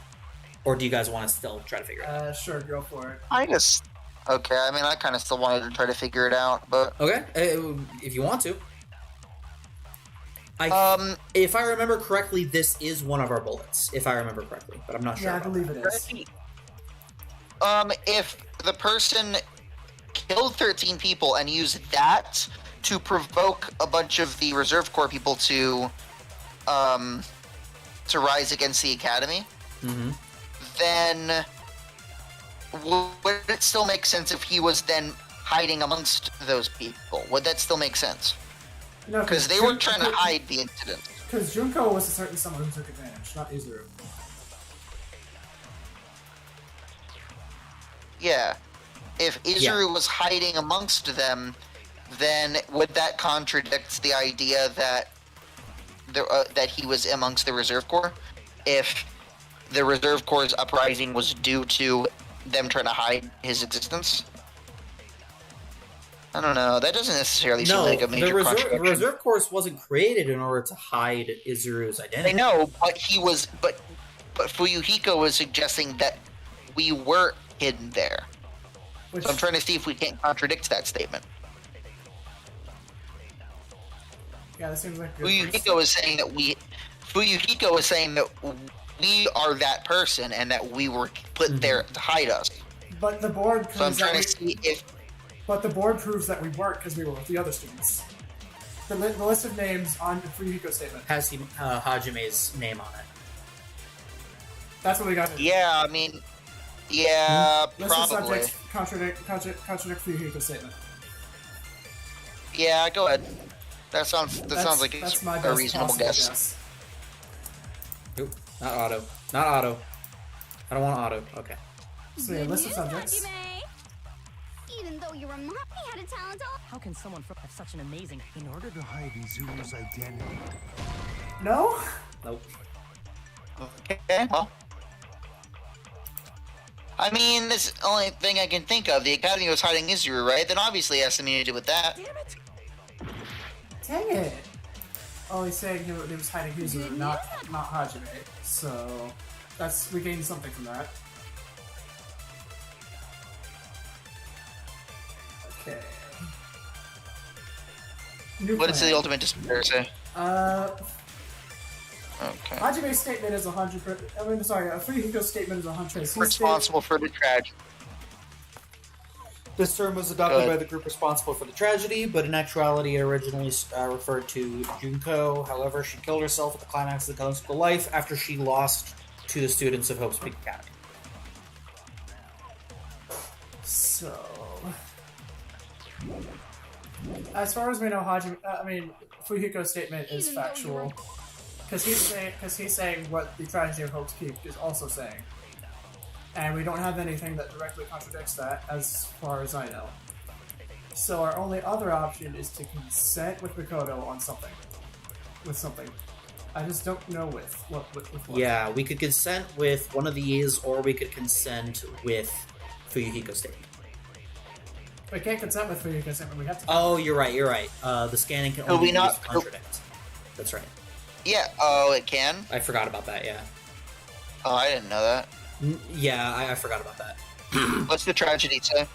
Speaker 1: Or do you guys want to still try to figure it out?
Speaker 2: Sure, go for it.
Speaker 3: Okay, I mean, I kind of still wanted to try to figure it out, but...
Speaker 1: Okay, if you want to. If I remember correctly, this is one of our bullets. If I remember correctly, but I'm not sure.
Speaker 2: Yeah, I believe it is.
Speaker 3: If the person killed 13 people and used that to provoke a bunch of the Reserve Corps people to rise against the Academy, then would it still make sense if he was then hiding amongst those people? Would that still make sense?
Speaker 2: No,
Speaker 3: because they were trying to hide the incident.
Speaker 2: Because Junko was a certain someone who took advantage, not Izuru.
Speaker 3: Yeah. If Izuru was hiding amongst them, then would that contradict the idea that that he was amongst the Reserve Corps? If the Reserve Corps' uprising was due to them trying to hide his existence? I don't know. That doesn't necessarily seem like a major contradiction.
Speaker 1: The Reserve Corps wasn't created in order to hide Izuru's identity.
Speaker 3: I know, but but Fuyuhiko was suggesting that we were hidden there. So I'm trying to see if we can't contradict that statement.
Speaker 2: Yeah, that seems like
Speaker 3: Fuyuhiko is saying that we are that person and that we were put there to hide us.
Speaker 2: But the board proves
Speaker 3: so I'm trying to see if...
Speaker 2: But the board proves that we weren't because we were with the other students. The list of names on the Fuyuhiko statement
Speaker 1: has Hajime's name on it.
Speaker 2: That's what we got.
Speaker 3: Yeah, I mean... Yeah,
Speaker 2: List
Speaker 3: probably.
Speaker 2: of subjects contradict Fuyuhiko's statement.
Speaker 3: Yeah, go ahead. That sounds like a reasonable guess.
Speaker 1: Oop, not auto. Not auto. I don't want auto. Okay.
Speaker 2: So yeah, list of subjects.
Speaker 13: Even though you're a mom, he had a talent.
Speaker 4: How can someone have such an amazing...
Speaker 7: In order to hide Izuru's identity.
Speaker 2: No?
Speaker 1: Nope.
Speaker 3: Okay, well. I mean, this is the only thing I can think of. The Academy was hiding Izuru, right? Then obviously it has something to do with that.
Speaker 2: Damn it! Dang it! Oh, he's saying he was hiding Izuru, not Hajime. So, we gained something from that. Okay.
Speaker 3: What does the ultimate despair say? Okay.
Speaker 2: Hajime's statement is 100%. I mean, sorry, Fuyuhiko's statement is 100%.
Speaker 3: Responsible for the tragedy.
Speaker 1: This term was adopted by the group responsible for the tragedy, but in actuality it originally referred to Junko. However, she killed herself at the climax of the Golden School life after she lost to the students of Hope Speak Academy.
Speaker 2: So... As far as we know, Fuyuhiko's statement is factual. Because he's saying what the tragedy of Hope's Peak is also saying. And we don't have anything that directly contradicts that, as far as I know. So our only other option is to consent with Makoto on something. With something. I just don't know with what.
Speaker 1: Yeah, we could consent with one of these, or we could consent with Fuyuhiko's statement.
Speaker 2: We can't consent with Fuyuka Statement. We have to.
Speaker 1: Oh, you're right. You're right. The scanning can only be used to contradict. That's right.
Speaker 3: Yeah. Oh, it can.
Speaker 1: I forgot about that. Yeah.
Speaker 3: Oh, I didn't know that.
Speaker 1: Yeah, I forgot about that.
Speaker 3: What's the tragedy say?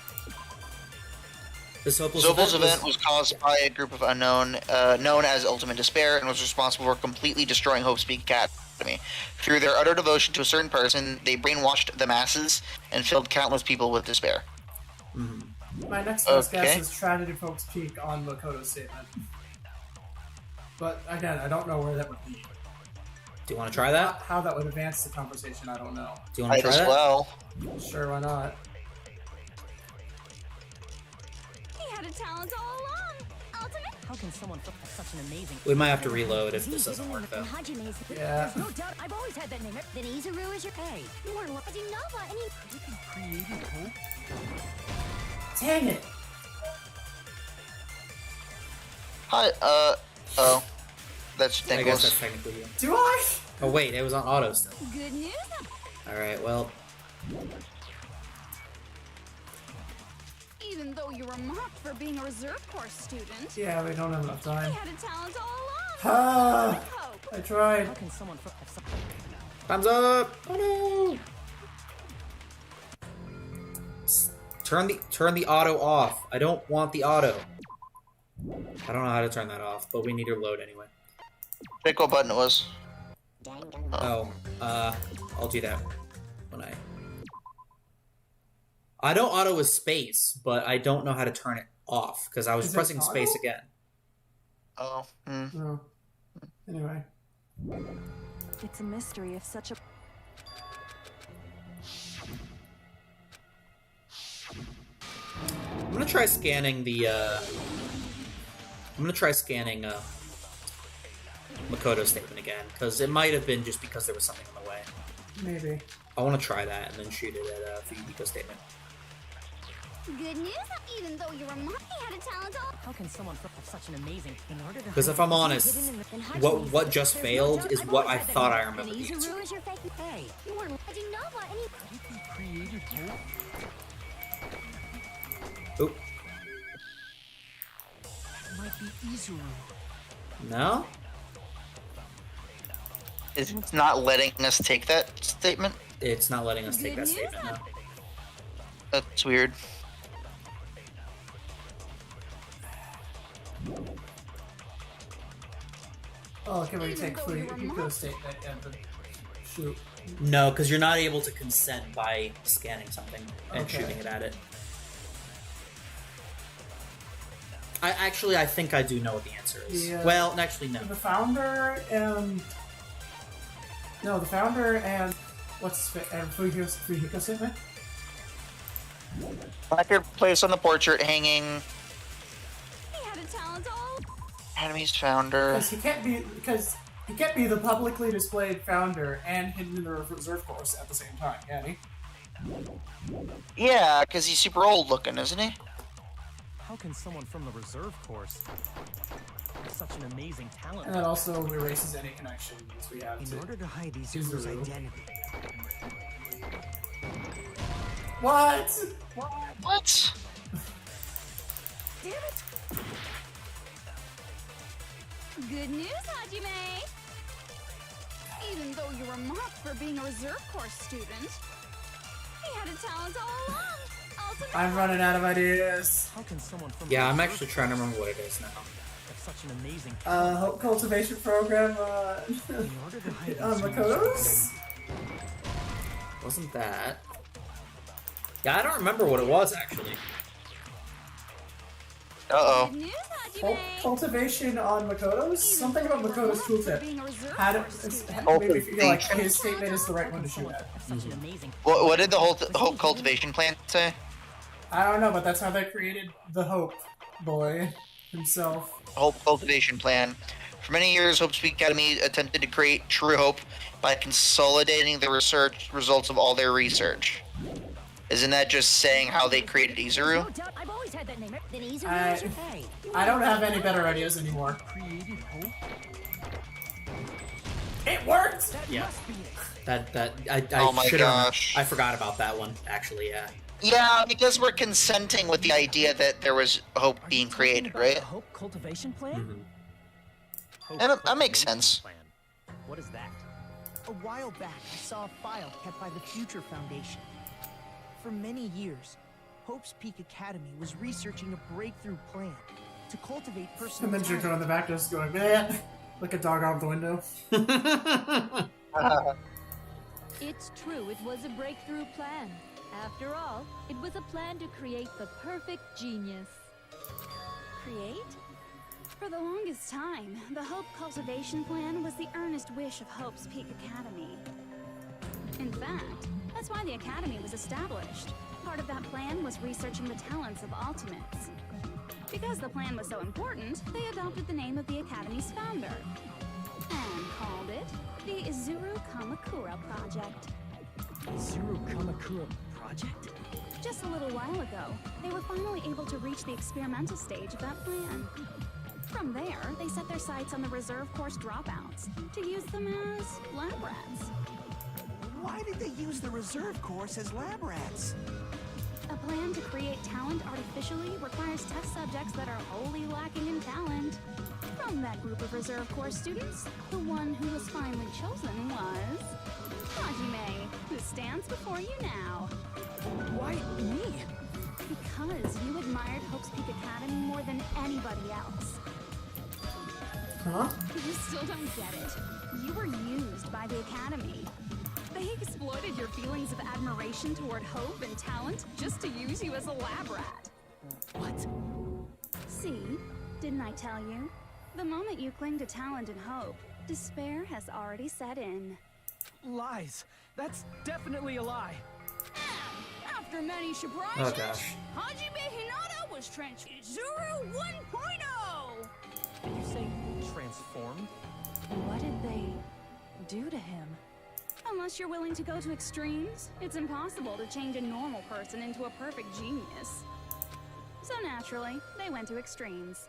Speaker 1: This hopeless
Speaker 3: event was caused by a group of unknown, known as Ultimate Despair, and was responsible for completely destroying Hope's Peak Academy. Through their utter devotion to a certain person, they brainwashed the masses and filled countless people with despair.
Speaker 2: My next best guess is Tragedy of Hope's Peak on Makoto's statement. But again, I don't know where that would be.
Speaker 1: Do you want to try that?
Speaker 2: How that would advance the conversation, I don't know.
Speaker 1: Do you want to try that?
Speaker 3: Well.
Speaker 2: Sure, why not?
Speaker 13: He had a talent all along. Ultimate.
Speaker 4: How can someone flip such an amazing...
Speaker 1: We might have to reload if this doesn't work, though.
Speaker 2: Yeah.
Speaker 4: There's no doubt. I've always had that name.
Speaker 9: Then Izuru is your pay. You weren't Nova and
Speaker 4: Created Hope?
Speaker 2: Dang it!
Speaker 3: Hi, oh. That's
Speaker 1: I
Speaker 3: Nicholas.
Speaker 1: guess that's technically you.
Speaker 2: Do I?
Speaker 1: Oh wait, it was on auto still.
Speaker 13: Good news.
Speaker 1: Alright, well...
Speaker 13: Even though you were mocked for being a reserve course student.
Speaker 2: Yeah, we don't have enough time.
Speaker 13: He had a talent all along.
Speaker 2: Ah! I tried.
Speaker 4: How can someone flip such...
Speaker 1: Time's up! Oh no! Turn the auto off. I don't want the auto. I don't know how to turn that off, but we need to load anyway.
Speaker 3: Pick what button it was.
Speaker 1: Oh, I'll do that when I don't auto with space, but I don't know how to turn it off, because I was pressing space again.
Speaker 3: Oh.
Speaker 2: No. Anyway.
Speaker 12: It's a mystery if such a...
Speaker 1: I'm gonna try scanning the, Makoto's statement again, because it might have been just because there was something in the way.
Speaker 2: Maybe.
Speaker 1: I want to try that and then shoot it at Fuyuhiko's statement.
Speaker 13: Good news. Even though you were mocked, he had a talent all.
Speaker 4: How can someone flip such an amazing... In order to...
Speaker 1: Because if I'm honest, what just failed is what I thought I remember the answer.
Speaker 9: Izuru is your fake pay. You weren't Nova and
Speaker 4: Created Hope?
Speaker 1: Oop.
Speaker 4: It might be Izuru.
Speaker 1: No?
Speaker 3: It's not letting us take that statement?
Speaker 1: It's not letting us take that statement, no.
Speaker 3: That's weird.
Speaker 2: Oh, can we take Fuyuhiko's statement and then shoot?
Speaker 1: No, because you're not able to consent by scanning something and shooting it at it. I think I do know what the answer is.
Speaker 2: Yeah.
Speaker 1: Well, actually, no.
Speaker 2: The founder and... No, the founder and... Fuyuhiko's statement?
Speaker 3: Placard placed on the portrait hanging...
Speaker 13: He had a talent all.
Speaker 3: Enemy's founder...
Speaker 2: Because he can't be the publicly displayed founder and hidden in the reserve course at the same time, can he?
Speaker 3: Yeah, because he's super old looking, isn't he?
Speaker 11: How can someone from the reserve course have such an amazing talent?
Speaker 2: And that also erases any connections we have
Speaker 6: In order to hide Izuru's identity.
Speaker 2: What?
Speaker 3: What?
Speaker 13: Damn it. Good news, Hajime. Even though you were mocked for being a reserve course student, he had a talent all along. Ultimate.
Speaker 2: I'm running out of ideas.
Speaker 11: How can someone from
Speaker 1: Yeah, I'm actually trying to remember what it is now.
Speaker 11: have such an amazing
Speaker 2: Hope cultivation program,
Speaker 11: in order to hide
Speaker 2: Makoto's?
Speaker 1: Wasn't that? Yeah, I don't remember what it was, actually.
Speaker 3: Uh-oh.
Speaker 13: Good news, Hajime.
Speaker 2: Cultivation on Makoto's? Something about Makoto's tooltip. Made me feel like his statement is the right one to shoot at.
Speaker 3: What did the Hope cultivation plan say?
Speaker 2: I don't know, but that's how they created the Hope boy himself.
Speaker 3: Hope cultivation plan. For many years, Hope's Peak Academy attempted to create true hope by consolidating the research results of all their research. Isn't that just saying how they created Izuru?
Speaker 9: I've always had that name. Then Izuru
Speaker 2: I
Speaker 9: is your pay.
Speaker 2: I don't have any better ideas anymore.
Speaker 11: created hope.
Speaker 2: It worked!
Speaker 1: Yeah. I
Speaker 3: Oh my
Speaker 1: should have.
Speaker 3: gosh.
Speaker 1: I forgot about that one, actually, yeah.
Speaker 3: Yeah, because we're consenting with the idea that there was hope being created, right?
Speaker 4: Hope cultivation plan?
Speaker 3: And that makes sense.
Speaker 11: What is that?
Speaker 6: A while back, I saw a file kept by the Future Foundation. For many years, Hope's Peak Academy was researching a breakthrough plan to cultivate personal
Speaker 2: And then
Speaker 6: talent.
Speaker 2: Junko in the back just going, bleh, like a dog out the window.
Speaker 10: It's true, it was a breakthrough plan. After all, it was a plan to create the perfect genius.
Speaker 5: Create? For the longest time, the Hope Cultivation Plan was the earnest wish of Hope's Peak Academy. In fact, that's why the Academy was established. Part of that plan was researching the talents of Ultimates. Because the plan was so important, they adopted the name of the Academy's founder and called it the Izuru Kamakura Project.
Speaker 4: Izuru Kamakura Project?
Speaker 5: Just a little while ago, they were finally able to reach the experimental stage of that plan. From there, they set their sights on the reserve course dropouts to use them as lab rats.
Speaker 7: Why did they use the reserve course as lab rats?
Speaker 5: A plan to create talent artificially requires test subjects that are wholly lacking in talent. From that group of reserve course students, the one who was finally chosen was Hajime, who stands before you now.
Speaker 4: Why me?
Speaker 5: Because you admired Hope's Peak Academy more than anybody else.
Speaker 2: Huh?
Speaker 5: You still don't get it. You were used by the Academy. They exploited your feelings of admiration toward hope and talent just to use you as a lab rat.
Speaker 4: What?
Speaker 5: See? Didn't I tell you? The moment you cling to talent and hope, despair has already set in.
Speaker 4: Lies. That's definitely a lie.
Speaker 5: After many surprises,
Speaker 1: Oh gosh.
Speaker 5: Hajime Hinata was Izuru 1.0!
Speaker 11: You say transformed?
Speaker 12: What did they do to him?
Speaker 5: Unless you're willing to go to extremes, it's impossible to change a normal person into a perfect genius. So naturally, they went to extremes.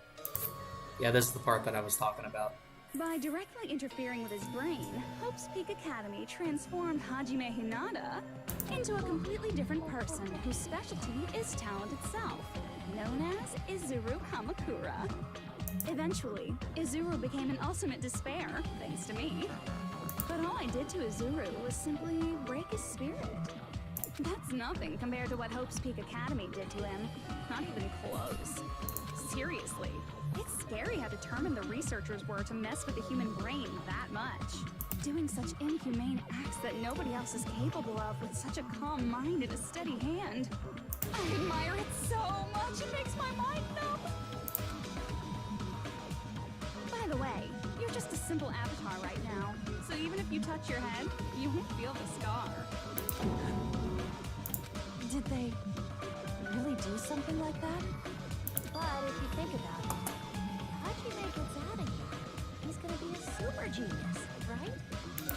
Speaker 1: Yeah, this is the part that I was talking about.
Speaker 5: By directly interfering with his brain, Hope's Peak Academy transformed Hajime Hinata into a completely different person whose specialty is talent itself, known as Izuru Kamakura. Eventually, Izuru became an ultimate despair, thanks to me. But all I did to Izuru was simply break his spirit. That's nothing compared to what Hope's Peak Academy did to him. Not even close. Seriously, it's scary how determined the researchers were to mess with the human brain that much. Doing such inhumane acts that nobody else is capable of with such a calm mind and a steady hand. I admire it so much, it makes my mind numb. By the way, you're just a simple avatar right now, so even if you touch your head, you won't feel the scar.
Speaker 12: Did they really do something like that?
Speaker 9: But if you think about it, Hajime gets out of here. He's gonna be a super genius, right?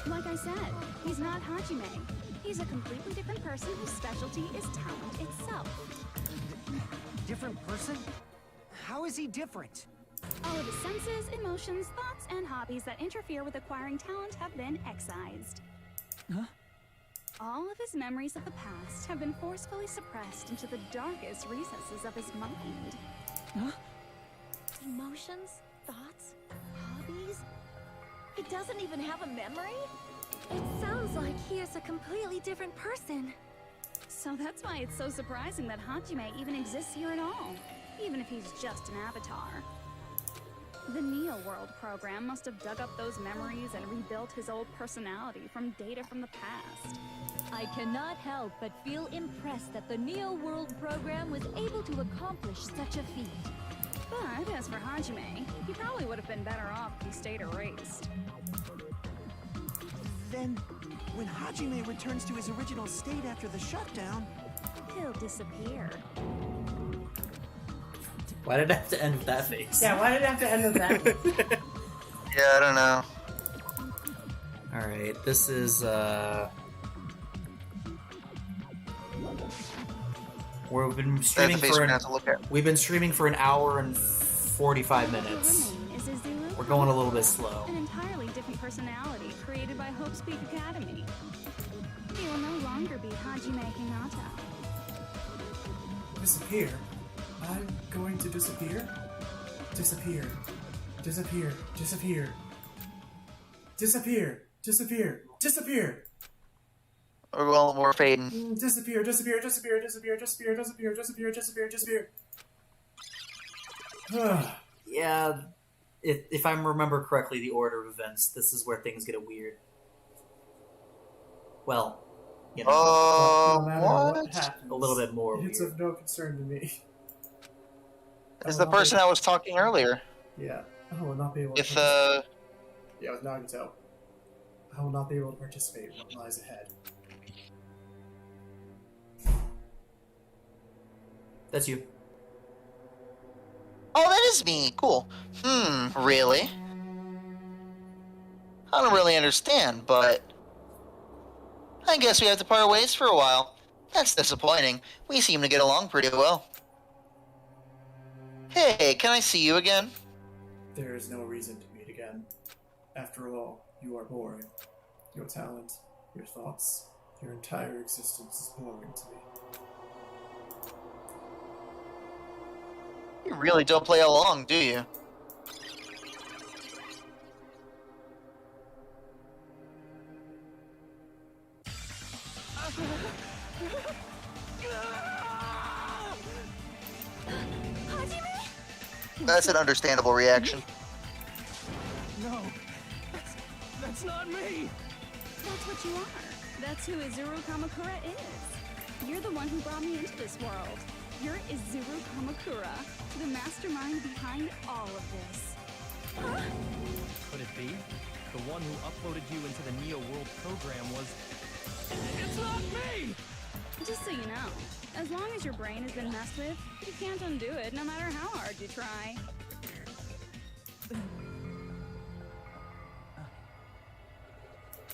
Speaker 5: Like I said, he's not Hajime. He's a completely different person whose specialty is talent itself.
Speaker 6: Different person? How is he different?
Speaker 5: All of his senses, emotions, thoughts, and hobbies that interfere with acquiring talent have been excised.
Speaker 4: Huh?
Speaker 5: All of his memories of the past have been forcefully suppressed into the darkest recesses of his mind.
Speaker 4: Huh?
Speaker 9: Emotions, thoughts, hobbies. He doesn't even have a memory? It sounds like he is a completely different person.
Speaker 5: So that's why it's so surprising that Hajime even exists here at all, even if he's just an avatar. The Neo World program must have dug up those memories and rebuilt his old personality from data from the past.
Speaker 10: I cannot help but feel impressed that the Neo World program was able to accomplish such a feat.
Speaker 5: But as for Hajime, he probably would have been better off if he stayed erased.
Speaker 7: Then, when Hajime returns to his original state after the shutdown,
Speaker 5: he'll disappear.
Speaker 1: Why did it have to end with that face?
Speaker 2: Yeah, why did it have to end with that?
Speaker 3: Yeah, I don't know.
Speaker 1: Alright, this is, we've been streaming for an hour and 45 minutes. We're going a little bit slow.
Speaker 5: An entirely different personality created by Hope's Peak Academy. He will no longer be Hajime Hinata.
Speaker 2: Disappear? I'm going to disappear? Disappear. Disappear. Disappear. Disappear. Disappear. Disappear.
Speaker 3: Well, we're fading.
Speaker 2: Disappear. Disappear. Disappear. Disappear. Disappear. Disappear. Disappear. Disappear. Disappear.
Speaker 1: Yeah, if I remember correctly, the order of events, this is where things get weird. Well, you know,
Speaker 2: no matter what happens,
Speaker 1: a little bit more
Speaker 2: it's
Speaker 1: weird.
Speaker 2: of no concern to me.
Speaker 3: It's the person I was talking earlier.
Speaker 2: Yeah, I will not be able to
Speaker 3: If,
Speaker 2: Yeah, with Nagato. I will not be able to participate in what lies ahead.
Speaker 1: That's you.
Speaker 3: Oh, that is me. Cool. Really? I don't really understand, but I guess we have to part ways for a while. That's disappointing. We seem to get along pretty well. Hey, can I see you again?
Speaker 2: There is no reason to meet again. After all, you are boring. Your talent, your thoughts, your entire existence is boring to me.
Speaker 3: You really don't play along, do you? That's an understandable reaction.
Speaker 4: No, that's not me.
Speaker 13: That's what you are. That's who Izuru Kamakura is. You're the one who brought me into this world. You're Izuru Kamakura, the mastermind behind all of this. Huh?
Speaker 11: Could it be? The one who uploaded you into the Neo World program was... It's not me!
Speaker 13: Just so you know, as long as your brain has been messed with, you can't undo it no matter how hard you try.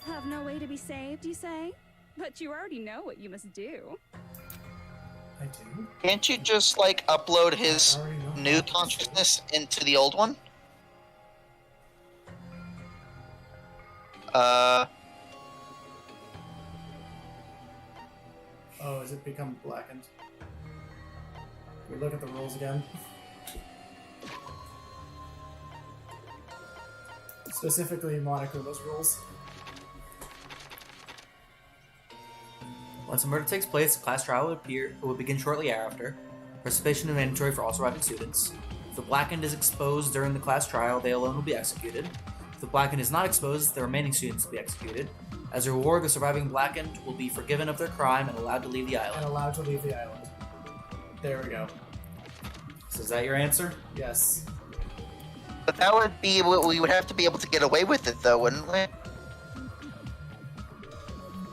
Speaker 13: Have no way to be saved, you say? But you already know what you must do.
Speaker 2: I do?
Speaker 3: Can't you just, like, upload his new consciousness into the old one?
Speaker 2: Oh, has it become blackened? Can we look at the rules again? Specifically, Monokuma's rules.
Speaker 1: Once a murder takes place, a class trial will begin shortly after. Participation is mandatory for all surviving students. If the blackened is exposed during the class trial, they alone will be executed. If the blackened is not exposed, the remaining students will be executed. As a reward, the surviving blackened will be forgiven of their crime and allowed to leave the island.
Speaker 2: And allowed to leave the island. There we go.
Speaker 1: So is that your answer?
Speaker 2: Yes.
Speaker 3: But that would be what we would have to be able to get away with it, though, wouldn't we?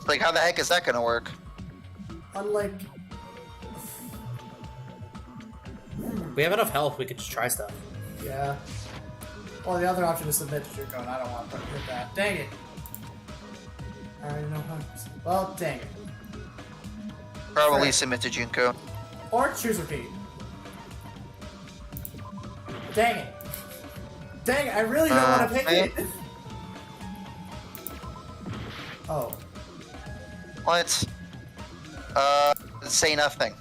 Speaker 3: Like, how the heck is that gonna work?
Speaker 2: Unlike...
Speaker 1: We have enough health, we could just try stuff.
Speaker 2: Yeah. Well, the other option is submit to Junko, and I don't want to hit that. Dang it! I already know how. Well, dang it.
Speaker 3: Probably
Speaker 2: Frick.
Speaker 3: submit to Junko.
Speaker 2: Or choose repeat. Dang it. Dang it, I really don't want to pick it. Oh.
Speaker 3: What? Say nothing.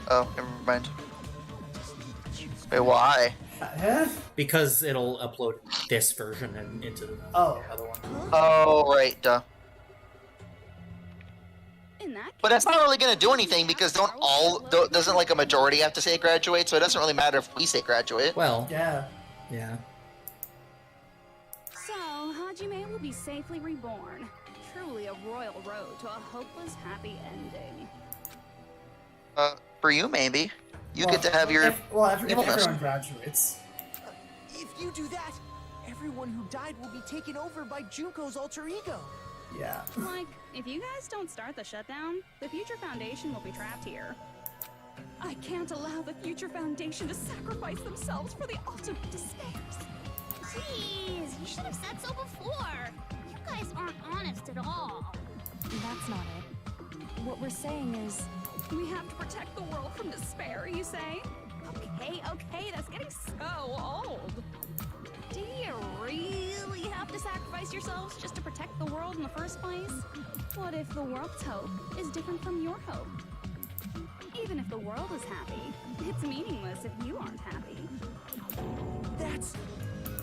Speaker 3: Oh, never mind. Wait, why?
Speaker 1: Because it'll upload this version and into the other one.
Speaker 3: Oh, right, duh.
Speaker 13: In that
Speaker 3: But that's not really going to do anything because doesn't like a majority have to say graduate, so it doesn't really matter if we say graduate.
Speaker 1: Well,
Speaker 2: yeah.
Speaker 13: So, Hajime will be safely reborn. Truly a royal road to a hopeless happy ending.
Speaker 3: For you, maybe. You get to have your...
Speaker 2: If everyone graduates.
Speaker 6: If you do that, everyone who died will be taken over by Junko's alter ego.
Speaker 2: Yeah.
Speaker 13: Like, if you guys don't start the shutdown, the Future Foundation will be trapped here. I can't allow the Future Foundation to sacrifice themselves for the ultimate despairs.
Speaker 9: Jeez, you should have said so before. You guys aren't honest at all.
Speaker 12: That's not it. What we're saying is...
Speaker 13: We have to protect the world from despair, you say? Okay, that's getting so old. Do you really have to sacrifice yourselves just to protect the world in the first place? What if the world's hope is different from your hope?
Speaker 5: Even if the world is happy, it's meaningless if you aren't happy.
Speaker 6: That's...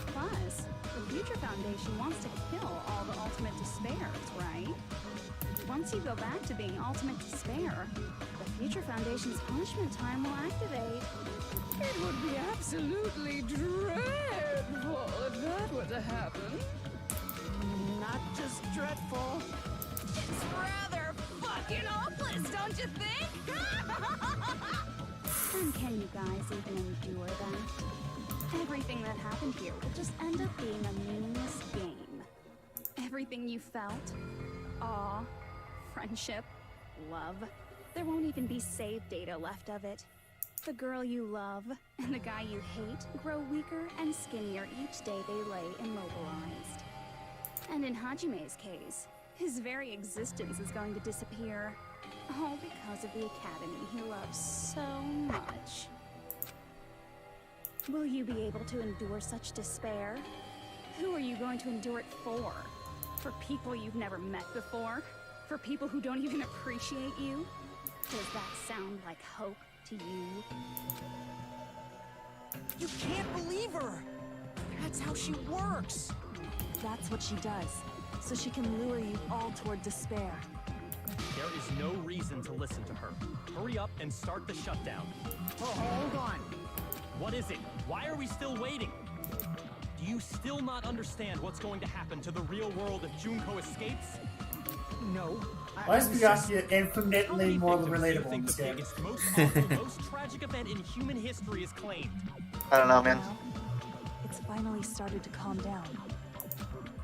Speaker 5: Plus, the Future Foundation wants to kill all the ultimate despairs, right? Once you go back to being ultimate despair, the Future Foundation's punishment time will activate. It would be absolutely dreadful if that were to happen.
Speaker 6: not just dreadful.
Speaker 5: It's rather fucking hopeless, don't you think? And can you guys even endure that? Everything that happened here will just end up being a meaningless game. Everything you felt, awe, friendship, love, there won't even be save data left of it. The girl you love and the guy you hate grow weaker and skinnier each day they lay immobilized. And in Hajime's case, his very existence is going to disappear. All because of the academy he loves so much. Will you be able to endure such despair? Who are you going to endure it for? For people you've never met before? For people who don't even appreciate you? Does that sound like hope to you?
Speaker 6: You can't believe her! That's how she works!
Speaker 12: That's what she does, so she can lure you all toward despair.
Speaker 11: There is no reason to listen to her. Hurry up and start the shutdown.
Speaker 6: Oh, hold on.
Speaker 11: What is it? Why are we still waiting? Do you still not understand what's going to happen to the real world if Junko escapes?
Speaker 6: No.
Speaker 2: Why is Byakuya infinitely more relatable in
Speaker 11: think
Speaker 2: this
Speaker 11: the
Speaker 2: game?
Speaker 11: biggest, most powerful, most tragic event in human history is claimed?
Speaker 3: I don't know, man.
Speaker 12: Now, it's finally started to calm down.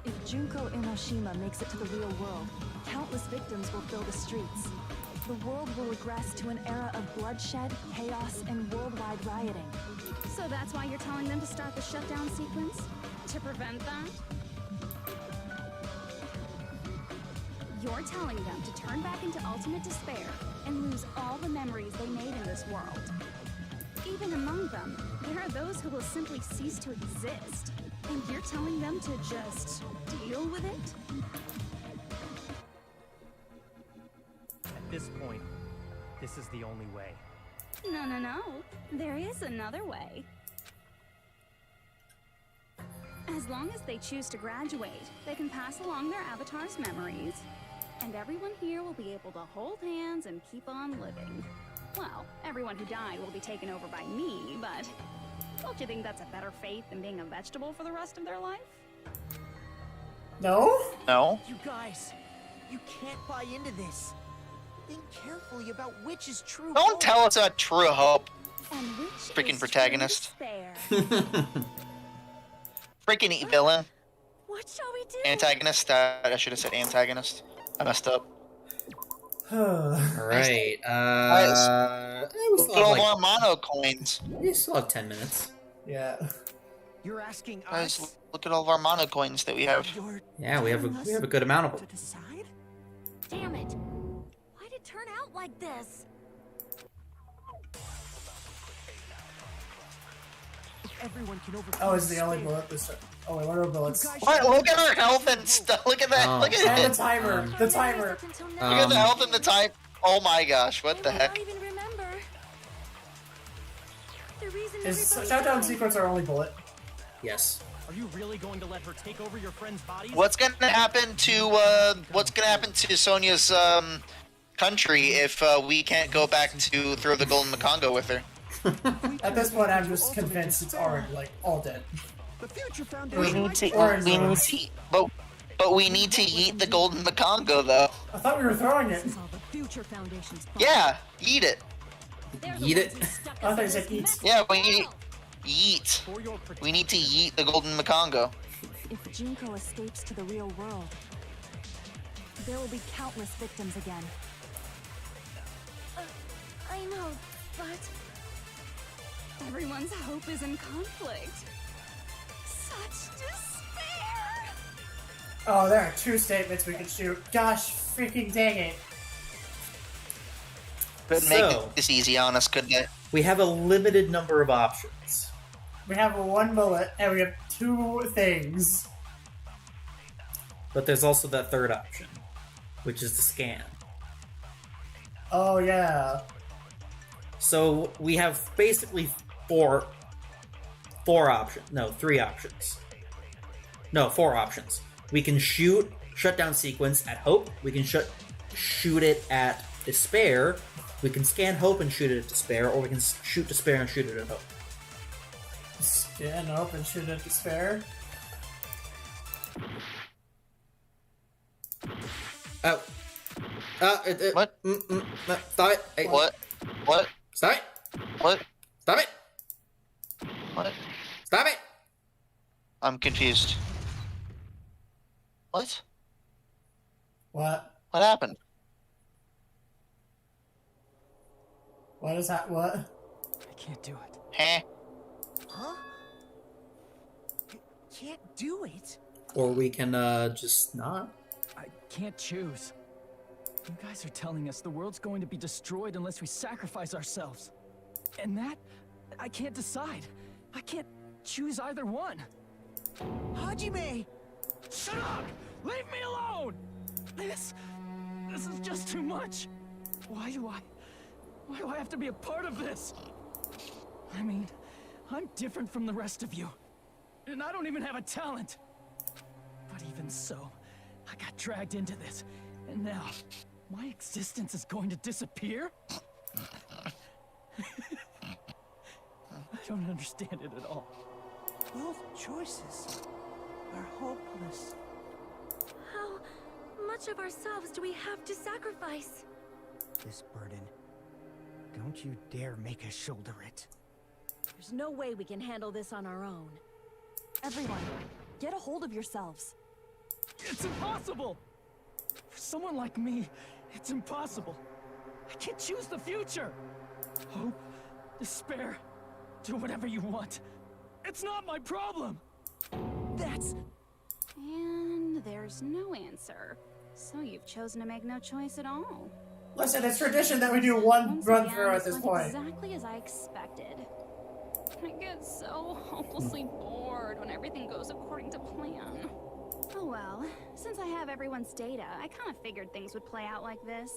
Speaker 12: If Junko Inoshima makes it to the real world, countless victims will fill the streets. The world will regress to an era of bloodshed, chaos, and worldwide rioting.
Speaker 5: So that's why you're telling them to start the shutdown sequence? To prevent that? You're telling them to turn back into ultimate despair and lose all the memories they made in this world. Even among them, there are those who will simply cease to exist. And you're telling them to just deal with it?
Speaker 11: At this point, this is the only way.
Speaker 5: No. There is another way. As long as they choose to graduate, they can pass along their avatar's memories. And everyone here will be able to hold hands and keep on living. Well, everyone who died will be taken over by me, but don't you think that's a better fate than being a vegetable for the rest of their life?
Speaker 2: No?
Speaker 3: No.
Speaker 6: You guys, you can't buy into this. Think carefully about which is true.
Speaker 3: Don't tell us about true hope.
Speaker 5: And which
Speaker 3: Freaking
Speaker 5: is
Speaker 3: protagonist.
Speaker 5: true despair?
Speaker 3: Freaking villain.
Speaker 5: What shall we do?
Speaker 3: Antagonist. I should have said antagonist. I messed up.
Speaker 1: Alright, we still
Speaker 3: Look at
Speaker 1: have
Speaker 3: all
Speaker 1: like,
Speaker 3: our mono coins.
Speaker 1: we still have 10 minutes.
Speaker 2: Yeah.
Speaker 6: You're asking
Speaker 3: Guys,
Speaker 6: us
Speaker 3: look at all of our mono coins that we have.
Speaker 1: Yeah, we have a good amount of
Speaker 6: to
Speaker 1: them.
Speaker 6: decide?
Speaker 9: Damn it! Why'd it turn out like this?
Speaker 6: If everyone can overcome
Speaker 2: Oh, it's the only
Speaker 6: despair,
Speaker 2: bullet this time. Oh, wait, what are bullets?
Speaker 6: you guys
Speaker 3: What?
Speaker 6: should-
Speaker 3: Look at our health and stuff. Look at that.
Speaker 1: Oh.
Speaker 3: Look at
Speaker 2: And
Speaker 3: it.
Speaker 2: the timer. The timer.
Speaker 3: Look at the health and the time. Oh my gosh, what the
Speaker 9: I
Speaker 3: heck?
Speaker 9: don't even remember. The reason
Speaker 2: Is
Speaker 9: everybody
Speaker 2: Shutdown
Speaker 9: died.
Speaker 2: Sequence our only bullet?
Speaker 1: Yes.
Speaker 11: Are you really going to let her take over your friends' bodies?
Speaker 3: What's gonna happen to Sonia's country if we can't go back to throw the golden Makongo with her?
Speaker 2: At this point, I'm just convinced it's already, like, all dead.
Speaker 7: The Future
Speaker 3: We
Speaker 7: Foundation.
Speaker 3: need to,
Speaker 2: Orange
Speaker 3: we need
Speaker 2: ones.
Speaker 3: to, but we need to eat the golden Makongo though.
Speaker 2: I thought we were throwing it.
Speaker 12: This is all the Future Foundation's fault.
Speaker 3: Yeah, eat it.
Speaker 1: Eat it.
Speaker 2: I thought you said eat.
Speaker 3: Yeah, we need eat.
Speaker 11: For your
Speaker 3: We need to eat the golden Makongo.
Speaker 12: If Junko escapes to the real world, there will be countless victims again.
Speaker 9: I know, but
Speaker 5: Everyone's hope is in conflict. Such despair!
Speaker 2: Oh, there are two statements we can shoot. Gosh, freaking dang it.
Speaker 3: Couldn't make
Speaker 1: So-
Speaker 3: it this easy on us, couldn't it?
Speaker 1: We have a limited number of options.
Speaker 2: We have one bullet, and we have two things.
Speaker 1: But there's also that third option, which is the scan.
Speaker 2: Oh, yeah.
Speaker 1: So we have basically four options. No, 3 options. No, 4 options. We can shoot Shutdown Sequence at Hope. We can shoot it at Despair. We can scan Hope and shoot it at Despair, or we can shoot Despair and shoot it at Hope.
Speaker 2: Scan Hope and shoot it at Despair?
Speaker 1: Oh.
Speaker 3: What?
Speaker 1: Stop it. Hey.
Speaker 3: What? What?
Speaker 1: Stop it.
Speaker 3: What?
Speaker 1: Stop it.
Speaker 3: What?
Speaker 1: Stop it.
Speaker 3: I'm confused. What?
Speaker 2: What?
Speaker 3: What happened?
Speaker 2: What is that? What?
Speaker 4: I can't do it.
Speaker 3: Huh?
Speaker 6: Huh? Can't do it?
Speaker 1: Or we can just not.
Speaker 4: I can't choose. You guys are telling us the world's going to be destroyed unless we sacrifice ourselves. And that, I can't decide. I can't choose either one.
Speaker 6: Hajime!
Speaker 4: Shut up! Leave me alone! This is just too much. Why do I have to be a part of this? I mean, I'm different from the rest of you. And I don't even have a talent. But even so, I got dragged into this. And now, my existence is going to disappear? I don't understand it at all.
Speaker 6: Both choices are hopeless.
Speaker 9: How much of ourselves do we have to sacrifice?
Speaker 6: This burden, don't you dare make us shoulder it.
Speaker 12: There's no way we can handle this on our own. Everyone, get a hold of yourselves.
Speaker 4: It's impossible! For someone like me, it's impossible. I can't choose the future. Hope, despair, do whatever you want. It's not my problem.
Speaker 6: That's...
Speaker 13: And there's no answer. So you've chosen to make no choice at all.
Speaker 2: Listen, it's tradition that we do one
Speaker 13: Once
Speaker 2: run
Speaker 13: again,
Speaker 2: through at
Speaker 13: it's
Speaker 2: this
Speaker 13: went
Speaker 2: point.
Speaker 13: exactly as I expected. I get so hopelessly bored when everything goes according to plan. Oh well, since I have everyone's data, I kind of figured things would play out like this.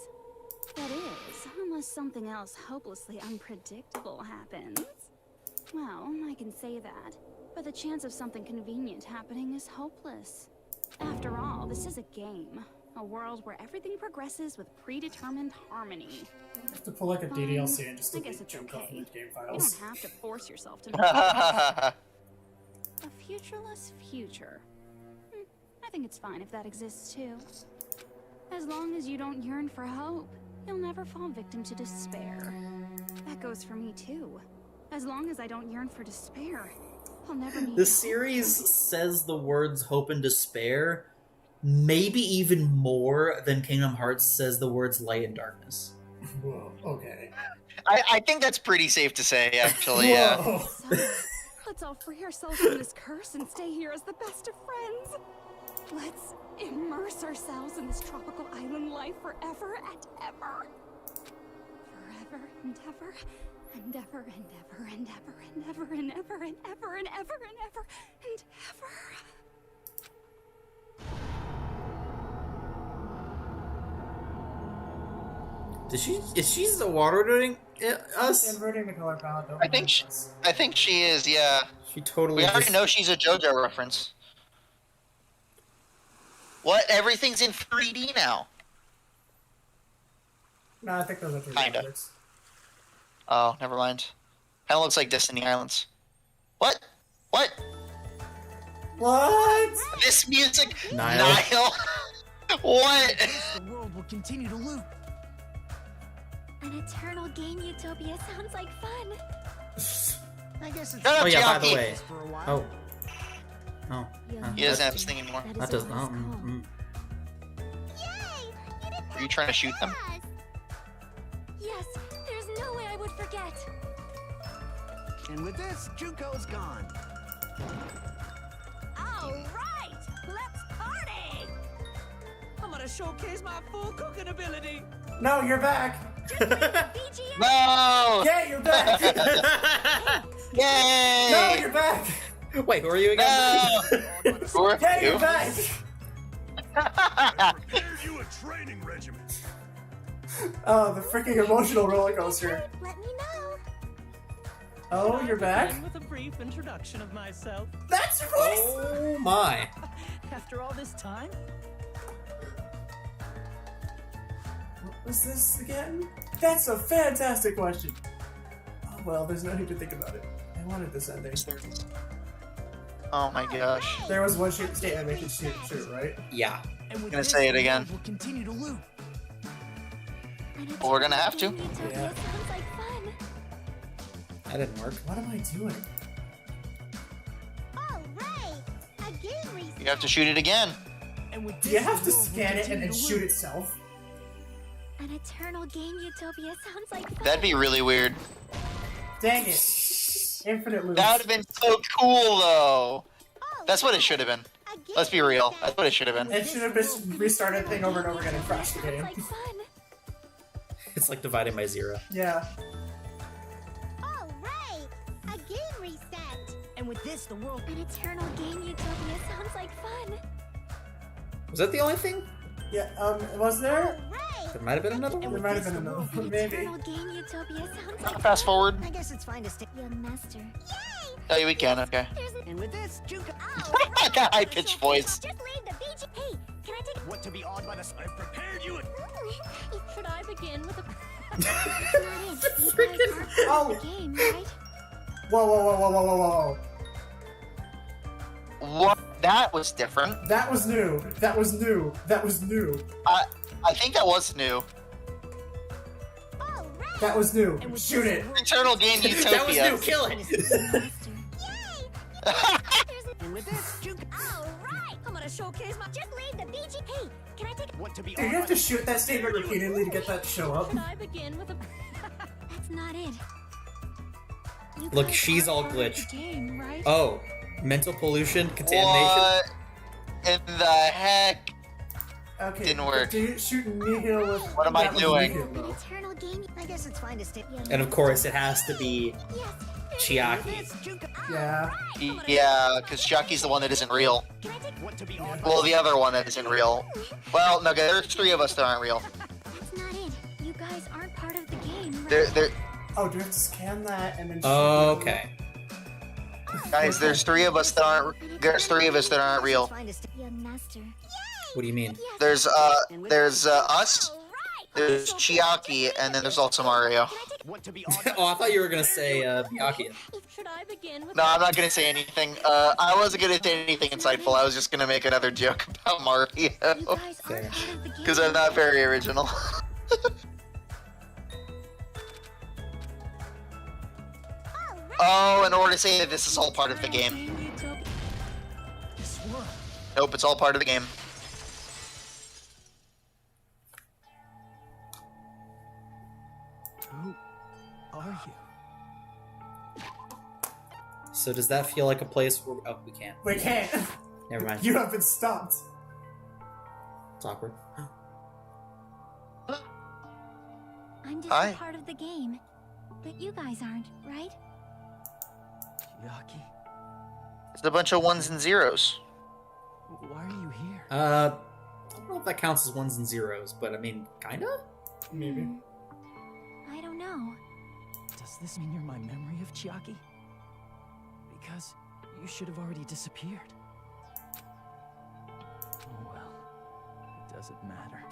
Speaker 13: That is, unless something else hopelessly unpredictable happens. Well, I can say that, but the chance of something convenient happening is hopeless. After all, this is a game. A world where everything progresses with predetermined harmony.
Speaker 2: You have to pull like a DDLC and just
Speaker 13: I
Speaker 2: delete
Speaker 13: guess it's
Speaker 2: Junko from
Speaker 13: okay.
Speaker 2: the game
Speaker 13: You
Speaker 2: files.
Speaker 13: don't have to force yourself to make a futureless future. I think it's fine if that exists too. As long as you don't yearn for hope, you'll never fall victim to despair. That goes for me too. As long as I don't yearn for despair, I'll never need
Speaker 1: The series says the words hope and despair maybe even more than Kingdom Hearts says the words light and darkness.
Speaker 2: Whoa, okay.
Speaker 3: I think that's pretty safe to say, actually, yeah.
Speaker 9: So, let's all free ourselves from this curse and stay here as the best of friends. Let's immerse ourselves in this tropical island life forever and ever. Forever and ever, and ever and ever and ever and ever and ever and ever and ever and ever and ever.
Speaker 1: Is she the water doing us?
Speaker 2: Inverting the color palette.
Speaker 3: I think she is, yeah.
Speaker 1: She totally.
Speaker 3: We already
Speaker 1: just-
Speaker 3: know she's a JoJo reference. What? Everything's in 3D now.
Speaker 2: No, I think those are two
Speaker 3: Kinda.
Speaker 2: objects.
Speaker 3: Oh, never mind. Kinda looks like Destiny Islands. What? What?
Speaker 2: What?
Speaker 3: This music?
Speaker 1: Niall.
Speaker 3: What?
Speaker 6: The world will continue to loop.
Speaker 9: An eternal game utopia sounds like fun.
Speaker 6: I guess it's...
Speaker 1: Oh yeah, by the way.
Speaker 6: For a while.
Speaker 1: Oh.
Speaker 3: He doesn't have his thing anymore.
Speaker 1: That doesn't.
Speaker 3: Are you trying to shoot them?
Speaker 9: Yes, there's no way I would forget.
Speaker 7: And with this, Junko's gone.
Speaker 8: All right, let's party! I'm gonna showcase my full cooking ability.
Speaker 2: No, you're back.
Speaker 3: No!
Speaker 2: Yeah, you're back.
Speaker 3: Yay!
Speaker 2: No, you're back.
Speaker 1: Wait, who are you again?
Speaker 3: No! Who are
Speaker 2: Yeah,
Speaker 3: you?
Speaker 2: you're back.
Speaker 15: you a training regimen.
Speaker 2: Oh, the freaking emotional roller coaster.
Speaker 9: Let me know.
Speaker 2: Oh, you're back?
Speaker 11: With a brief introduction of myself.
Speaker 2: That's your voice!
Speaker 1: Oh my.
Speaker 4: After all this time?
Speaker 2: What was this again? That's a fantastic question. Oh well, there's no need to think about it. I wanted this ending.
Speaker 3: Oh my gosh.
Speaker 2: There was one state I make it shoot, right?
Speaker 1: Yeah.
Speaker 3: I'm gonna say it again.
Speaker 6: We'll continue to loot.
Speaker 3: Well, we're gonna have to.
Speaker 2: Yeah.
Speaker 9: Sounds like fun.
Speaker 1: That didn't work.
Speaker 2: What am I doing?
Speaker 8: All right, a game reset.
Speaker 3: You have to shoot it again.
Speaker 6: And with
Speaker 2: Do you
Speaker 6: this,
Speaker 2: have to
Speaker 6: the world will
Speaker 2: scan it and
Speaker 6: continue
Speaker 2: then
Speaker 6: to
Speaker 2: shoot
Speaker 6: loot.
Speaker 2: itself?
Speaker 9: An eternal game utopia sounds like fun.
Speaker 3: That'd be really weird.
Speaker 2: Dang it. Infinite loops.
Speaker 3: That would have been so cool, though. That's what it should have been. Let's be real. That's what it should have been.
Speaker 2: It should have just restarted the thing over and over again and crashed the game.
Speaker 9: Like fun.
Speaker 1: It's like dividing by 0.
Speaker 2: Yeah.
Speaker 8: All right, a game reset.
Speaker 6: And with this, the world.
Speaker 9: An eternal game utopia sounds like fun.
Speaker 1: Was that the only thing?
Speaker 2: Yeah, was there?
Speaker 1: There might have been another
Speaker 2: There
Speaker 1: one.
Speaker 2: might have been another one, maybe.
Speaker 9: Eternal game utopia sounds like
Speaker 3: Fast forward.
Speaker 8: I guess it's fine to stay.
Speaker 9: Young master.
Speaker 3: Oh, yeah, we can. Okay.
Speaker 6: And with this, Junko.
Speaker 3: I got high pitched voice.
Speaker 9: Just leave the beach. Hey, can I take
Speaker 6: What to be awed by this? I've prepared you.
Speaker 9: Should I begin with a
Speaker 2: Oh!
Speaker 9: game, right?
Speaker 2: Whoa.
Speaker 3: What? That was different.
Speaker 2: That was new. That was new.
Speaker 3: I think that was new.
Speaker 2: That was new. Shoot it.
Speaker 3: Eternal Game Utopia.
Speaker 1: That was new. Kill it.
Speaker 6: And with this, Junko.
Speaker 9: All right, I'm gonna showcase my. Just leave the beach. Hey, can I take?
Speaker 6: What to be
Speaker 2: Do you have to shoot that statement repeatedly to get that to show up?
Speaker 9: Should I begin with a? That's not it. You
Speaker 1: Look,
Speaker 9: guys
Speaker 1: she's
Speaker 9: are
Speaker 1: all
Speaker 9: part of
Speaker 1: glitched.
Speaker 9: the game, right?
Speaker 1: Oh, mental pollution, contamination.
Speaker 3: What in the heck?
Speaker 2: Okay.
Speaker 3: Didn't work.
Speaker 2: Do you shoot Nihil with...
Speaker 3: What am I
Speaker 2: that was
Speaker 3: doing?
Speaker 2: Nihil,
Speaker 9: An
Speaker 2: though.
Speaker 9: eternal game.
Speaker 8: I guess it's fine to stay.
Speaker 1: And of course, it has to be Chiaki.
Speaker 2: Yeah.
Speaker 3: Yeah, because Chucky's the one that isn't real.
Speaker 6: What to be awed by.
Speaker 3: Well, the other one that isn't real. Well, no, there's 3 of us that aren't real.
Speaker 9: That's not it. You guys aren't part of the game, right?
Speaker 3: There,
Speaker 2: Oh, do you have to scan that and then shoot
Speaker 1: Okay.
Speaker 3: guys, there's 3 of us that aren't. There's 3 of us that aren't real.
Speaker 9: Young master.
Speaker 1: What do you mean?
Speaker 3: There's us. There's Chiaki, and then there's also Mario.
Speaker 6: What to be awed by.
Speaker 1: Oh, I thought you were gonna say Byakuya.
Speaker 9: Should I begin with?
Speaker 3: No, I'm not gonna say anything. I wasn't gonna say anything insightful. I was just gonna make another joke about Mario.
Speaker 9: You guys aren't
Speaker 1: Fair.
Speaker 9: part of the game.
Speaker 3: Because I'm not very original. Oh, in order to say that this is all part of the game.
Speaker 6: This world.
Speaker 3: Nope, it's all part of the game.
Speaker 6: Who are you?
Speaker 1: So does that feel like a place where... Oh, we can't.
Speaker 2: We can't.
Speaker 1: Never mind.
Speaker 2: You have been stopped.
Speaker 1: It's awkward.
Speaker 9: I'm just
Speaker 3: Hi.
Speaker 9: a part of the game, but you guys aren't, right?
Speaker 6: Chiaki.
Speaker 3: It's a bunch of 1s and 0s.
Speaker 6: Why are you here?
Speaker 1: I don't know if that counts as 1s and 0s, but I mean, kinda?
Speaker 2: Maybe.
Speaker 9: I don't know.
Speaker 6: Does this mean you're my memory of Chiaki? Because you should have already disappeared. Oh well, it doesn't matter.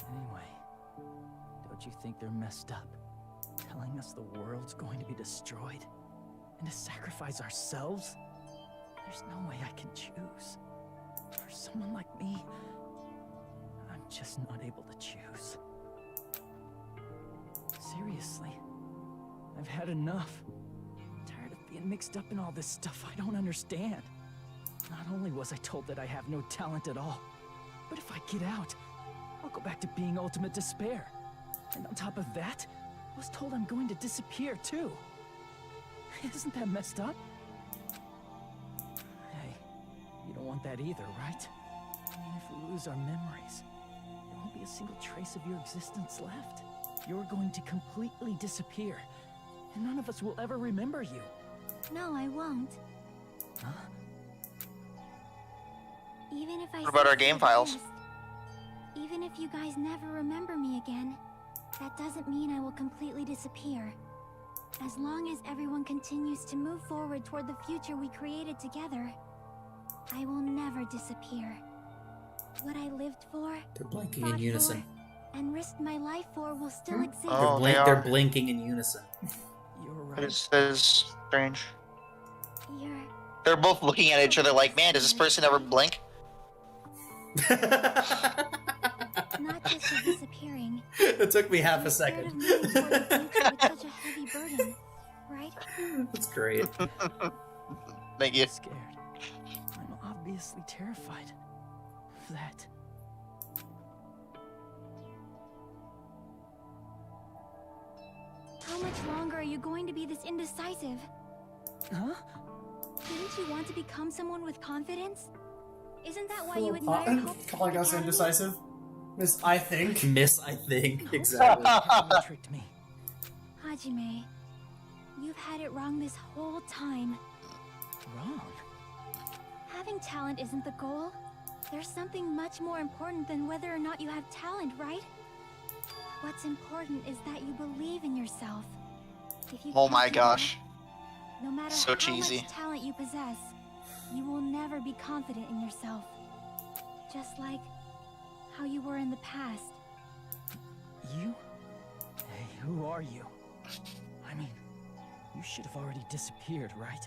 Speaker 6: Anyway, don't you think they're messed up? Telling us the world's going to be destroyed? And to sacrifice ourselves? There's no way I can choose. For someone like me, I'm just not able to choose. Seriously, I've had enough. Tired of being mixed up in all this stuff I don't understand. Not only was I told that I have no talent at all, but if I get out, I'll go back to being ultimate despair. And on top of that, I was told I'm going to disappear too. Isn't that messed up? Hey, you don't want that either, right? I mean, if we lose our memories, there won't be a single trace of your existence left. You're going to completely disappear, and none of us will ever remember you.
Speaker 9: No, I won't.
Speaker 6: Huh?
Speaker 9: Even if I.
Speaker 3: What about
Speaker 9: say
Speaker 3: our game
Speaker 9: so
Speaker 3: files?
Speaker 9: first, even if you guys never remember me again, that doesn't mean I will completely disappear.
Speaker 5: As long as everyone continues to move forward toward the future we created together, I will never disappear. What I lived for,
Speaker 1: They're blinking
Speaker 5: fought
Speaker 1: in unison.
Speaker 5: for, and risked my life for will still exist.
Speaker 3: Oh,
Speaker 1: They're blinking in unison.
Speaker 4: You're
Speaker 3: That
Speaker 4: right.
Speaker 3: is strange.
Speaker 5: You're
Speaker 3: They're both looking at each other like, man, does this person ever blink?
Speaker 5: not just for disappearing.
Speaker 1: It took me half a
Speaker 5: You're scared
Speaker 1: second.
Speaker 5: of moving toward the future with such a heavy burden, right?
Speaker 1: That's great.
Speaker 3: Thank you.
Speaker 4: Scared. I'm obviously terrified of that.
Speaker 5: How much longer are you going to be this indecisive?
Speaker 4: Huh?
Speaker 5: Didn't you want to become someone with confidence? Isn't that why you admired Hope's
Speaker 2: Calling us
Speaker 5: Academy?
Speaker 2: indecisive? Miss, I think.
Speaker 1: Miss, I think. Exactly.
Speaker 4: You tricked me.
Speaker 5: Hajime, you've had it wrong this whole time.
Speaker 4: Wrong?
Speaker 5: Having talent isn't the goal. There's something much more important than whether or not you have talent, right? What's important is that you believe in yourself. If you
Speaker 3: Oh
Speaker 5: can't
Speaker 3: my
Speaker 5: do
Speaker 3: gosh.
Speaker 5: that, no matter
Speaker 3: So
Speaker 5: how
Speaker 3: cheesy.
Speaker 5: much talent you possess, you will never be confident in yourself. Just like how you were in the past.
Speaker 4: You? Hey, who are you? I mean, you should have already disappeared, right?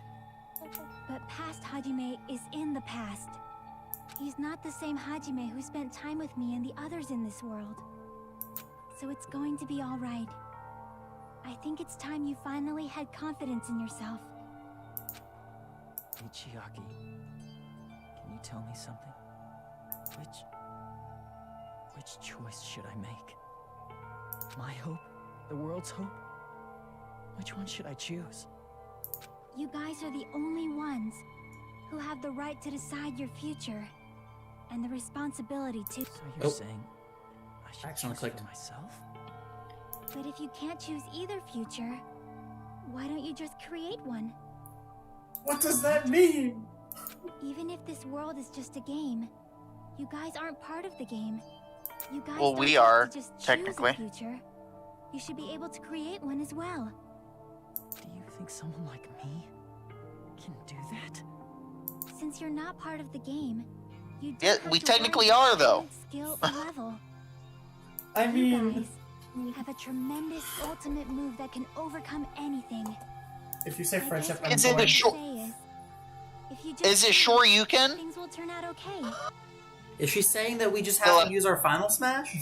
Speaker 5: But past Hajime is in the past. He's not the same Hajime who spent time with me and the others in this world. So it's going to be all right. I think it's time you finally had confidence in yourself.
Speaker 4: Hey, Chiaki. Can you tell me something? Which choice should I make? My hope? The world's hope? Which one should I choose?
Speaker 5: You guys are the only ones who have the right to decide your future and the responsibility to.
Speaker 4: So you're saying I should
Speaker 1: Accidentally
Speaker 4: choose
Speaker 1: clicked.
Speaker 4: for myself?
Speaker 5: But if you can't choose either future, why don't you just create one?
Speaker 2: What does that mean?
Speaker 5: Even if this world is just a game, you guys aren't part of the game. You guys
Speaker 3: Well,
Speaker 5: don't
Speaker 3: we
Speaker 5: have
Speaker 3: are,
Speaker 5: to just choose
Speaker 3: technically.
Speaker 5: a future. You should be able to create one as well.
Speaker 4: Do you think someone like me can do that?
Speaker 5: Since you're not part of the game, you do
Speaker 3: Yeah,
Speaker 5: have
Speaker 3: we
Speaker 5: to
Speaker 3: technically
Speaker 5: worry
Speaker 3: are,
Speaker 5: about
Speaker 3: though.
Speaker 5: skill level.
Speaker 2: I
Speaker 5: You
Speaker 2: mean,
Speaker 5: guys have a tremendous ultimate move that can overcome anything.
Speaker 2: if you say
Speaker 5: I
Speaker 2: friendship,
Speaker 5: guess
Speaker 2: I'm
Speaker 3: Is it
Speaker 5: what
Speaker 3: the
Speaker 5: I'm
Speaker 3: short-
Speaker 5: saying is, if you just
Speaker 3: Is it
Speaker 5: do
Speaker 3: sure
Speaker 5: it,
Speaker 3: you can?
Speaker 5: things will turn out okay.
Speaker 1: Is she saying that we just have to use our final smash?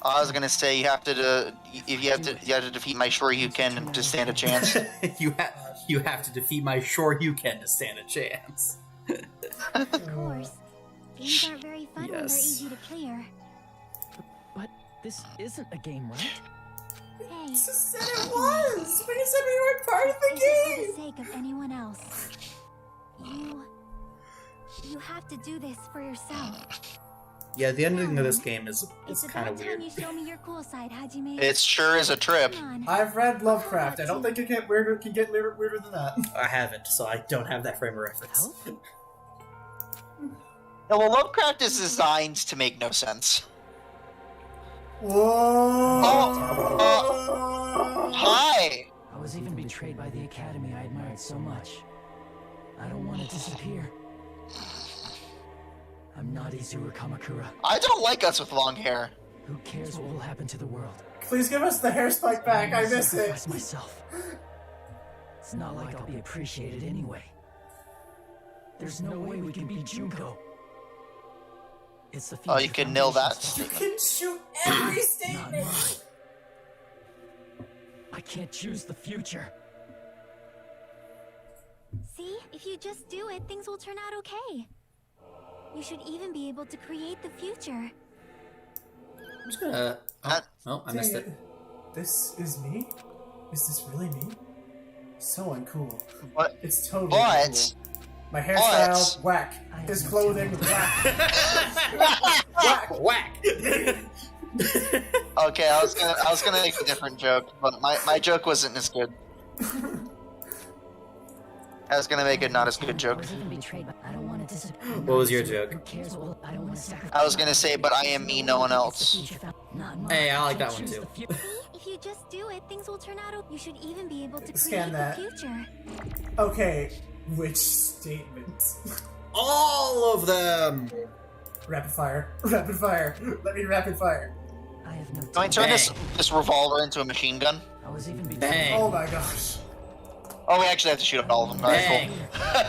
Speaker 3: I was gonna say you have to if you have to defeat my Shoryuken to stand a chance.
Speaker 1: you have to defeat my Shoryuken to stand a chance.
Speaker 5: Of course, games aren't very fun when they're
Speaker 1: Yes.
Speaker 5: easy to clear.
Speaker 4: But this isn't a game, right?
Speaker 5: Hey,
Speaker 2: you just said it was. We said we weren't part of the
Speaker 5: is it
Speaker 2: game.
Speaker 5: for the sake of anyone else? You have to do this for yourself.
Speaker 1: Yeah, the ending of this game is
Speaker 5: It's
Speaker 1: kind
Speaker 5: about
Speaker 1: of
Speaker 5: time
Speaker 1: weird.
Speaker 5: you show me your cool side, Hajime.
Speaker 3: It sure is a trip.
Speaker 5: Come on.
Speaker 2: I've read Lovecraft. I don't think it can get weirder than that.
Speaker 1: I haven't, so I don't have that frame of reference.
Speaker 3: No, well, Lovecraft is designed to make no sense.
Speaker 2: Whoa!
Speaker 3: Hi!
Speaker 4: I was even betrayed by the academy I admired so much. I don't want to disappear. I'm not Izuru Kamakura.
Speaker 3: I don't like us with long hair.
Speaker 4: Who cares what will happen to the world?
Speaker 2: Please give us the hair spike back. I miss it.
Speaker 4: Sacrifice myself. It's not like I'll be appreciated anyway. There's no way we can beat Junko. It's the
Speaker 3: Oh, you
Speaker 4: Future
Speaker 3: can nail that.
Speaker 4: Foundation's
Speaker 2: You can shoot every
Speaker 4: Not
Speaker 2: statement.
Speaker 4: mine. I can't choose the future.
Speaker 5: See, if you just do it, things will turn out okay. You should even be able to create the future.
Speaker 1: I'm just gonna. Oh, I missed
Speaker 2: Dang
Speaker 1: it.
Speaker 2: This is me? Is this really me? So uncool.
Speaker 3: What?
Speaker 2: It's totally
Speaker 3: But-
Speaker 2: uncool. My hairstyle, whack. His clothing, whack. Whack.
Speaker 1: Whack!
Speaker 3: Okay, I was gonna make a different joke, but my joke wasn't as good. I was gonna make it not as good joke.
Speaker 1: What was your joke?
Speaker 3: I was gonna say, but I am me, no one else.
Speaker 1: Hey, I like that one too.
Speaker 9: If you just do it, things will turn out. You should even be able to
Speaker 2: Scan
Speaker 9: create
Speaker 2: that.
Speaker 9: the future.
Speaker 2: Okay, which statement?
Speaker 1: All of them!
Speaker 2: Rapid fire. Rapid fire. Let me rapid fire.
Speaker 3: Can I turn this revolver into a machine gun?
Speaker 1: Bang.
Speaker 2: Oh my gosh.
Speaker 3: Oh, we actually have to shoot all of them. Alright,
Speaker 1: Bang.
Speaker 3: cool.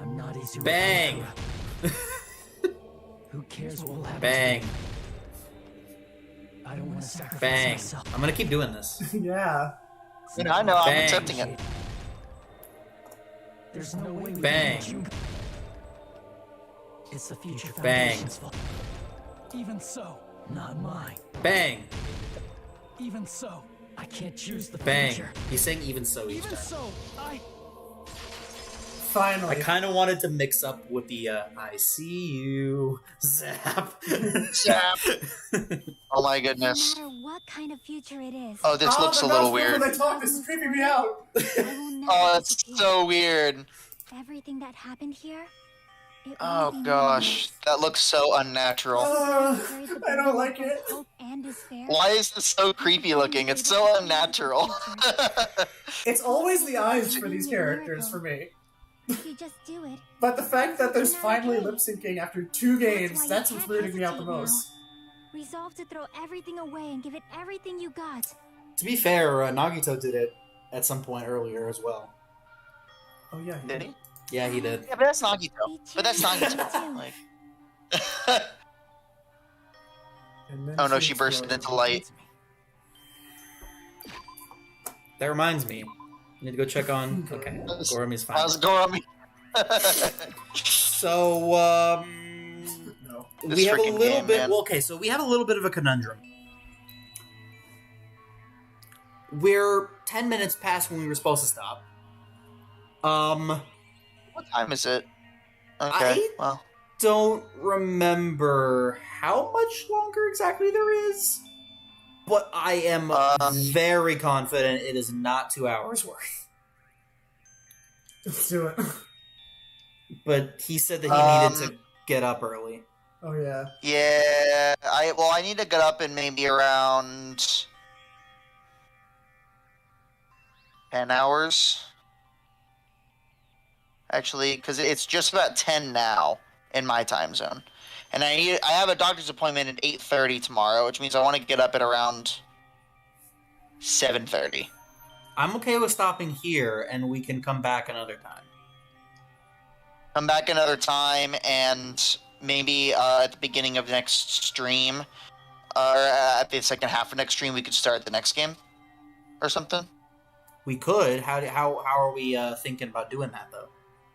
Speaker 4: I'm not a zero.
Speaker 1: Bang.
Speaker 4: Who cares what will happen?
Speaker 1: Bang.
Speaker 4: I don't want to sacrifice
Speaker 1: Bang.
Speaker 4: myself.
Speaker 1: I'm gonna keep doing this.
Speaker 2: Yeah.
Speaker 3: I know, I'm
Speaker 1: Bang.
Speaker 3: accepting it.
Speaker 4: There's no way we
Speaker 1: Bang.
Speaker 4: can let you- It's the future
Speaker 1: Bang.
Speaker 4: foundation's fault. Even so, not mine.
Speaker 1: Bang.
Speaker 4: Even so, I can't choose the
Speaker 1: Bang.
Speaker 4: future.
Speaker 1: He's saying even so each
Speaker 4: Even
Speaker 1: time.
Speaker 4: so, I
Speaker 2: Finally.
Speaker 1: I kind of wanted to mix up with the I see you zap.
Speaker 3: Zap. Oh my goodness.
Speaker 9: No matter what kind of future it is.
Speaker 3: Oh, this looks a
Speaker 2: the
Speaker 3: little
Speaker 2: mouse
Speaker 3: weird.
Speaker 2: When they talk, this is creeping me out.
Speaker 3: Oh, that's so weird.
Speaker 9: Everything that happened here. It
Speaker 3: Oh
Speaker 9: will be
Speaker 3: gosh, that looks so unnatural.
Speaker 2: I don't like it.
Speaker 9: hope and despair.
Speaker 3: Why is this so creepy looking? It's so unnatural.
Speaker 2: It's always the eyes for these characters for me.
Speaker 9: If you just do it.
Speaker 2: But the fact that there's finally lip syncing after 2 games, that's what's weirding me out the most.
Speaker 9: Resolve to throw everything away and give it everything you got.
Speaker 1: To be fair, Nagito did it at some point earlier as well.
Speaker 2: Oh yeah,
Speaker 3: Did he?
Speaker 1: Yeah, he did.
Speaker 3: Yeah, but that's Nagito. But that's Nagito. Like... oh no, she bursted into light.
Speaker 1: That reminds me. I need to go check on. Okay, Goromi's fine.
Speaker 3: How's Goromi?
Speaker 1: So,
Speaker 2: No.
Speaker 1: we have a
Speaker 3: freaking
Speaker 1: little
Speaker 3: game,
Speaker 1: bit.
Speaker 3: man.
Speaker 1: Well, okay, so we have a little bit of a conundrum. We're 10 minutes past when we were supposed to stop.
Speaker 3: What time is it? Okay, well.
Speaker 1: Don't remember how much longer exactly there is, but I am very confident it is not 2 hours worth.
Speaker 2: Let's do it.
Speaker 1: But he said that he needed to get up early.
Speaker 2: Oh yeah.
Speaker 3: Yeah, I need to get up in maybe around 10 hours. Actually, because it's just about 10 now in my time zone, and I have a doctor's appointment at 8:30 tomorrow, which means I want to get up at around 7:30.
Speaker 1: I'm okay with stopping here, and we can come back another time.
Speaker 3: Come back another time, and maybe at the beginning of the next stream, or at the second half of next stream, we could start the next game, or something.
Speaker 1: We could. How are we thinking about doing that though?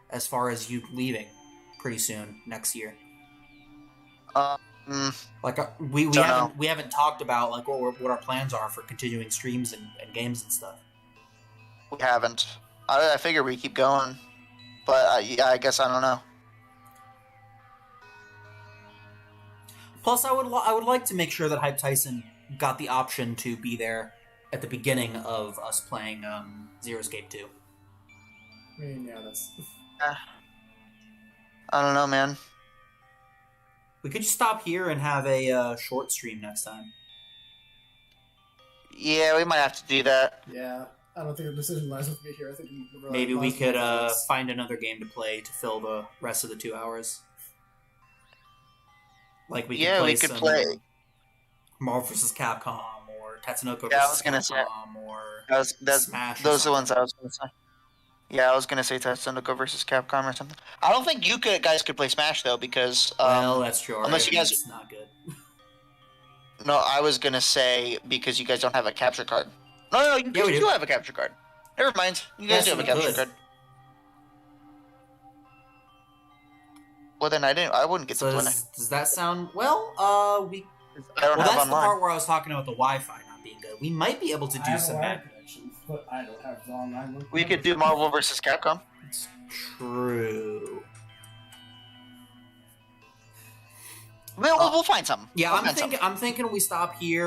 Speaker 1: As far as you leaving pretty soon next year. Like we haven't talked about like what our plans are for continuing streams and games and stuff.
Speaker 3: We haven't. I figure we keep going, but yeah, I guess I don't know.
Speaker 1: Plus, I would like to make sure that HYPETYSON got the option to be there at the beginning of us playing Zero Escape 2.
Speaker 2: I mean, yeah, that's...
Speaker 3: I don't know, man.
Speaker 1: We could just stop here and have a short stream next time.
Speaker 3: Yeah, we might have to do that.
Speaker 2: Yeah, I don't think the decision lies with me here. I think
Speaker 1: Maybe we could find another game to play to fill the rest of the 2 hours. Like we could play Marvel vs. Capcom or Tatsunoko vs. Capcom or Smash.
Speaker 3: Those are the ones I was going to say. Yeah, I was going to say Tatsunoko versus Capcom or something. I don't think you guys could play Smash though, because
Speaker 1: well, that's true.
Speaker 3: Unless you guys,
Speaker 1: it's not good.
Speaker 3: No, I was going to say because you guys don't have a capture card. No, you do have a capture card. Never mind, you guys do have a capture card. Well, then I wouldn't get to play.
Speaker 1: Does that sound well?
Speaker 3: I don't have
Speaker 1: that's
Speaker 3: online.
Speaker 1: the part where I was talking about the Wi-Fi not being good. We might be able to do some bad.
Speaker 2: But I don't have the online one.
Speaker 3: We could do Marvel vs. Capcom.
Speaker 1: It's true.
Speaker 3: We'll find something.
Speaker 1: Yeah, I'm thinking we stop here.